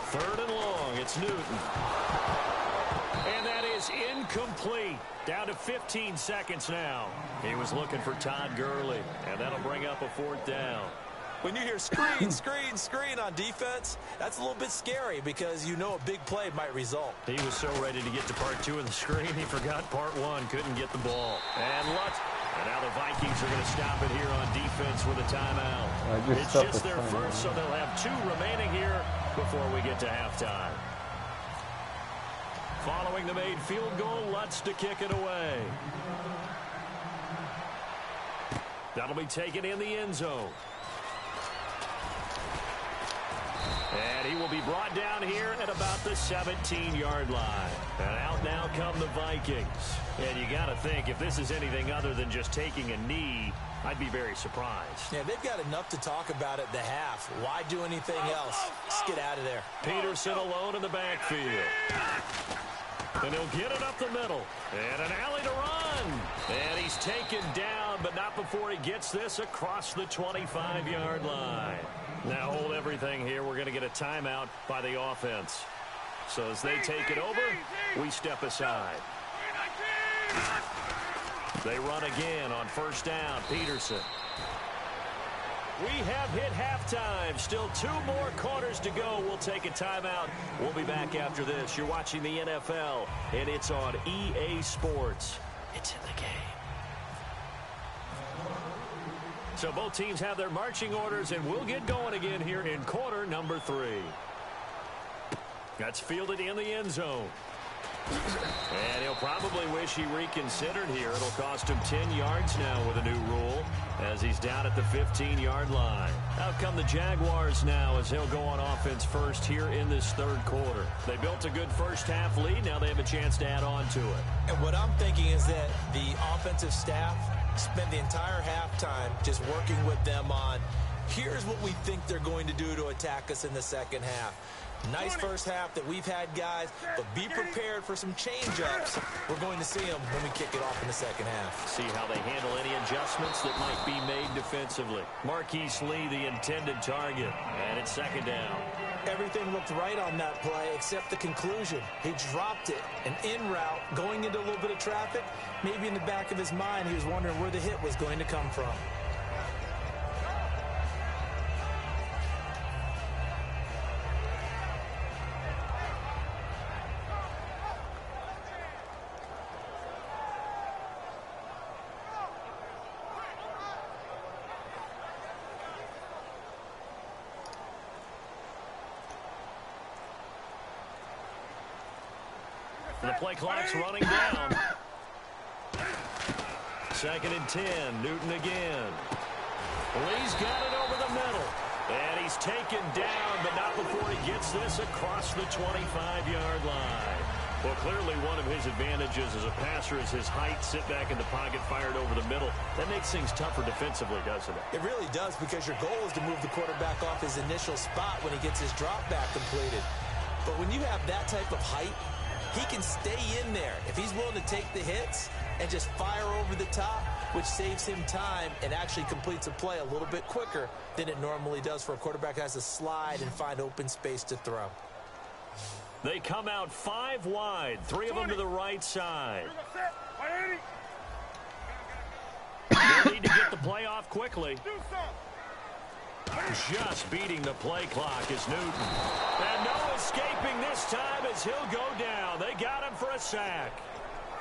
Third and long. It's Newton. And that is incomplete. Down to 15 seconds now. He was looking for Todd Gurley. And that'll bring up a 4th down. When you hear screen, screen, screen on defense, that's a little bit scary because you know a big play might result. He was so ready to get to part 2 of the screen, he forgot part 1. Couldn't get the ball. And Lutz. And now the Vikings are going to stop it here on defense with a timeout. It's just their first, so they'll have 2 remaining here before we get to halftime. Following the made field goal, Lutz to kick it away. That'll be taken in the end zone. And he will be brought down here at about the 17-yard line. And out now come the Vikings. And you got to think, if this is anything other than just taking a knee, I'd be very surprised. Yeah, they've got enough to talk about at the half. Why do anything else? Just get out of there. Peterson alone in the backfield. And he'll get it up the middle. And an alley to run. And he's taken down, but not before he gets this across the 25-yard line. Now hold everything here. We're going to get a timeout by the offense. So as they take it over, we step aside. They run again on first down. Peterson. We have hit halftime. Still 2 more quarters to go. We'll take a timeout. We'll be back after this. You're watching the NFL, and it's on EA Sports. It's in the game. So both teams have their marching orders, and we'll get going again here in quarter number 3. That's fielded in the end zone. And he'll probably wish he reconsidered here. It'll cost him 10 yards now with a new rule as he's down at the 15-yard line. Out come the Jaguars now as they'll go on offense first here in this third quarter. They built a good first-half lead. Now they have a chance to add on to it. And what I'm thinking is that the offensive staff spend the entire halftime just working with them on, here's what we think they're going to do to attack us in the second half. Nice first half that we've had, guys, but be prepared for some change-ups. We're going to see them when we kick it off in the second half. See how they handle any adjustments that might be made defensively. Marquise Lee, the intended target, and it's second down. Everything looked right on that play except the conclusion. He dropped it, an in route, going into a little bit of traffic. Maybe in the back of his mind, he was wondering where the hit was going to come from. The play clock's running down. 2nd and 10. Newton again. Lee's got it over the middle. And he's taken down, but not before he gets this across the 25-yard line. Well, clearly one of his advantages as a passer is his height. Sit back in the pocket, fired over the middle. That makes things tougher defensively, doesn't it? It really does, because your goal is to move the quarterback off his initial spot when he gets his drop back completed. But when you have that type of height, he can stay in there if he's willing to take the hits and just fire over the top, which saves him time and actually completes a play a little bit quicker than it normally does for a quarterback that has to slide and find open space to throw. They come out 5 wide, 3 of them to the right side. They need to get the play off quickly. Just beating the play clock is Newton. And no escaping this time as he'll go down. They got him for a sack.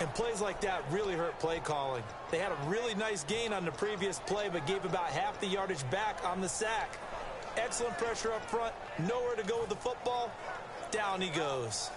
And plays like that really hurt play calling. They had a really nice gain on the previous play, but gave about half the yardage back on the sack. Excellent pressure up front. Nowhere to go with the football. Down he goes.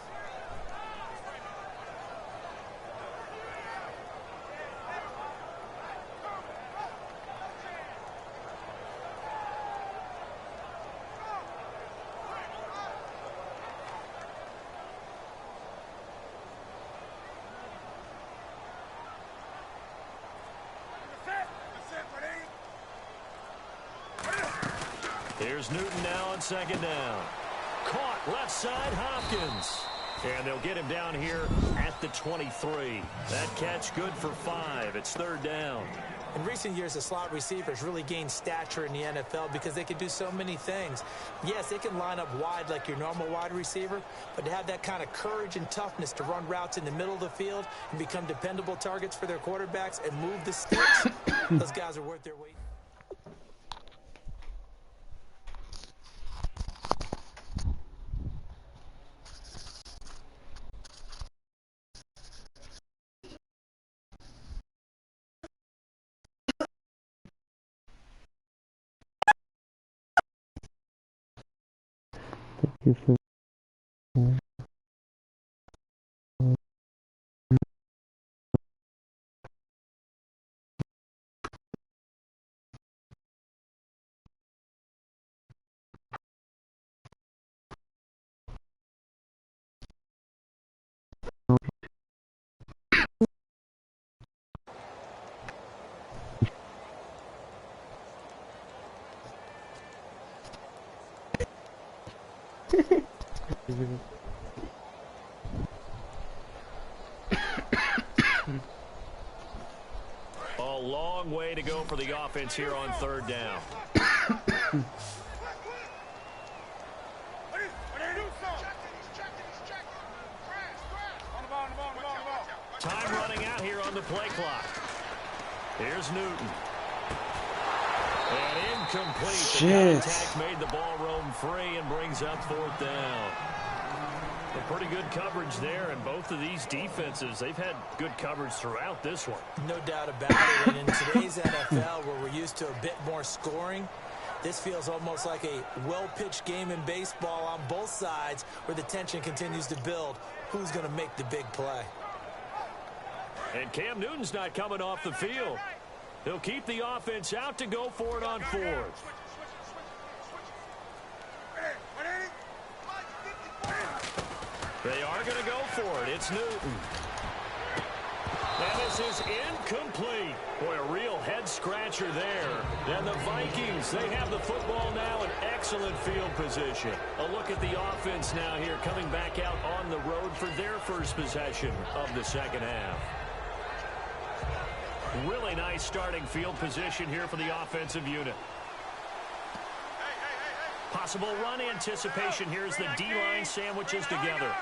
Here's Newton now on second down. Caught left side, Hopkins. And they'll get him down here at the 23. That catch good for 5. It's third down. In recent years, the slot receivers really gained stature in the NFL because they can do so many things. Yes, they can line up wide like your normal wide receiver, but to have that kind of courage and toughness to run routes in the middle of the field and become dependable targets for their quarterbacks and move the sticks, those guys are worth their weight. Thank you for A long way to go for the offense here on third down. Time running out here on the play clock. Here's Newton. And incomplete. Shit. The contact made the ball roam free and brings up fourth down. A pretty good coverage there, and both of these defenses, they've had good coverage throughout this one. No doubt about it. And in today's NFL, where we're used to a bit more scoring, this feels almost like a well-pitched game in baseball on both sides where the tension continues to build. Who's going to make the big play? And Cam Newton's not coming off the field. He'll keep the offense out to go for it on fourth. They are going to go for it. It's Newton. And this is incomplete. Boy, a real head-scratcher there. And the Vikings, they have the football now in excellent field position. A look at the offense now here, coming back out on the road for their first possession of the second half. Really nice starting field position here for the offensive unit. Possible run anticipation here as the D-line sandwiches together.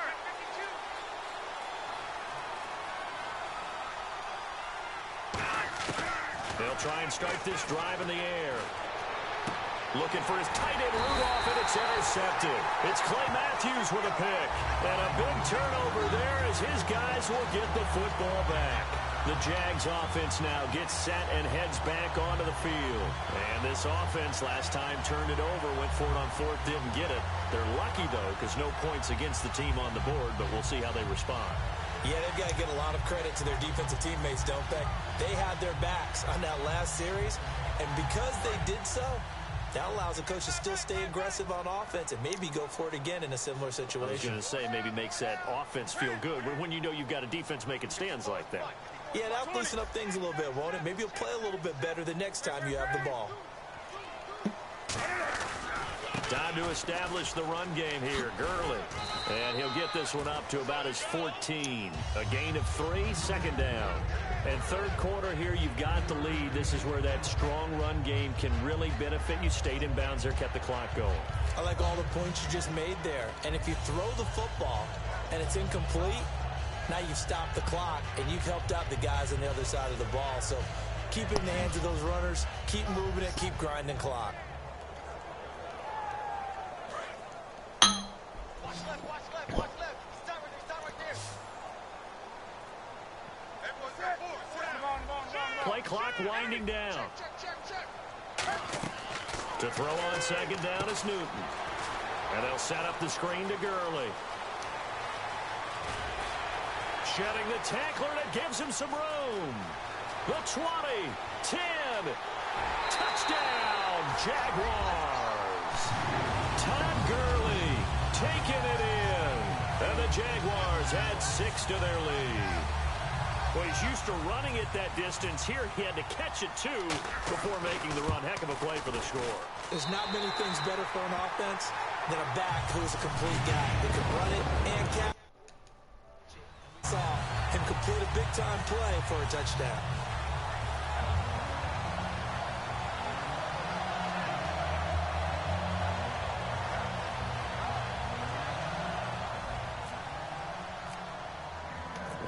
They'll try and start this drive in the air. Looking for his tight end Rudolph, and it's intercepted. It's Clay Matthews with a pick. And a big turnover there as his guys will get the football back. The Jags offense now gets set and heads back onto the field. And this offense last time turned it over, went for it on fourth, didn't get it. They're lucky, though, because no points against the team on the board, but we'll see how they respond. Yeah, they've got to get a lot of credit to their defensive teammates, don't they? They had their backs on that last series, and because they did so, that allows the coach to still stay aggressive on offense and maybe go for it again in a similar situation. I was going to say maybe makes that offense feel good when you know you've got a defense making stands like that. Yeah, that'll loosen up things a little bit, won't it? Maybe you'll play a little bit better the next time you have the ball. Time to establish the run game here. Gurley. And he'll get this one up to about his 14. A gain of 3, second down. And third quarter here, you've got the lead. This is where that strong run game can really benefit you. Stayed in bounds there, kept the clock going. I like all the points you just made there. And if you throw the football and it's incomplete, now you've stopped the clock and you've helped out the guys on the other side of the ball. So keep it in the hands of those runners, keep moving it, keep grinding clock. play clock winding down. To throw on second down is Newton. And they'll set up the screen to Gurley. Shedding the tackler, and it gives him some room. The 20, 10, touchdown, Jaguars. Todd Gurley taking it in. And the Jaguars add 6 to their lead. Well, he's used to running it that distance. Here he had to catch it, too, before making the run. Heck of a play for the score. There's not many things better for an offense than a back who's a complete guy. They can run it and catch. Saw him complete a big-time play for a touchdown.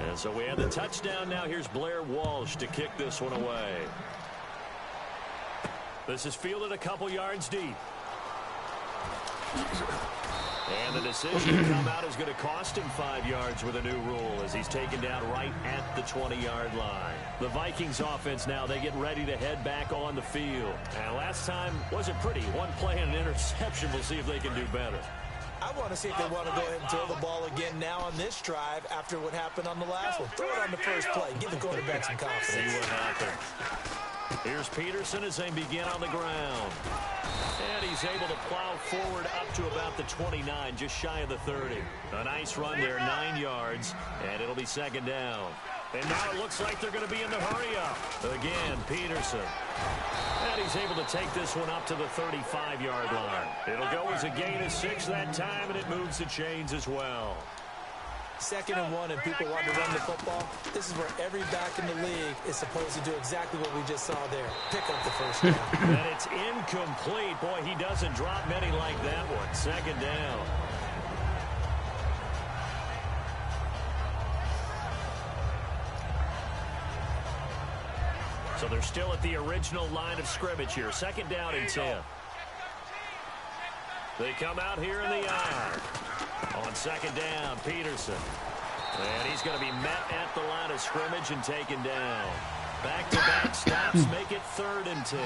And so we have the touchdown. Now here's Blair Walsh to kick this one away. This is fielded a couple yards deep. And the decision to come out is going to cost him 5 yards with a new rule as he's taken down right at the 20-yard line. The Vikings offense now, they get ready to head back on the field. And last time wasn't pretty. One play and an interception. We'll see if they can do better. I want to see if they want to go ahead and throw the ball again now on this drive after what happened on the last one. Throw it on the first play. Give the quarterback some confidence. See what happens. Here's Peterson as they begin on the ground. And he's able to plow forward up to about the 29, just shy of the 30. A nice run there, 9 yards, and it'll be second down. And now it looks like they're going to be in the hurry-up. Again, Peterson. And he's able to take this one up to the 35-yard line. It'll go as a gain of 6 that time, and it moves the chains as well. 2nd and 1, and people want to run the football. This is where every back in the league is supposed to do exactly what we just saw there. Pick up the first down. And it's incomplete. Boy, he doesn't drop many like that one. Second down. So they're still at the original line of scrimmage here. Second down and 10. They come out here in the I. On second down, Peterson. And he's going to be met at the line of scrimmage and taken down. Back-to-back stops make it 3rd and 10.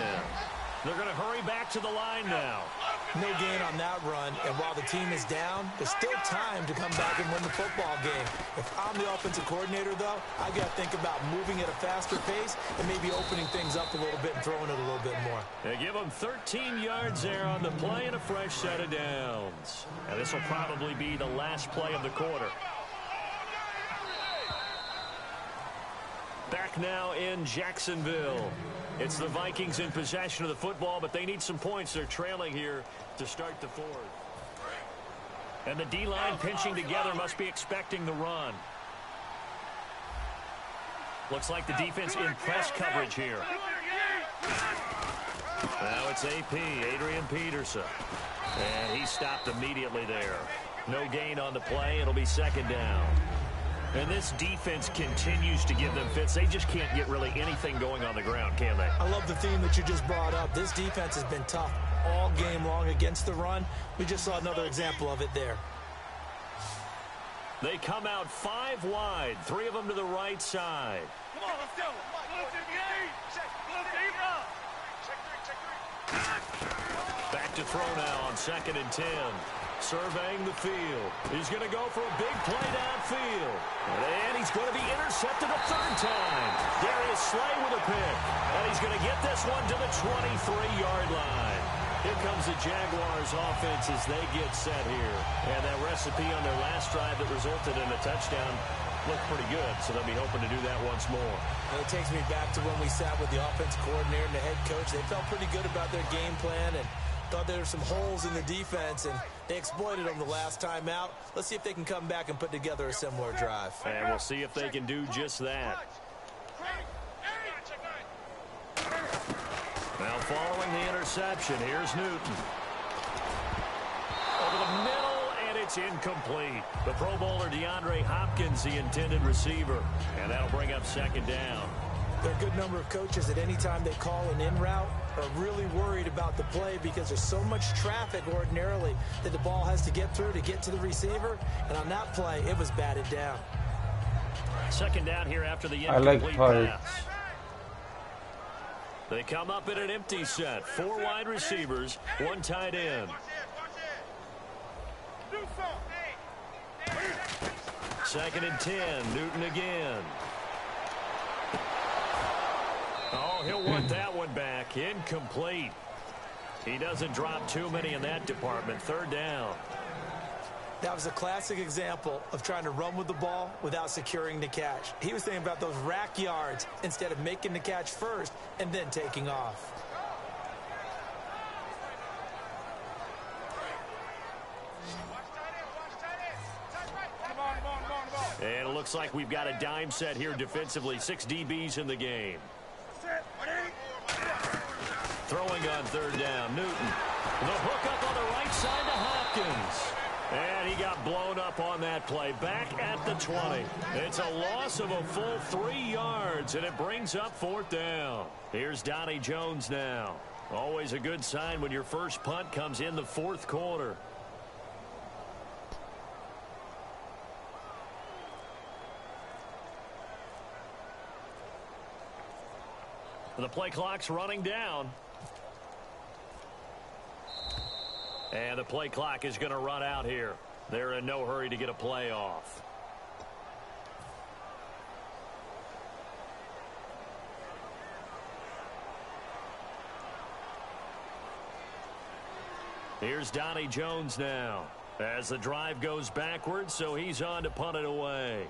They're going to hurry back to the line now. No gain on that run, and while the team is down, there's still time to come back and win the football game. If I'm the offensive coordinator, though, I got to think about moving at a faster pace and maybe opening things up a little bit and throwing it a little bit more. They give them 13 yards there on the play and a fresh set of downs. And this will probably be the last play of the quarter. Back now in Jacksonville. It's the Vikings in possession of the football, but they need some points. They're trailing here to start the 4th. And the D-line pinching together must be expecting the run. Looks like the defense in press coverage here. Now it's AP, Adrian Peterson. And he stopped immediately there. No gain on the play. It'll be second down. And this defense continues to give them fits. They just can't get really anything going on the ground, can they? I love the theme that you just brought up. This defense has been tough all game long against the run. We just saw another example of it there. They come out 5 wide, 3 of them to the right side. Come on, let's go. Back to throw now on second and 10. Surveying the field. He's going to go for a big play downfield. And he's going to be intercepted a 3rd time. Darius Slay with a pick. And he's going to get this one to the 23-yard line. Here comes the Jaguars offense as they get set here. And that recipe on their last drive that resulted in a touchdown looked pretty good, so they'll be hoping to do that once more. And it takes me back to when we sat with the offensive coordinator and the head coach. They felt pretty good about their game plan and thought there were some holes in the defense, and they exploited them the last time out. Let's see if they can come back and put together a similar drive. And we'll see if they can do just that. Now following the interception, here's Newton. Over the middle, and it's incomplete. The Pro Bowler DeAndre Hopkins, the intended receiver. And that'll bring up second down. There are a good number of coaches at any time they call an in route are really worried about the play because there's so much traffic ordinarily that the ball has to get through to get to the receiver. And on that play, it was batted down. Second down here after the incomplete pass. They come up in an empty set. 4 wide receivers, 1 tight end. Second and 10. Newton again. Oh, he'll want that one back. Incomplete. He doesn't drop too many in that department. 3rd down. That was a classic example of trying to run with the ball without securing the catch. He was thinking about those rack yards instead of making the catch first and then taking off. And it looks like we've got a dime set here defensively. 6 DBs in the game. Throwing on 3rd down. Newton. The hook up on the right side to Hopkins. And he got blown up on that play. Back at the 20. It's a loss of a full 3 yards, and it brings up 4th down. Here's Donnie Jones now. Always a good sign when your first punt comes in the 4th quarter. The play clock's running down. And the play clock is going to run out here. They're in no hurry to get a play off. Here's Donnie Jones now. As the drive goes backwards, so he's on to punt it away.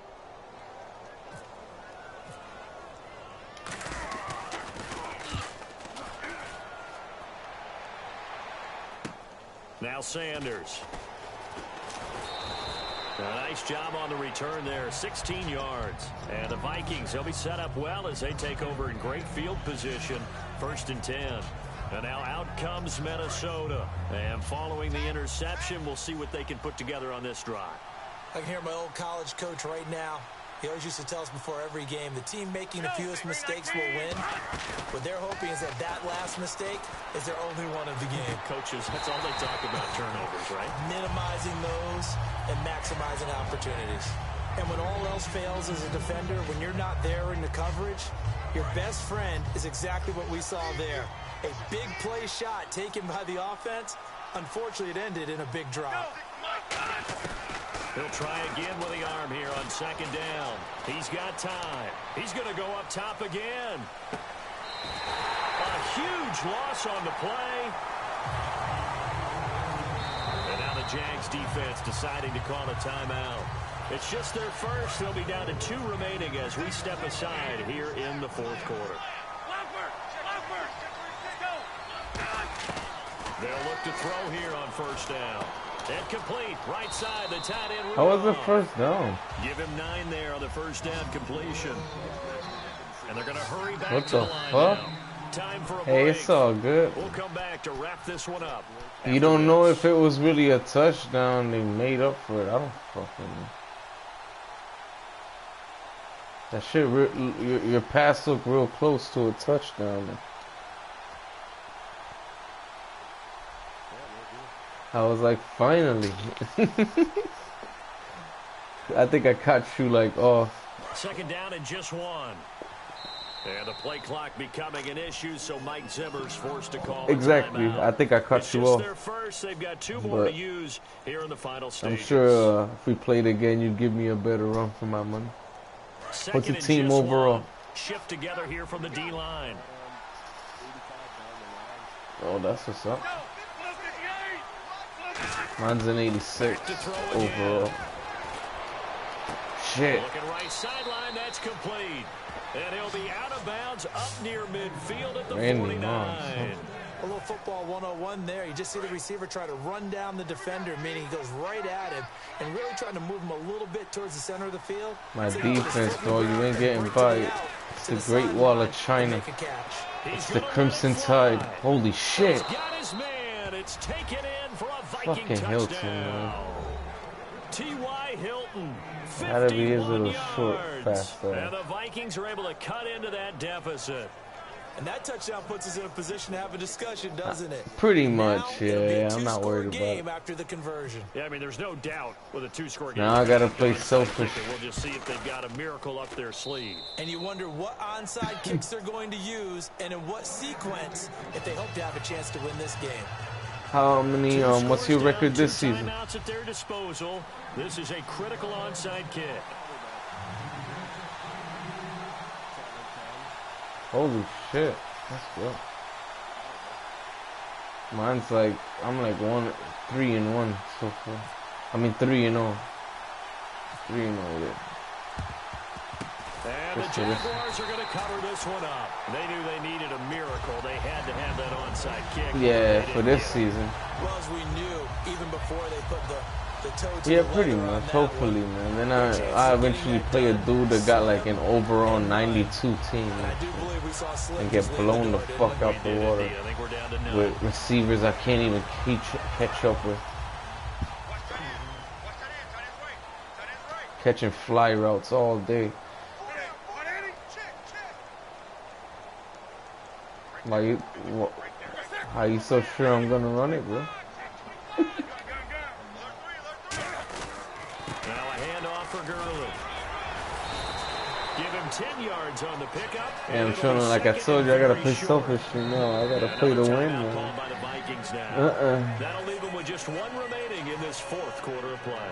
Now Sanders. A nice job on the return there. 16 yards. And the Vikings, they'll be set up well as they take over in great field position. 1st and 10. And now out comes Minnesota. And following the interception, we'll see what they can put together on this drive. I can hear my old college coach right now. He always used to tell us before every game, the team making the fewest mistakes will win. What they're hoping is that that last mistake is their only one of the game. Coaches, that's all they talk about, turnovers, right? Minimizing those and maximizing opportunities. And when all else fails as a defender, when you're not there in the coverage, your best friend is exactly what we saw there. A big play shot taken by the offense. Unfortunately, it ended in a big drop. He'll try again with the arm here on 2nd down. He's got time. He's going to go up top again. A huge loss on the play. And now the Jags defense deciding to call a timeout. It's just their first. They'll be down to 2 remaining as we step aside here in the 4th quarter. They'll look to throw here on 1st down. Incomplete. Right side, the tight end. How was the 1st down? Give him 9 there on the 1st down completion. And they're going to hurry back what to the the line fuck? now. Time for a Hey, break. it's all good. We'll come back to wrap this one up. You don't know if it was really a touchdown. They made up for it. I don't fucking know. That shit, your pass looked real close to a touchdown. I was like, finally. I think I caught you like off. 2nd down and just 1. And the play clock becoming an issue, so Mike Zimmer's forced to call Exactly. a timeout. I think I cut you off. Their first. They've got 2 more to use here in the final stages. I'm sure if we played again, you'd give me a better run for my money. What's the team overall? Shift together here from the D-line. Oh, that's what's up. Mine's an 86 overall. Shit. Looking right sideline, that's complete. And he'll be out of bounds up near midfield at the 49. A little football 101 there. You just see the receiver try to run down the defender, meaning he goes right at him and really trying to move him a little bit towards the center of the field. My defense, though, you ain't getting by. It's the Great Wall of China. It's the Crimson Tide. Holy shit. It's taken in for a Viking fucking touchdown. Hilton, man. T.Y. Hilton, Gotta be his 51 little short, yards. fast And the Vikings are able to cut into that deficit. And that touchdown puts us in a position to have a discussion, doesn't it? Pretty Now, much, it'll be a yeah. I'm not two-score worried about game it. after the conversion. Yeah, I mean, there's no doubt with a two-score game. Now I gotta play onside selfish. kick, and we'll just see if they've got a miracle up their sleeve. And you wonder what onside kicks they're going to use and in what sequence if they hope to have a chance to win this game. How many? Two What's your scores record down, this two season? timeouts at their disposal. This is a critical onside kick. Holy shit, that's good. Mine's like I'm like 3-1 so far. I mean 3-0. 3-0 with it. And the Jaguars are going to cover this one up. They knew they needed a miracle. They had to have that onside kick. Yeah, for this season. Well, as we knew, even before they put the toe to Yeah, the pretty leather on much. that Hopefully, one. man. Then I eventually play a dude that got like an overall 92 team And I do believe we saw Slick and get just leave blown the door, didn't fuck we? out the water I think we're down to 9. with receivers I can't even catch up with. Catching fly routes all day. Why you? How you so sure I'm gonna run it, bro? Now a handoff for Gurley. Give him 10 yards on the pickup. Yeah, I'm showing like I told you, I gotta play selfish. You know, I gotta play to win, Timeout man. called by the Vikings now. Uh-uh. That'll leave them with just one remaining in this fourth quarter of play.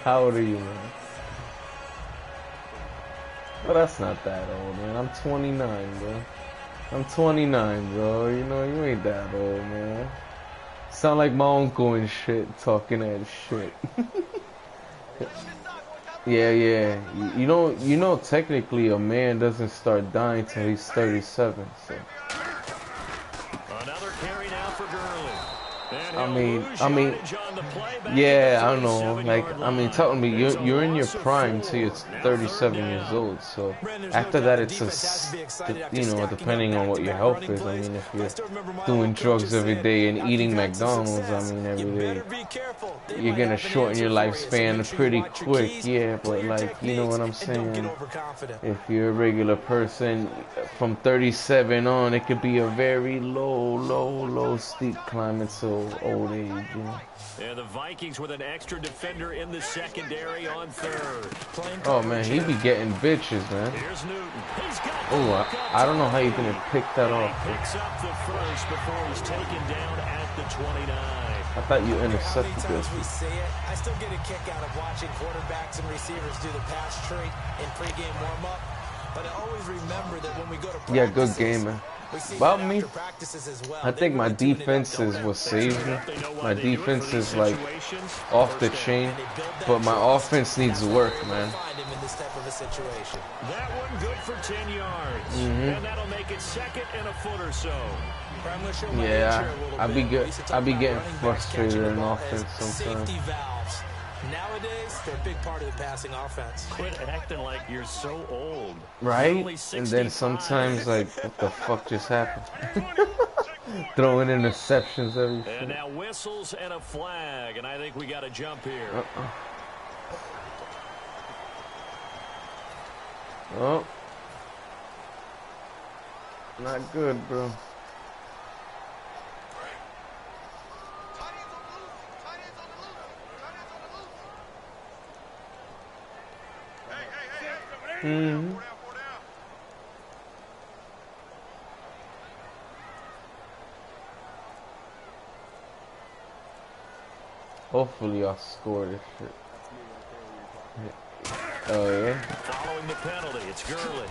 How old are you, man? Well, that's not that old, man. I'm 29, bro. I'm 29, bro. You know, you ain't that old, man. Sound like my uncle and shit, talking that shit. Yeah. You know, technically a man doesn't start dying till he's 37, so. Another carry now for Gurley. And I he'll mean, lose yardage on the play back yeah, at I the know. 37-yard Like, I mean, line. tell me, It's a you're in your loss of prime 4. till you're Now 37 third years down. old. So Brandon, there's no after doubt that, the it's defense has to be excited after you know, stacking depending up on what your back-to-back health running is. I plays. mean, if I you're still remember my doing old drugs coaches every saying, day and after eating you've had some McDonald's, I success, mean, you every day, better be careful. They you're might gonna have an shorten your answer for you. So lifespan make sure you pretty watch your quick. keys, Yeah, play but your like, you know what I'm techniques, and don't get saying? overconfident. If you're a regular person, from 37 on, it could be a very low steep climb until old age. You know? And the Vikings with an extra defender in the secondary on third. Oh man, he be getting bitches, man. Here's Newton. He's got the Oh, look up I don't know top. how you didn't pick that off. He picks up the first before he's taken down at the 29. I thought you How many intercepted times this. we say it, I still get a kick out of watching quarterbacks and receivers do the pass tree in pregame warm-up. But I always remember that when we go to practices, Yeah, good game, man. we see About that me, after practices as well. I They think my really tune it up, defense don't is they? what saves me. They know why My they do it for defense these is like situations. off the First chain, down. And they build that but my trust. offense needs That's why work, we're able to man. find him in this type of a situation. That one good for 10 yards. Mm-hmm. And that'll make it second and a foot or so. But I'm gonna show my age Yeah, here a little I be bit. good. We used to talk I be about getting running backs frustrated catching the in ball offense as sometimes. Safety valves. Nowadays, they're a big part of the passing offense. Quit acting like you're so old. Right? You're only And then 65. sometimes, like, what the fuck just happened? Throwing interceptions every And shit. now whistles and a flag, and I think we got to jump here. Oh. Not good, bro. Mm-hmm. Hopefully I'll score this shit. Oh yeah? Following the penalty, it's Gurley.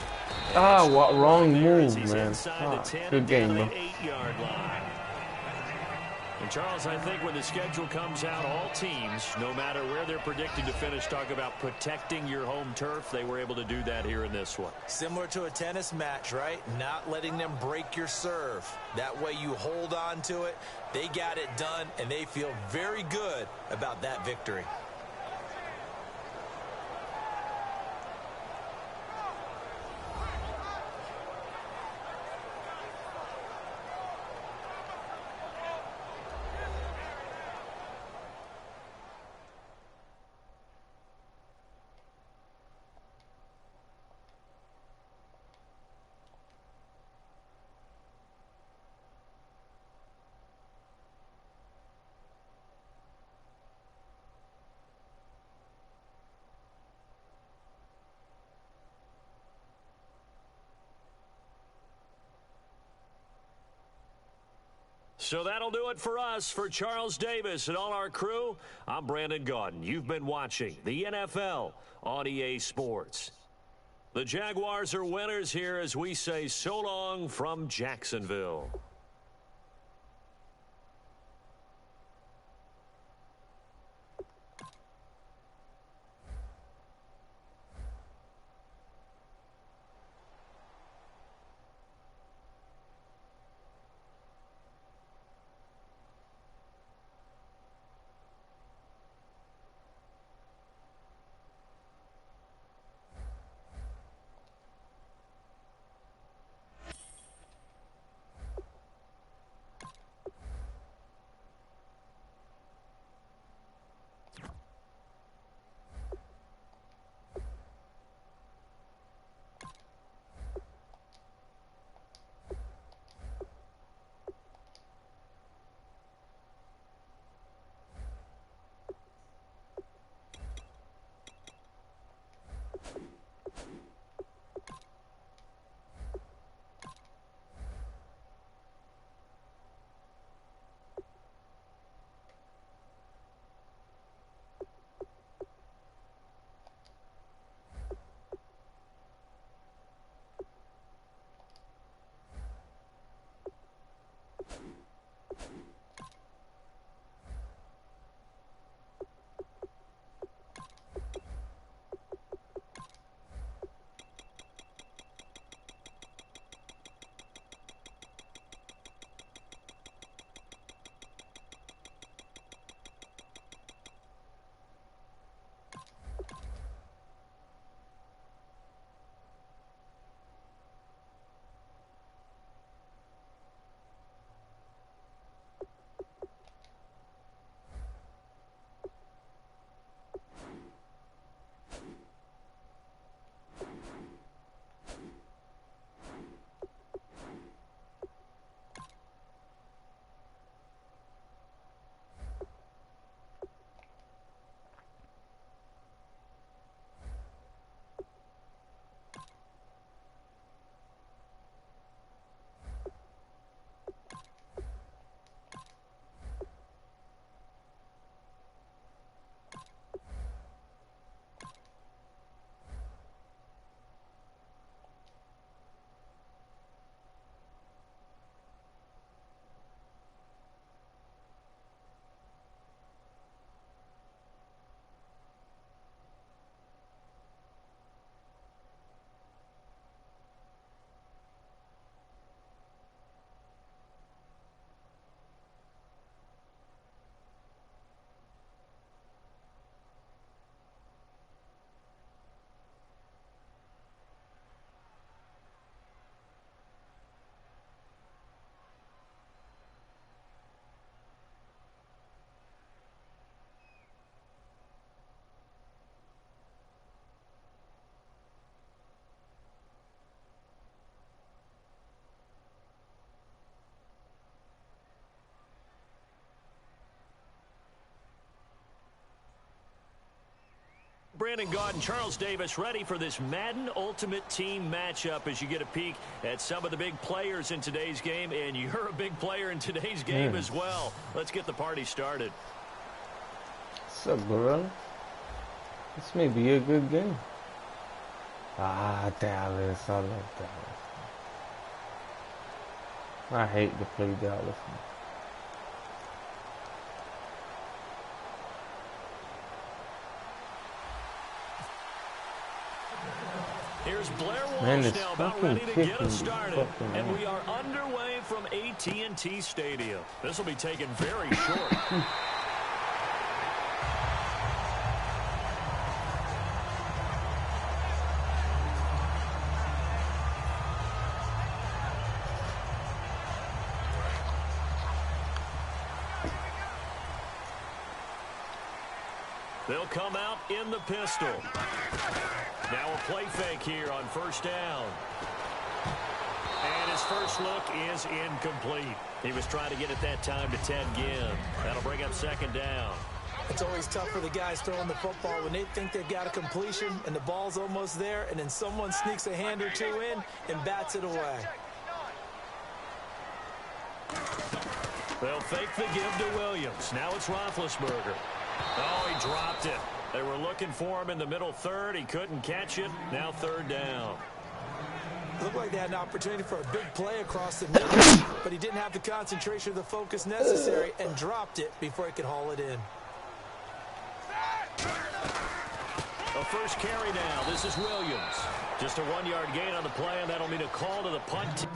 Ah, what wrong There as move, he's man. inside Ah, the 10 good and down game, to bro. the 8-yard line. And Charles, I think when the schedule comes out, all teams, no matter where they're predicted to finish, talk about protecting your home turf. They were able to do that here in this one. Similar to a tennis match, right? Not letting them break your serve. That way you hold on to it. They got it done, and they feel very good about that victory. So that'll do it for us. For Charles Davis and all our crew, I'm Brandon Gaudin. You've been watching the NFL on EA Sports. The Jaguars are winners here as we say so long from Jacksonville. Brandon Gaudin, Charles Davis ready for this Madden Ultimate Team matchup as you get a peek at some of the big players in today's game, and you're a big player in today's game as well. Let's get the party started. What's up, bro? This may be a good game. Ah, Dallas. I love Dallas. I hate to play Dallas. Here's Blair Walsh now about ready to get us started. And we are underway from AT&T Stadium. This will be taken very short. They'll come out in the pistol. Now a play fake here on first down. And his first look is incomplete. He was trying to get it that time to Ted Ginn. That'll bring up second down. It's always tough for the guys throwing the football when they think they've got a completion and the ball's almost there, and then someone sneaks a hand or two in and bats it away. They'll fake the give to Williams. Now it's Roethlisberger. Oh, he dropped it. They were looking for him in the middle third. He couldn't catch it. Now third down. Looked like they had an opportunity for a big play across the middle, but he didn't have the concentration or the focus necessary and dropped it before he could haul it in. A first carry now. This is Williams. Just a 1-yard gain on the play, and that'll mean a call to the punt.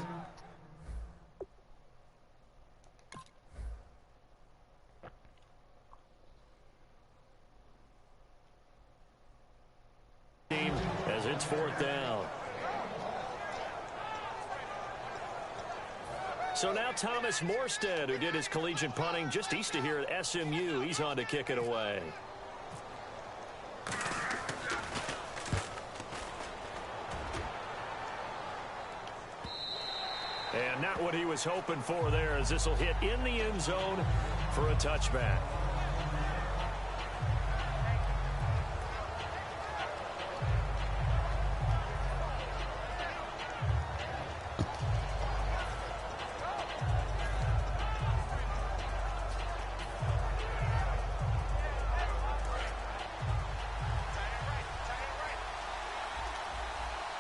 As it's fourth down. So now Thomas Morstead, who did his collegiate punting just east of here at SMU, he's on to kick it away. And not what he was hoping for there, as this will hit in the end zone for a touchback.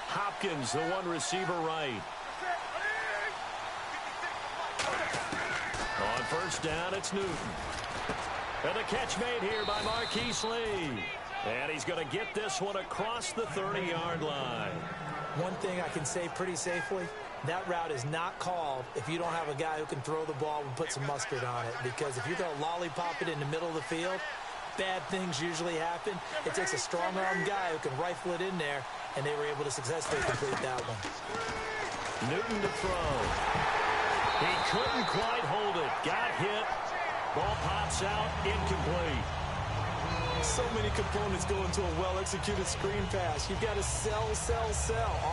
Hopkins, the one receiver right. On first down, it's Newton. And the catch made here by Marquise Lee. And he's going to get this one across the 30-yard line. One thing I can say pretty safely, that route is not called if you don't have a guy who can throw the ball and put some mustard on it. Because if you're going to lollipop it in the middle of the field, bad things usually happen. It takes a strong-arm guy who can rifle it in there, and they were able to successfully complete that one. Newton to throw. He couldn't quite hold it. Got hit. Ball pops out. Incomplete. So many components go into a well-executed screen pass. You've got to sell.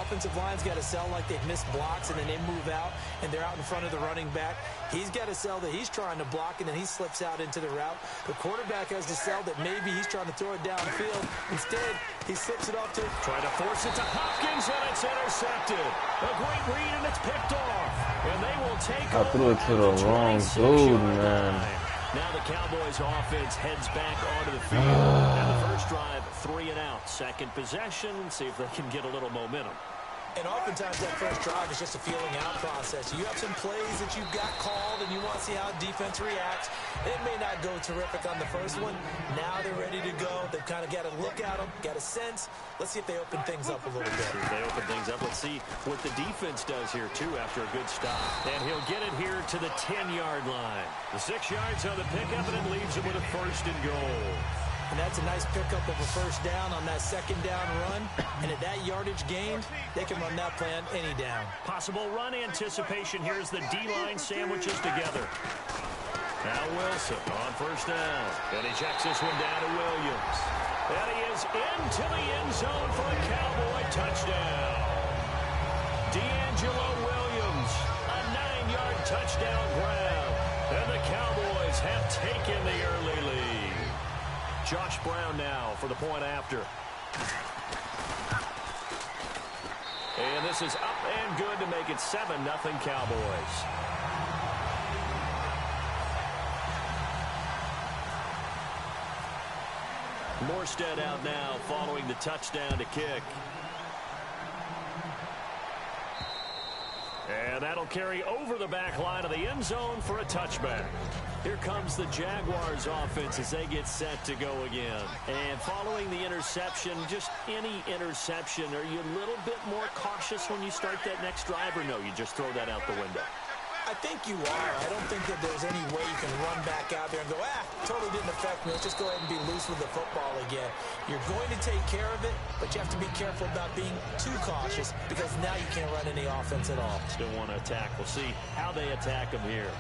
Offensive line's got to sell like they've missed blocks, and then they move out, and they're out in front of the running back. He's got to sell that he's trying to block, and then he slips out into the route. The quarterback has to sell that maybe he's trying to throw it downfield. Instead, he slips it off to... Trying to force it to Hopkins, and it's intercepted. A great read, and it's picked off. And they will take I threw it to the wrong dude, man. Now the Cowboys offense heads back onto the field. And the first drive, 3 and out. Second possession, see if they can get a little momentum. And oftentimes that first drive is just a feeling out process. You have some plays that you've got called and you want to see how defense reacts. It may not go terrific on the first one. Now they're ready to go. They've kind of got to look at them, got a sense. Let's see if they open things up a little bit. If they open things up, let's see what the defense does here, too, after a good stop. And he'll get it here to the 10-yard line. The 6 yards on the pickup, and it leaves him with a first and goal. And that's a nice pickup of a first down on that second down run. And at that yardage gained, they can run that play on any down. Possible run anticipation. Here's the D-line sandwiches together. Now Wilson on first down. And he checks this one down to Williams. And he is into the end zone for a Cowboy touchdown. D'Angelo Williams, a 9-yard touchdown grab. And the Cowboys have taken the early lead. Josh Brown now for the point after. And this is up and good to make it 7-0 Cowboys. Morstead out now following the touchdown to kick. And that'll carry over the back line of the end zone for a touchback. Here comes the Jaguars offense as they get set to go again. And following the interception, just any interception, are you a little bit more cautious when you start that next drive, or no, you just throw that out the window? I think you are. I don't think that there's any way you can run back out there and go, totally didn't affect me. Let's just go ahead and be loose with the football again. You're going to take care of it, but you have to be careful about being too cautious because now you can't run any offense at all. Still want to attack. We'll see how they attack them here.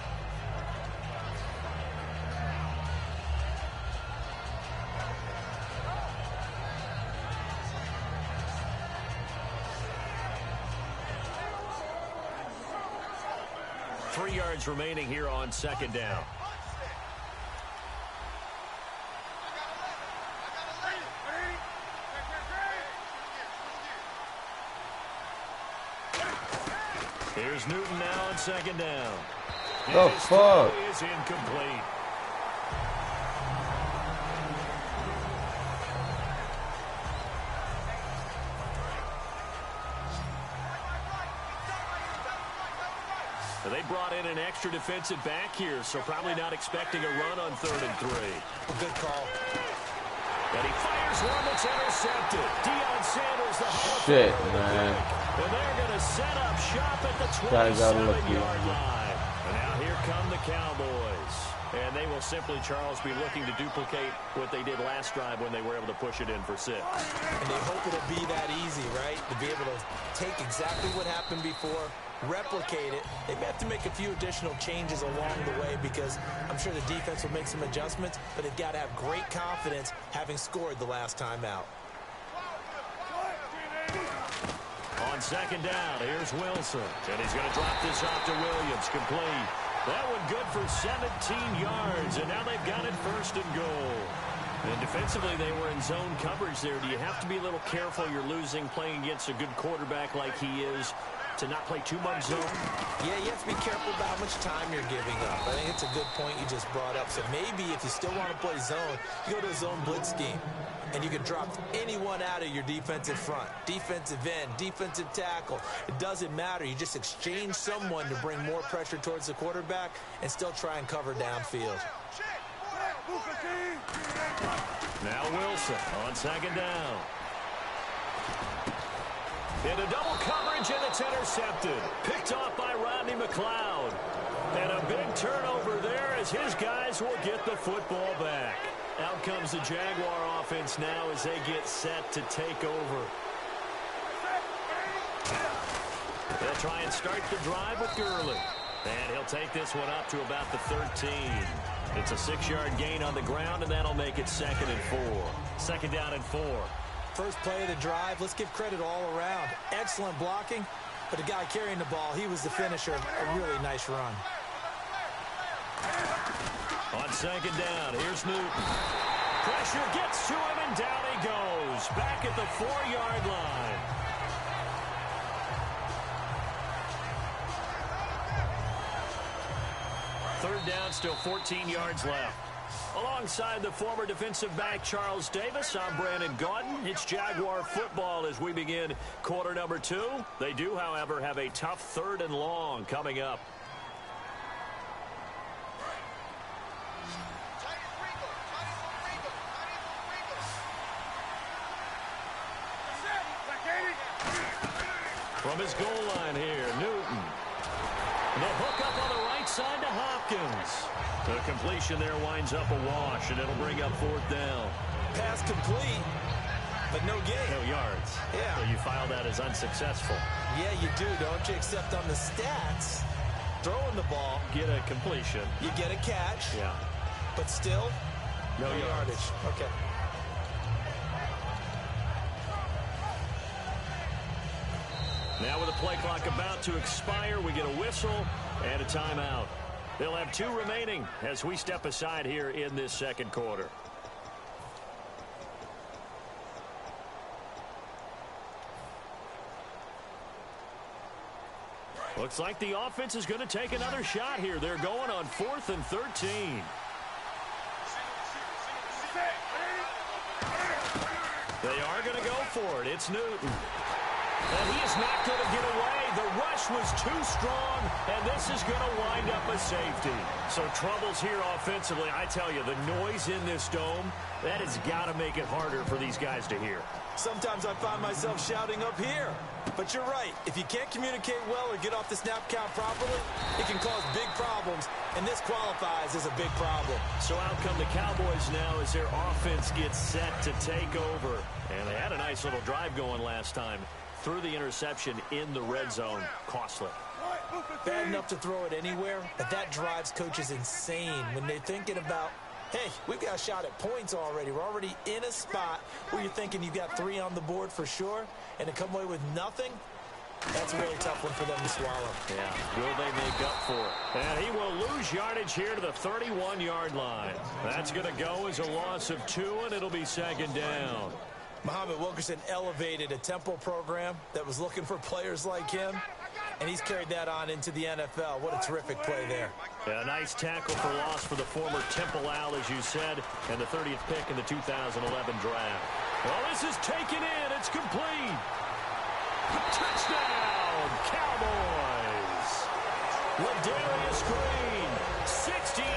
Three yards remaining here on second down. Here's Newton now on second down. The His fuck? throw is incomplete. They brought in an extra defensive back here, so probably not expecting a run on 3rd and 3. Good call. And he fires one that's intercepted. Deion Sanders, the Hall of Shit, Famer, man. and they're going to set up shop at the Guys gotta look 27-yard good. line. And now here come the Cowboys. And they will simply, Charles, be looking to duplicate what they did last drive when they were able to push it in for 6. And they hope it'll be that easy, right? To be able to take exactly what happened before, replicate it. They may have to make a few additional changes along the way because I'm sure the defense will make some adjustments, but they've got to have great confidence having scored the last time out. On 2nd down, here's Wilson. And he's going to drop this off to Williams. Complete. That one good for 17 yards, and now they've got it 1st and goal. And defensively, they were in zone coverage there. Do you have to be a little careful? You're losing playing against a good quarterback like he is to not play too much zone? Yeah, you have to be careful about how much time you're giving up. I think it's a good point you just brought up. So maybe if you still want to play zone, you go to a zone blitz scheme. And you can drop anyone out of your defensive front. Defensive end, defensive tackle. It doesn't matter. You just exchange someone to bring more pressure towards the quarterback and still try and cover downfield. Now Wilson on 2nd down. In a double coverage, and it's intercepted. Picked off by Rodney McLeod. And a big turnover there as his guys will get the football back. Out comes the Jaguar offense now as they get set to take over. They'll try and start the drive with Gurley. And he'll take this one up to about the 13. It's a 6-yard gain on the ground, and that'll make it 2nd and 4. 2nd down and 4. First play of the drive, let's give credit all around. Excellent blocking, but the guy carrying the ball, he was the finisher. A really nice run. On 2nd down, here's Newton. Pressure gets to him, and down he goes. Back at the 4-yard line. Third down, still 14 yards left. Alongside the former defensive back Charles Davis, I'm Brandon Gaudin. It's Jaguar football as we begin quarter number 2. They do, however, have a tough 3rd and long coming up. From his goal line here, Newton. The hook up on the right side to Hopkins. The completion there winds up a wash, and it'll bring up 4th down. Pass complete, but no gain. No yards. Yeah. So you file that as unsuccessful. Yeah, you do, don't you? Except on the stats, throwing the ball, Get a completion. you get a catch, Yeah. but still, No yards. yardage. Okay. Now with the play clock about to expire, we get a whistle and a timeout. They'll have 2 remaining as we step aside here in this 2nd quarter. Looks like the offense is going to take another shot here. They're going on 4th and 13. They are going to go for it. It's Newton. And he is not going to get away. The rush was too strong, and this is going to wind up a safety. So troubles here offensively. I tell you, the noise in this dome, that has got to make it harder for these guys to hear. Sometimes I find myself shouting up here. But you're right. If you can't communicate well or get off the snap count properly, it can cause big problems, and this qualifies as a big problem. So out come the Cowboys now as their offense gets set to take over. And they had a nice little drive going last time. Threw the interception in the red zone. Costly. Bad enough to throw it anywhere, but that drives coaches insane when they're thinking about, hey, we've got a shot at points already. We're already in a spot where you're thinking you've got 3 on the board for sure, and to come away with nothing, that's a really tough one for them to swallow. Yeah, will they make up for it? And he will lose yardage here to the 31-yard line. That's going to go as a loss of 2, and it'll be 2nd down. Muhammad Wilkerson elevated a tempo program that was looking for players like him, and he's carried that on into the NFL. What a terrific play there. A nice tackle for loss for the former Temple Owl, as you said, and the 30th pick in the 2011 draft. Well, this is taken in. It's complete. Touchdown, Cowboys. Ladarius Green, 68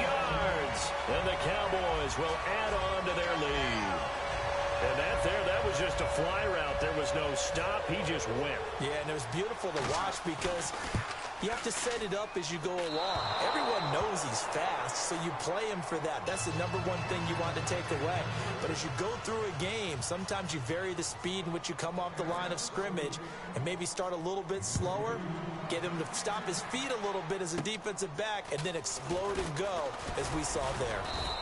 yards. And the Cowboys will add on to their lead. And that was just a fly route. There was no stop. He just went. Yeah, and it was beautiful to watch because you have to set it up as you go along. Everyone knows he's fast, so you play him for that. That's the number one thing you want to take away. But as you go through a game, sometimes you vary the speed in which you come off the line of scrimmage and maybe start a little bit slower, get him to stop his feet a little bit as a defensive back, and then explode and go, as we saw there.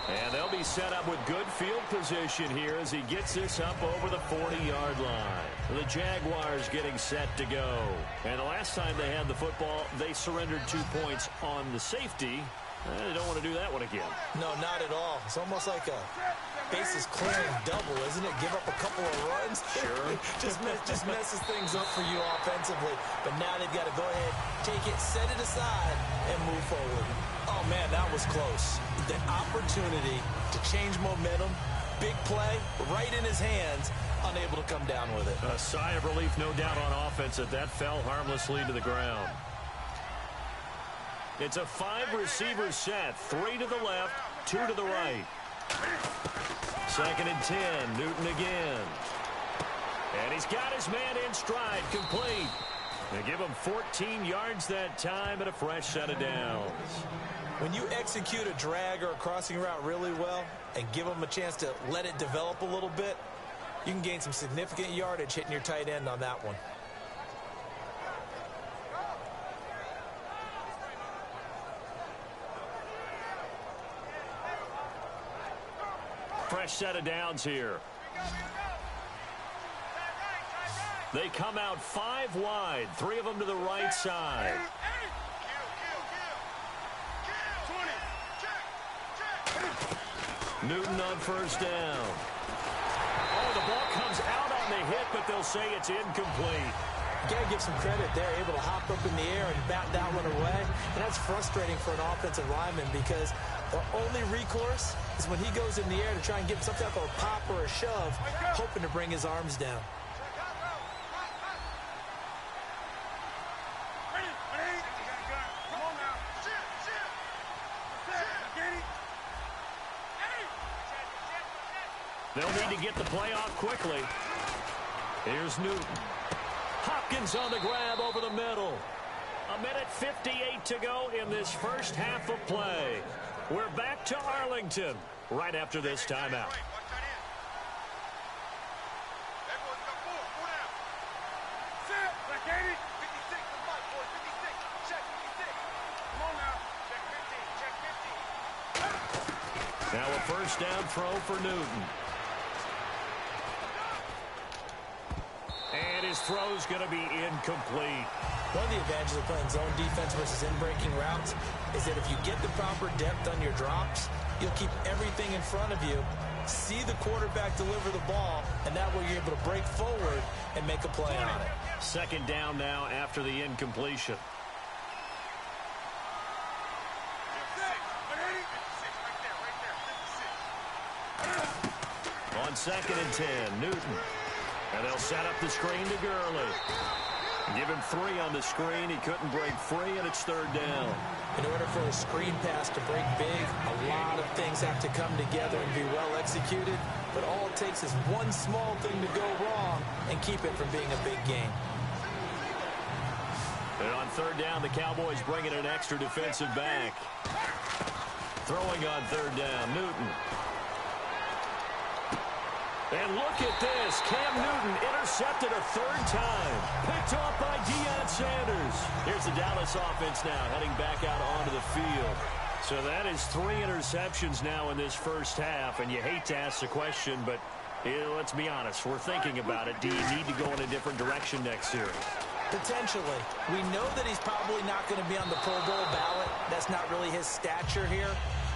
And they'll be set up with good field position here as he gets this up over the 40-yard line. The Jaguars getting set to go. And the last time they had the football, they surrendered 2 points on the safety. They don't want to do that one again. No, not at all. It's almost like a bases clearing double, isn't it? Give up a couple of runs. Sure. just messes things up for you offensively. But now they've got to go ahead, take it, set it aside, and move forward. Oh, man, that was close. The opportunity to change momentum, big play, right in his hands, unable to come down with it. A sigh of relief, no doubt, on offense that fell harmlessly to the ground. It's a 5-receiver set. 3 to the left, 2 to the right. 2nd and 10. Newton again. And he's got his man in stride, complete. They give him 14 yards that time and a fresh set of downs. When you execute a drag or a crossing route really well and give them a chance to let it develop a little bit, you can gain some significant yardage hitting your tight end on that one. Fresh set of downs here. They come out 5 wide, 3 of them to the right side. Newton on first down. Oh, the ball comes out on the hit, but they'll say it's incomplete. You got to give some credit there, able to hop up in the air and bat that one away. And that's frustrating for an offensive lineman because the only recourse is when he goes in the air to try and get some type of a pop or a shove, hoping to bring his arms down. They'll need to get the play off quickly. Here's Newton. Hopkins on the grab over the middle. 1:58 to go in this first half of play. We're back to Arlington right after this timeout. Now a first down throw for Newton. And his throw's going to be incomplete. One of the advantages of playing zone defense versus in-breaking routes is that if you get the proper depth on your drops, you'll keep everything in front of you, see the quarterback deliver the ball, and that way you're able to break forward and make a play on it. 2nd down now after the incompletion. On 2nd and 10, Newton. And they'll set up the screen to Gurley. Give him 3 on the screen. He couldn't break free, and it's 3rd down. In order for a screen pass to break big, a lot of things have to come together and be well executed. But all it takes is one small thing to go wrong and keep it from being a big game. And on 3rd down, the Cowboys bring in an extra defensive back. Throwing on 3rd down, Newton. And look at this. Cam Newton intercepted a 3rd time. Picked off by Deion Sanders. Here's the Dallas offense now heading back out onto the field. So that is 3 interceptions now in this first half. And you hate to ask the question, but let's be honest. We're thinking about it. Do you need to go in a different direction next series? Potentially. We know that he's probably not going to be on the Pro Bowl ballot. That's not really his stature here.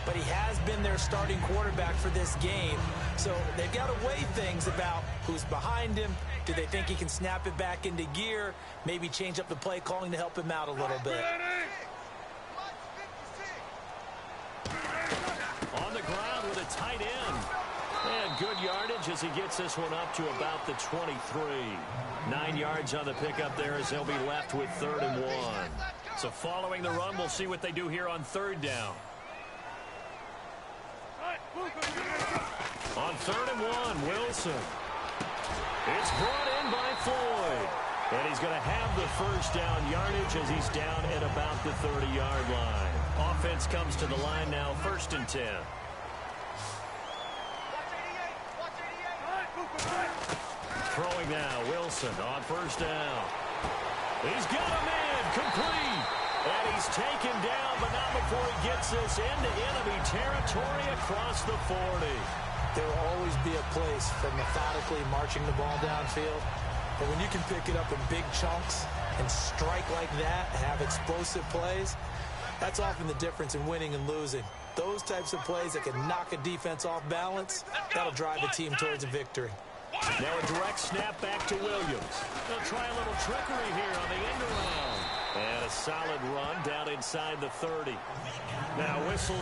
but he has been their starting quarterback for this game. So they've got to weigh things about who's behind him. Do they think he can snap it back into gear? Maybe change up the play calling to help him out a little bit. On the ground with a tight end. And good yardage as he gets this one up to about the 23. 9 yards on the pickup there as they'll be left with 3rd and 1. So following the run, we'll see what they do here on 3rd down. On 3rd and 1, Wilson. It's brought in by Floyd. And he's going to have the first down yardage as he's down at about the 30-yard line. Offense comes to the line now, 1st and 10. Throwing now, Wilson on 1st down. He's got a man, complete. And he's taken down, but not before he gets this into enemy territory across the 40. There will always be a place for methodically marching the ball downfield. But when you can pick it up in big chunks and strike like that, have explosive plays, that's often the difference in winning and losing. Those types of plays that can knock a defense off balance, that'll drive a team towards a victory. Now a direct snap back to Williams. They'll try a little trickery here on the end around. And a solid run down inside the 30. Now whistle.